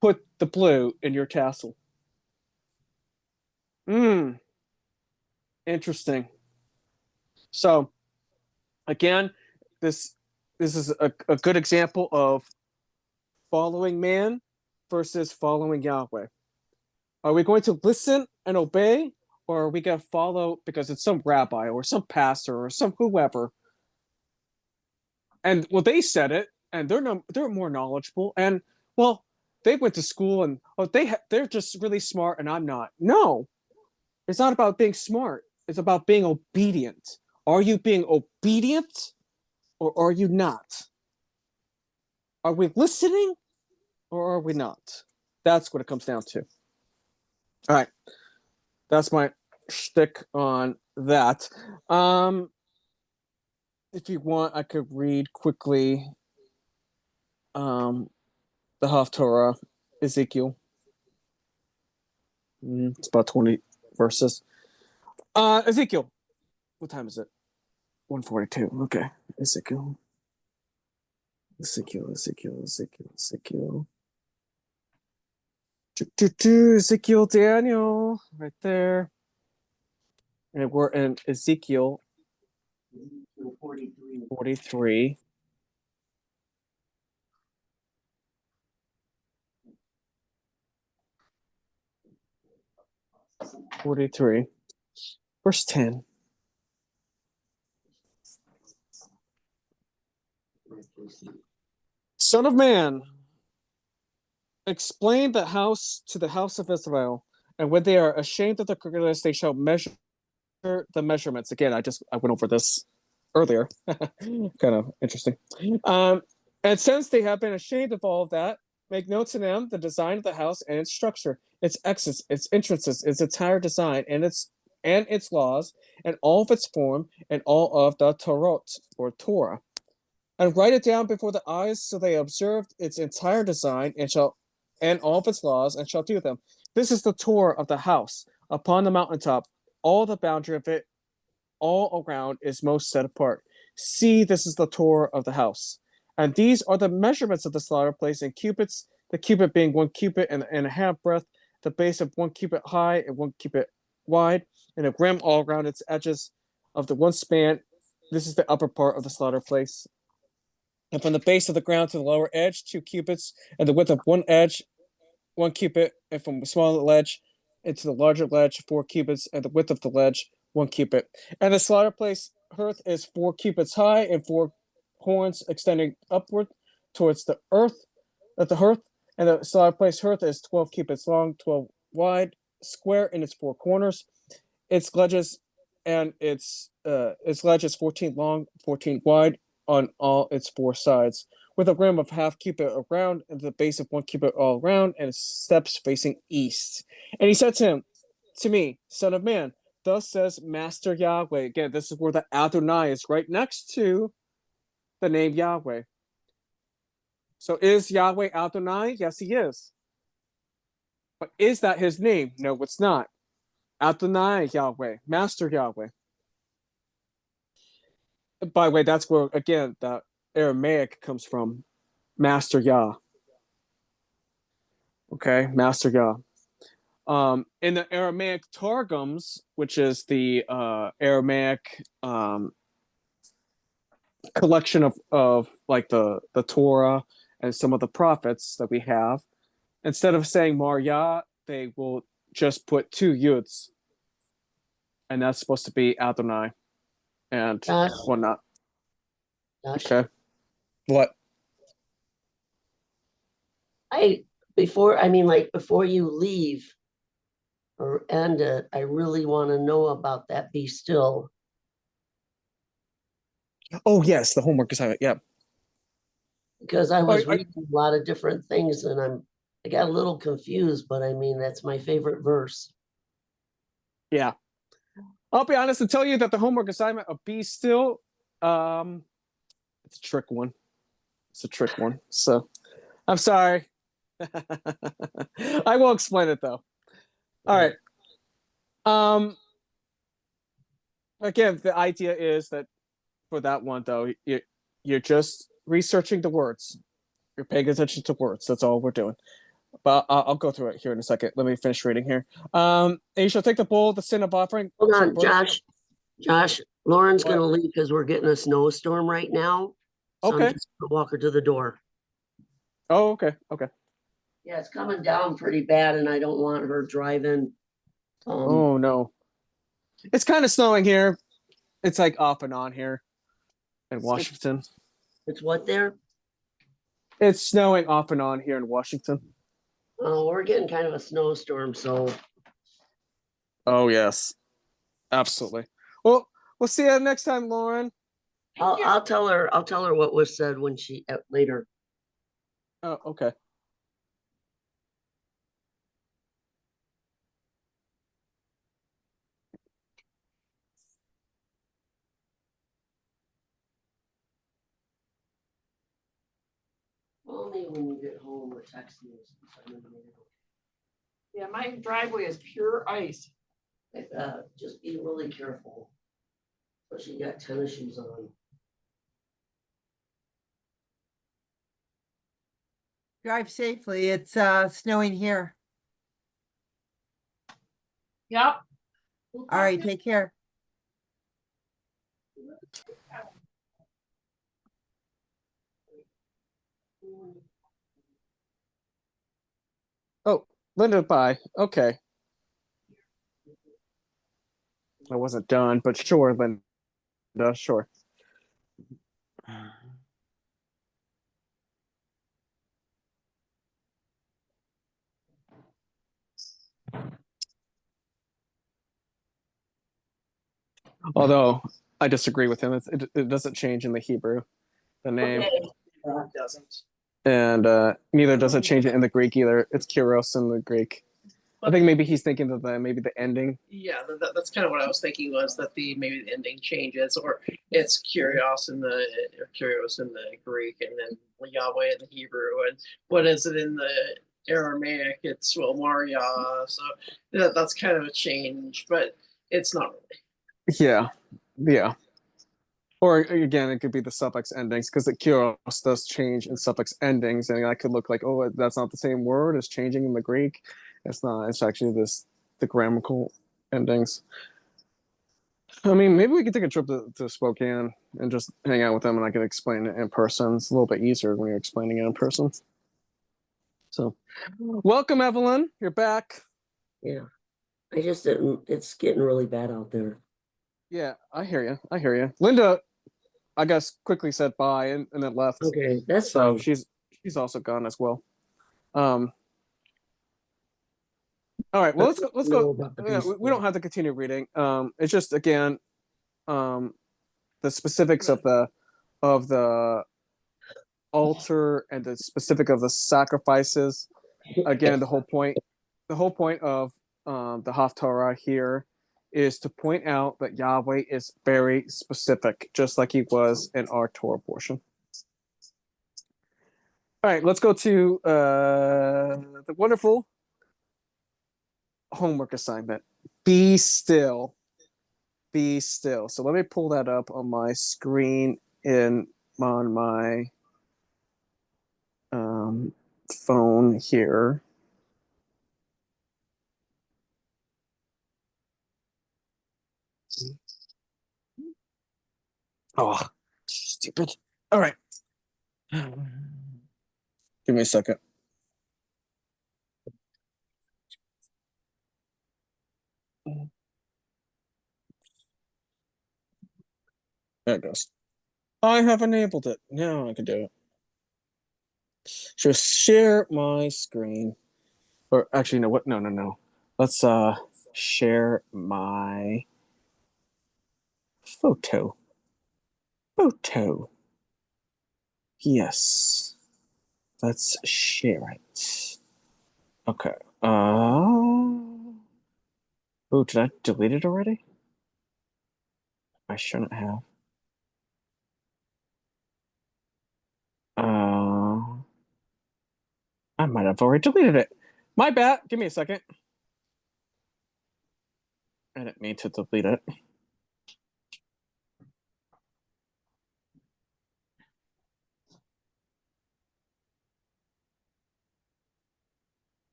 put the blue in your tassel? Interesting. So, again, this is a good example of following man versus following Yahweh. Are we going to listen and obey, or are we going to follow because it's some rabbi or some pastor or some whoever? And well, they said it, and they're more knowledgeable, and well, they went to school, and they're just really smart, and I'm not. No, it's not about being smart. It's about being obedient. Are you being obedient, or are you not? Are we listening, or are we not? That's what it comes down to. All right, that's my shtick on that. If you want, I could read quickly the Haftorah, Ezekiel. It's about 20 verses. Ezekiel, what time is it? 1:42. Okay, Ezekiel. Ezekiel Daniel, right there. And we're in Ezekiel 43. Verse 10. Son of man, explain the house to the house of Israel, and when they are ashamed of the crookedness, they shall measure the measurements. Again, I went over this earlier. Kind of interesting. And since they have been ashamed of all of that, make known to them the design of the house and its structure, its exits, its entrances, its entire design, and its laws, and all of its form, and all of the Torot, or Torah. And write it down before the eyes, so they observed its entire design, and all of its laws, and shall do them. This is the Torah of the house upon the mountaintop. All the boundary of it, all around, is most set apart. See, this is the Torah of the house. And these are the measurements of the slaughter place in cubits, the cubit being 1 cubit and a half breadth, the base of 1 cubit high and 1 cubit wide, and a rim all around its edges of the one span. This is the upper part of the slaughter place. And from the base of the ground to the lower edge, 2 cubits, and the width of one edge, 1 cubit, and from the smaller ledge into the larger ledge, 4 cubits, and the width of the ledge, 1 cubit. And the slaughter place hearth is 4 cubits high and 4 horns extending upward towards the earth at the hearth. And the slaughter place hearth is 12 cubits long, 12 wide, square in its 4 corners. Its ledges and its ledge is 14 long, 14 wide on all its 4 sides, with a rim of half cubit around and the base of 1 cubit all around, and steps facing east. And he said to me, Son of man, thus says Master Yahweh. Again, this is where the Adonai is right next to the name Yahweh. So is Yahweh Adonai? Yes, he is. But is that his name? No, it's not. Adonai Yahweh, Master Yahweh. By the way, that's where, again, that Aramaic comes from. Master Yah. Okay, Master Yah. In the Aramaic Targums, which is the Aramaic collection of like the Torah and some of the prophets that we have, instead of saying Mar Yah, they will just put 2 yuds, and that's supposed to be Adonai and whatnot. Josh, Okay, what? before you leave or end it, I really want to know about that Be Still. Oh yes, the homework assignment. Yeah. Because I was I- reading a lot of different things and I got a little confused, but I mean, that's my favorite verse. Yeah. I'll be honest and tell you that the homework assignment of Be Still, it's a trick one. It's a trick one. So I'm sorry. I will explain it though. All right. Again, the idea is that for that one though, you're just researching the words. You're paying attention to words. That's all we're doing. But I'll go through it here in a second. Let me finish reading here. And you shall take the bowl, the sin of offering. Hold so on, both- Josh, Lauren's What? gonna leave because we're getting a snowstorm right now. So Okay. I'm just gonna walk her to the door. Oh, okay. Okay. Yeah, it's coming down pretty bad and I don't want her driving. Oh no. It's kind of snowing here. It's like off and on here in Washington. It's what there? It's snowing off and on here in Washington. Oh, we're getting kind of a snowstorm, so Oh yes. Absolutely. Well, we'll see you next time, Lauren. I'll tell her what was said when she later. Oh, okay. Only when you get home or text me. Yeah, my driveway is pure ice. Just be really careful. Especially you got tennis shoes on. Drive safely. It's snowing here. Yep. All right, take care. Oh, Linda, bye. Okay. I wasn't done, but sure, Linda, sure. Although I disagree with him, it doesn't change in the Hebrew, the name, It doesn't. and neither does it change it in the Greek either. It's Kyrios in the Greek. I think maybe he's thinking of maybe the ending. Yeah, that's kind of what I was thinking, was that maybe the ending changes, or it's Kyrios in the Greek, and then Yahweh in the Hebrew, and what is it in the Aramaic? It's Maria. So that's kind of a change, but it's not really. Yeah, yeah. Or again, it could be the suffix endings because the kyros does change in suffix endings, and that could look like, oh, that's not the same word. It's changing in the Greek. It's not. It's actually the grammatical endings. I mean, maybe we could take a trip to Spokane and just hang out with them, and I could explain it in person. It's a little bit easier when you're explaining it in person. So, welcome, Evelyn. You're back. Yeah. I just didn't, it's getting really bad out there. Yeah, I hear you. I hear you. Linda, I guess, quickly said bye and then left. Okay, that's So fine. she's also gone as well. All right. Well, let's know go. about the Yeah, beast we don't have to continue reading. It's just again, the specifics of the altar and the specific of the sacrifices. Again, the whole point of the Haftarah here is to point out that Yahweh is very specific, just like he was in our Torah portion. All right, let's go to the wonderful homework assignment. Be still. Be still. So let me pull that up on my screen on my phone here. Oh, stupid. All right. Give me a second. There it goes. I have enabled it. Now I can do it. Just share my screen. Or actually, no, what? No. Let's share my photo. Photo. Yes. Let's share it. Okay. Oh, did I delete it already? I shouldn't have. I might have already deleted it. My bad. Give me a second. I didn't mean to delete it.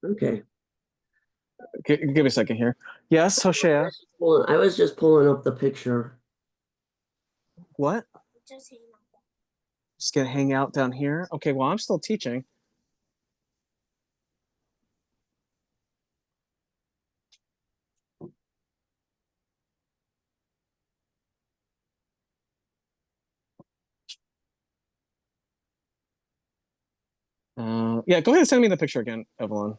Okay. Give me a second here. Yes, Hoshea. I was just pulling up the picture. What? Just gonna hang out down here. Okay, well, I'm still teaching. Yeah, go ahead and send me the picture again, Evelyn.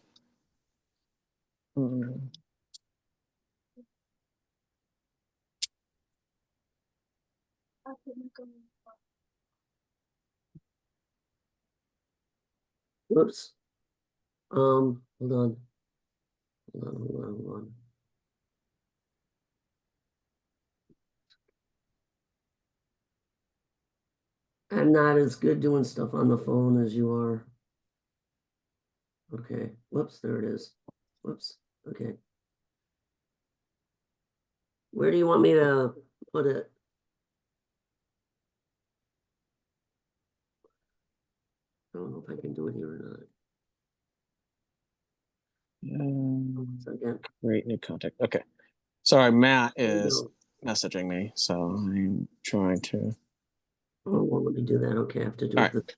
Whoops. Hold on. Hold on. I'm not as good doing stuff on the phone as you are. Okay. Whoops, there it is. Whoops. Okay. Where do you want me to put it? I don't know if I can do it here or not. Again. Create new contact. Okay. Sorry, Matt There you is go. messaging me, so I'm trying to. Oh, well, let me do that. Okay, I have to do All it. right.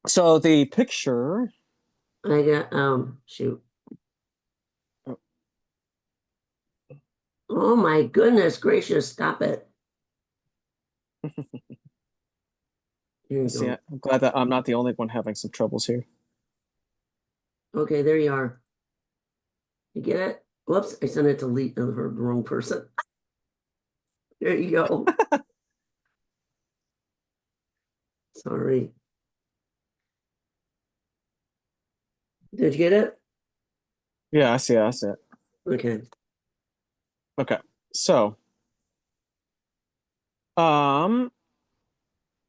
So the picture. I got shoot. Oh my goodness gracious, stop it. Here you See, go. I'm glad that I'm not the only one having some troubles here. Okay, there you are. You get it? Whoops, I sent it to the wrong person. There you go. Sorry. Did you get it? Yeah, I see it. I see it. Okay. Okay. So,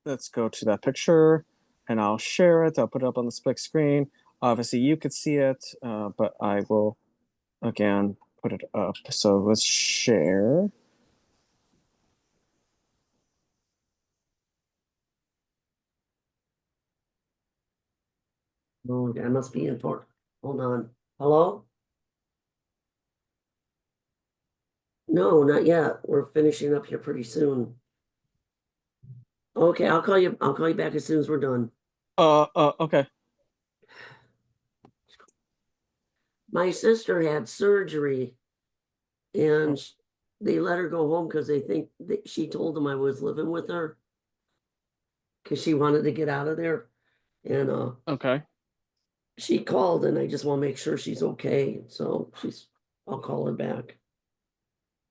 let's go to that picture and I'll share it. I'll put it up on the split screen. Obviously, you could see it, but I will again put it up. So let's share. Oh, that must be important. Hold on. Hello? No, not yet. We're finishing up here pretty soon. Okay, I'll call you back as soon as we're done. Okay. My sister had surgery and they let her go home because they think that she told them I was living with her because she wanted to get out of there. And Okay. she called and I just want to make sure she's okay. So I'll call her back.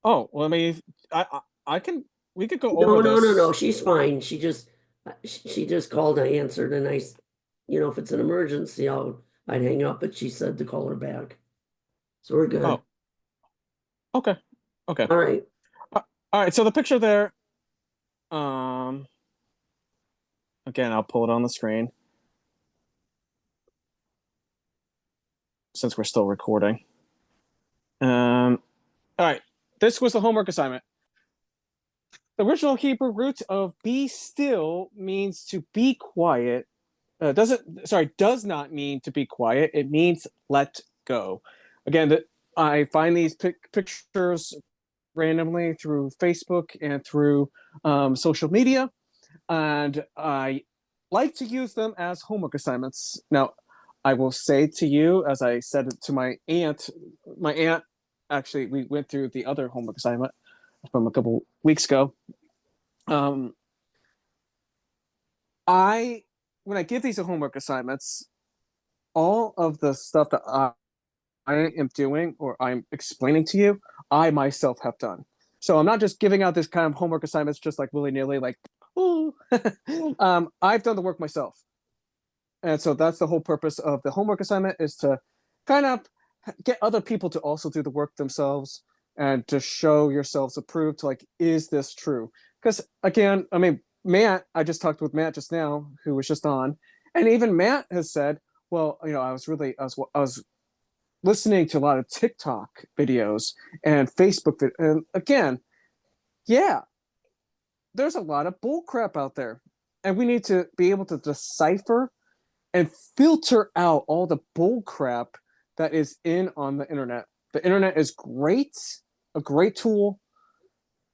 Oh, well, I mean, I can, we could go No, over no, no, this. no, she's fine. She just called, I answered, and if it's an emergency, I'd hang up, but she said to call her back. So we're good. Oh, okay. Okay. All right. All right. So the picture there, again, I'll pull it on the screen since we're still recording. All right. This was the homework assignment. The original Hebrew root of be still means to be quiet. Does not mean to be quiet. It means let go. Again, I find these pictures randomly through Facebook and through social media, and I like to use them as homework assignments. Now, I will say to you, as I said it to my aunt actually, we went through the other homework assignment from a couple weeks ago. When I give these homework assignments, all of the stuff that I am doing or I'm explaining to you, I myself have done. So I'm not just giving out this kind of homework assignments just like willy-nilly, like, oh, I've done the work myself. And so that's the whole purpose of the homework assignment, is to kind of get other people to also do the work themselves and to show yourselves approved to, like, is this true? Because again, I mean, I just talked with Matt just now, who was just on, and even Matt has said, well, I was listening to a lot of TikTok videos and Facebook, and again, yeah, there's a lot of bull crap out there, and we need to be able to decipher and filter out all the bull crap that is on the internet. The internet is a great tool,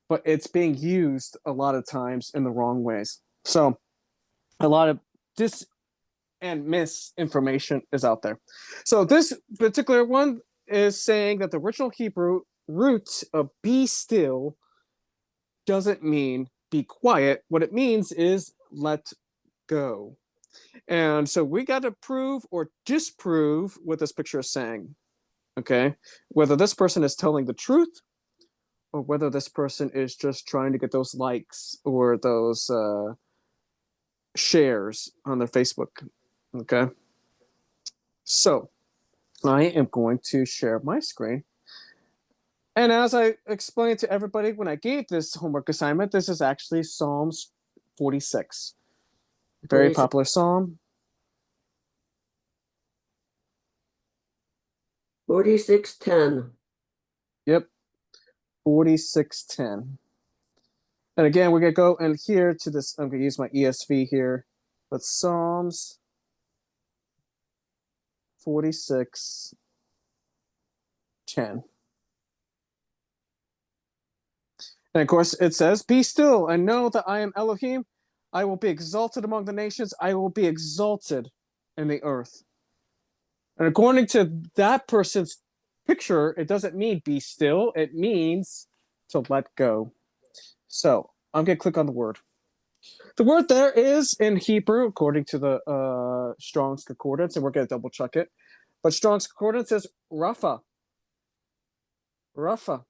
but it's being used a lot of times in the wrong ways. So a lot of and misinformation is out there. So this particular one is saying that the original Hebrew root of be still doesn't mean be quiet. What it means is let go. And so we got to prove or disprove what this picture is saying. Okay. Whether this person is telling the truth or whether this person is just trying to get those likes or those shares on their Facebook. Okay. So I am going to share my screen. And as I explained to everybody when I gave this homework assignment, this is actually Psalms 46. Very popular psalm. 46:10. Yep. 46:10. And again, we're going to go and here to this. I'm going to use my ESV here. But Psalms 46:10. And of course, it says, be still and know that I am Elohim. I will be exalted among the nations. I will be exalted in the earth. And according to that person's picture, it doesn't mean be still. It means to let go. So I'm going to click on the word. The word there is in Hebrew, according to the Strong's Concordance, and we're going to double check it. But Strong's Concordance says Rapha. Rapha.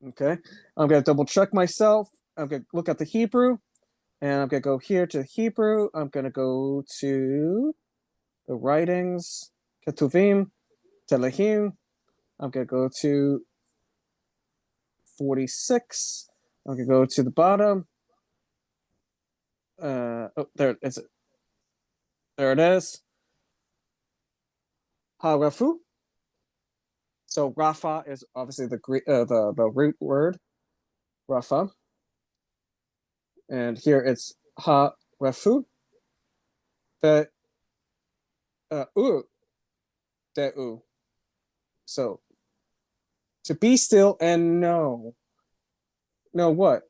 Okay, I'm gonna double check myself. I'm gonna look at the Hebrew, and I'm gonna go here to Hebrew. I'm gonna go to the writings, Ketuvim, Telehim. I'm gonna go to 46. I'm gonna go to the bottom. Oh, there is it. There it is. Harafu. So Rafa is obviously the the root word, Rafa. And here it's Harafu. The u, de u. So to be still and know. Know what?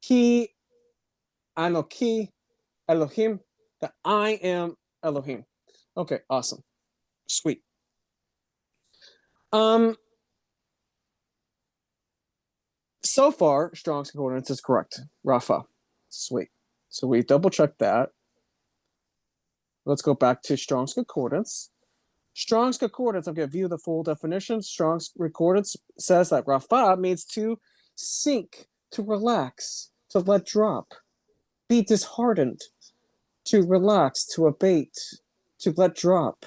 Ki Anoki Elohim. That I am Elohim. Okay, awesome. Sweet. So far, Strong's Concordance is correct. Rafa. Sweet. So we double check that. Let's go back to Strong's Concordance. Strong's Concordance, I'm going to view the full definition. Strong's Concordance says that Rafa means to sink, to relax, to let drop, be disheartened, to relax, to abate, to let drop,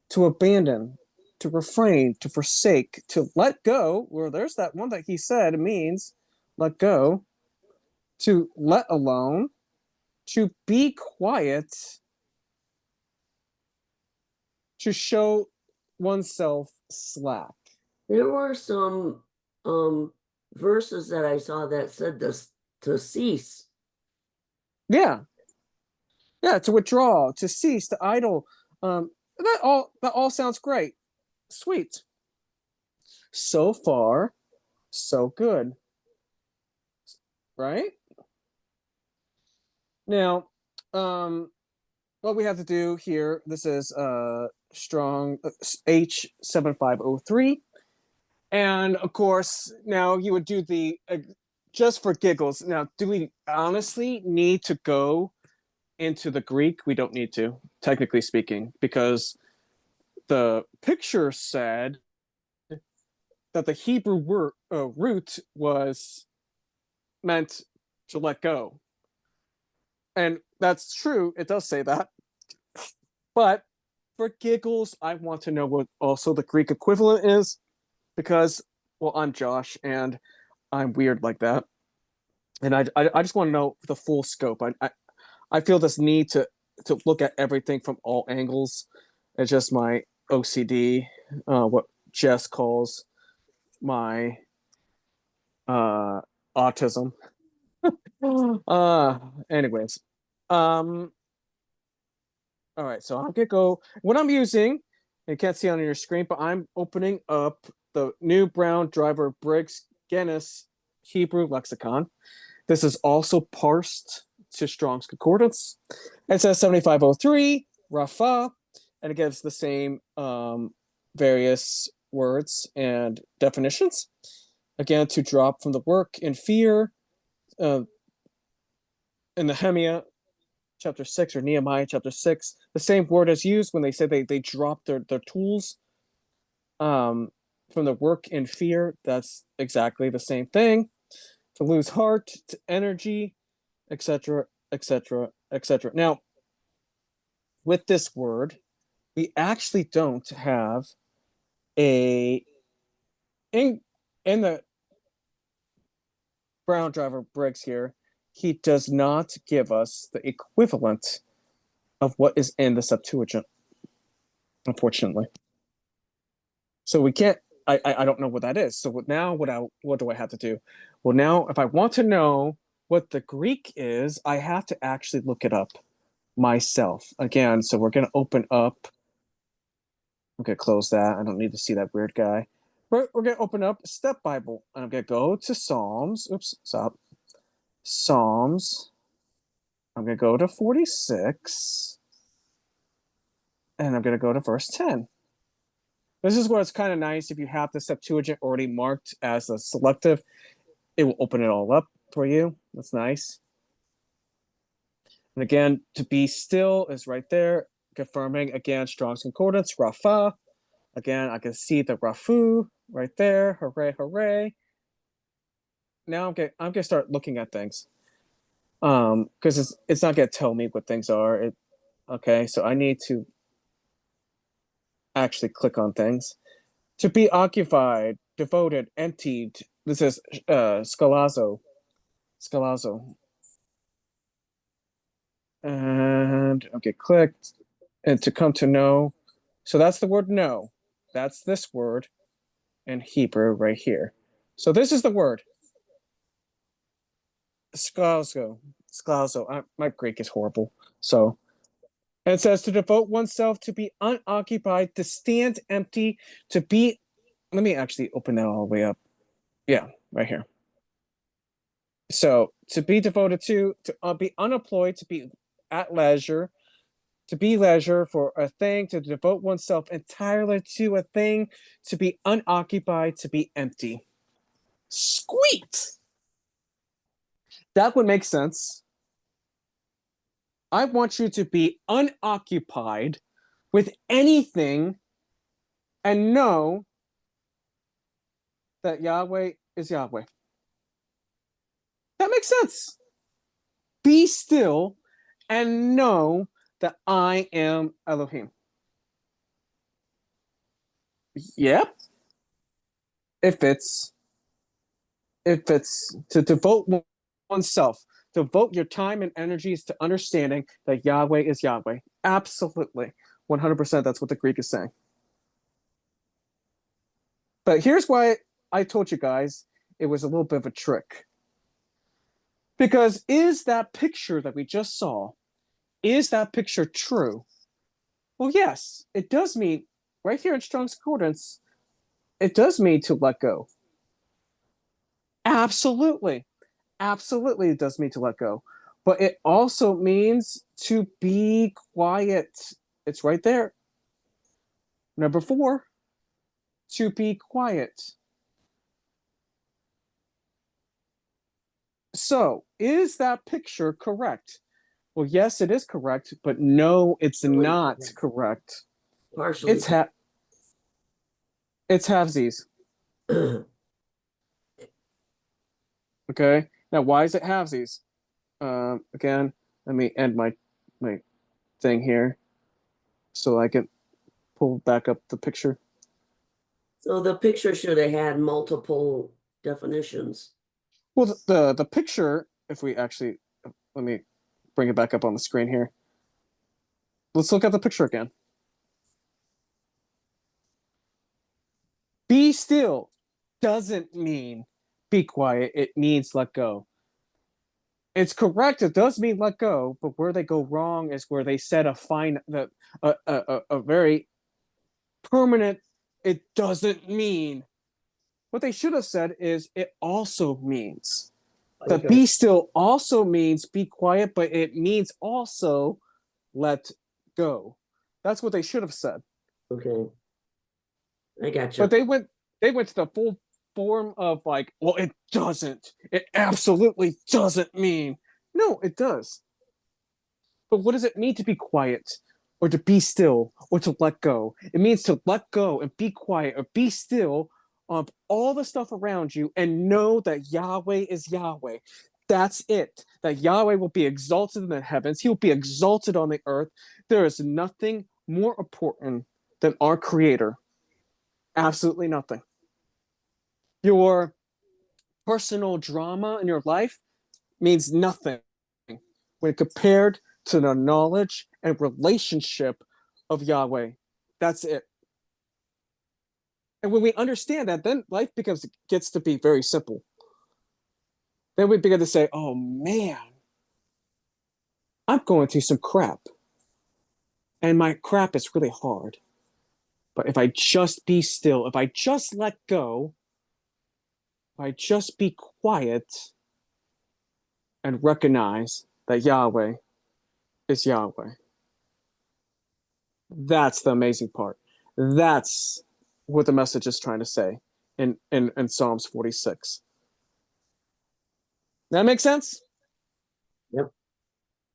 to abandon, to refrain, to forsake, to let go. Well, there's that one that he said means let go, to let alone, to be quiet, to show oneself slack. There were some verses that I saw that said this to cease. Yeah. Yeah, to withdraw, to cease, to idle. That all sounds great. Sweet. So far, so good. Right? Now, what we have to do here, this is strong H7503. And of course, now you would do the just for giggles. Now, do we honestly need to go into the Greek? We don't need to, technically speaking, because the picture said that the Hebrew word root was meant to let go. And that's true, it does say that. But for giggles, I want to know what also the Greek equivalent is, because, well, I'm Josh and I'm weird like that. And I just want to know the full scope. I feel this need to look at everything from all angles. It's just my OCD, what Jess calls my autism. Anyways, all right. So I'm gonna go. What I'm using, you can't see on your screen, but I'm opening up the new Brown Driver Briggs Guinness Hebrew lexicon. This is also parsed to Strong's Concordance. It says 7503 Rafa, and it gives the same various words and definitions. Again, to drop from the work in fear. In Nehemiah chapter 6 or Nehemiah chapter 6, the same word is used when they say they drop their tools from the work in fear. That's exactly the same thing. To lose heart, to energy, etc., etc., etc. Now, with this word, we actually don't have a in the Brown Driver Briggs here. He does not give us the equivalent of what is in the Septuagint, unfortunately. So we can't. I don't know what that is. So now what do I have to do? Well, now if I want to know what the Greek is, I have to actually look it up myself again. So we're gonna open up. I'm gonna close that. I don't need to see that weird guy. We're gonna open up Step Bible. And I'm gonna go to Psalms. Oops, stop. Psalms. I'm gonna go to 46. And I'm gonna go to verse 10. This is where it's kind of nice if you have the Septuagint already marked as a selective. It will open it all up for you. That's nice. And again, to be still is right there, confirming again Strong's Concordance, Rafa. Again, I can see the Rafu right there. Hooray, hooray. Now I'm gonna start looking at things. Because it's not gonna tell me what things are. Okay, so I need to actually click on things. To be occupied, devoted, emptied. This is Scalazzo. Scalazzo. And okay, clicked. And to come to know. So that's the word know. That's this word in Hebrew right here. So this is the word. Scalazzo. Scalazzo. My Greek is horrible. So and it says to devote oneself, to be unoccupied, to stand empty, to be. Let me actually open that all the way up. Yeah, right here. So to be devoted to be unemployed, to be at leisure, to be leisure for a thing, to devote oneself entirely to a thing, to be unoccupied, to be empty. Sweet! That would make sense. I want you to be unoccupied with anything and know that Yahweh is Yahweh. That makes sense. Be still and know that I am Elohim. Yep. If it's to devote oneself, devote your time and energies to understanding that Yahweh is Yahweh. Absolutely. 100% that's what the Greek is saying. But here's why I told you guys it was a little bit of a trick. Because is that picture that we just saw, is that picture true? Well, yes, it does mean, right here in Strong's Concordance, it does mean to let go. Absolutely. Absolutely, it does mean to let go. But it also means to be quiet. It's right there. Number 4, to be quiet. So, is that picture correct? Well, yes, it is correct, but no, it's not correct. Partially. It's halvesies. Okay. Now, why is it halvesies? Again, let me end my thing here so I can pull back up the picture. So the picture should have had multiple definitions. Well, the picture, if we actually, let me bring it back up on the screen here. Let's look at the picture again. Be still doesn't mean be quiet. It means let go. It's correct. It does mean let go, but where they go wrong is where they set a very permanent. It doesn't mean. What they should have said is it also means. The be still also means be quiet, but it means also let go. That's what they should have said. Okay. I got you. But they went to the full form of like, well, it doesn't. It absolutely doesn't mean. No, it does. But what does it mean to be quiet or to be still or to let go? It means to let go and be quiet or be still of all the stuff around you and know that Yahweh is Yahweh. That's it. That Yahweh will be exalted in the heavens. He will be exalted on the earth. There is nothing more important than our Creator. Absolutely nothing. Your personal drama in your life means nothing when compared to the knowledge and relationship of Yahweh. That's it. And when we understand that, then life gets to be very simple. Then we begin to say, oh man, I'm going through some crap. And my crap is really hard. But if I just be still, if I just let go, if I just be quiet and recognize that Yahweh is Yahweh. That's the amazing part. That's what the message is trying to say in Psalms 46. That makes sense? Yep.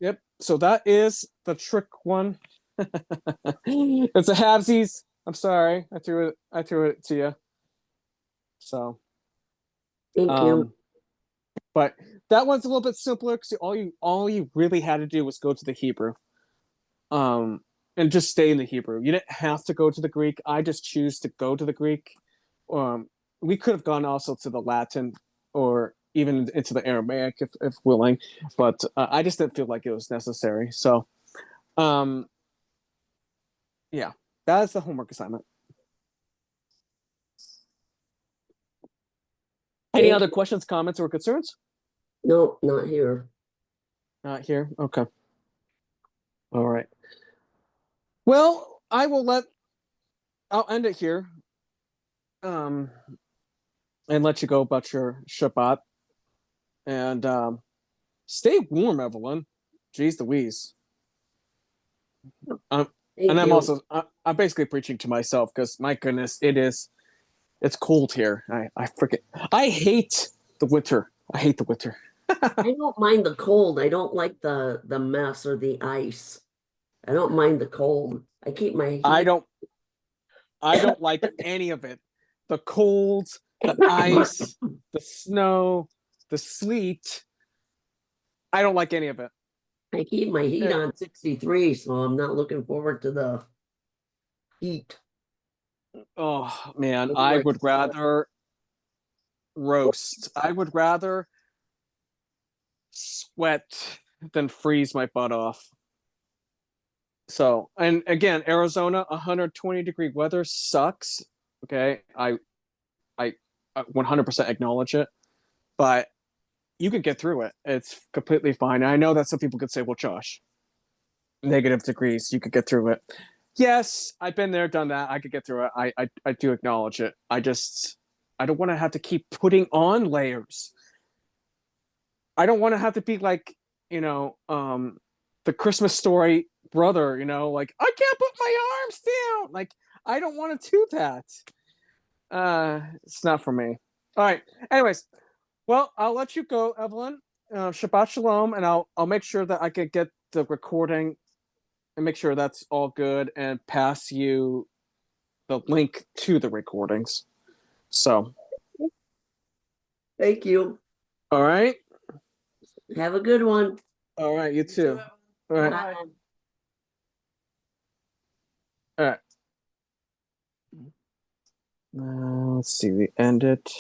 Yep. So that is the trick one. It's a halvesies. I'm sorry. I threw it to you. So, Thank you. but that one's a little bit simpler because all you really had to do was go to the Hebrew. And just stay in the Hebrew. You didn't have to go to the Greek. I just choose to go to the Greek. We could have gone also to the Latin or even into the Aramaic if willing, but I just didn't feel like it was necessary. So, yeah, that's the homework assignment. Any Thank other you. questions, comments, or concerns? No, not here. Not here. Okay. All right. Well, I'll end it here. And let you go about your Shabbat. And stay warm, Evelyn. Jeez Louise. Thank And I'm you. also I'm basically preaching to myself because my goodness, it's cold here. I forget. I hate the winter. I hate the winter. I don't mind the cold. I don't like the mess or the ice. I don't mind the cold. I keep my heat. I don't like any of it. The cold, the ice, the snow, the sleet. I don't like any of it. I keep my heat Yeah. on 63, so I'm not looking forward to the heat. Oh man, It's I like- would rather roast. I would rather sweat than freeze my butt off. So, and again, Arizona, 120-degree weather sucks. Okay, I 100% acknowledge it, but you could get through it. It's completely fine. I know that some people could say, "Well, Josh, negative degrees, you could get through it." Yes, I've been there, done that. I could get through it. I do acknowledge it. I don't want to have to keep putting on layers. I don't want to have to be like, the Christmas Story brother, like, I can't put my arms down. Like, I don't want to do that. It's not for me. All right. Anyways, well, I'll let you go, Evelyn. Shabbat shalom, and I'll make sure that I can get the recording and make sure that's all good and pass you the link to the recordings. So, Thank you. all right. Have a good one. All right, you too. All right. Bye. All right. Let's see. We end it.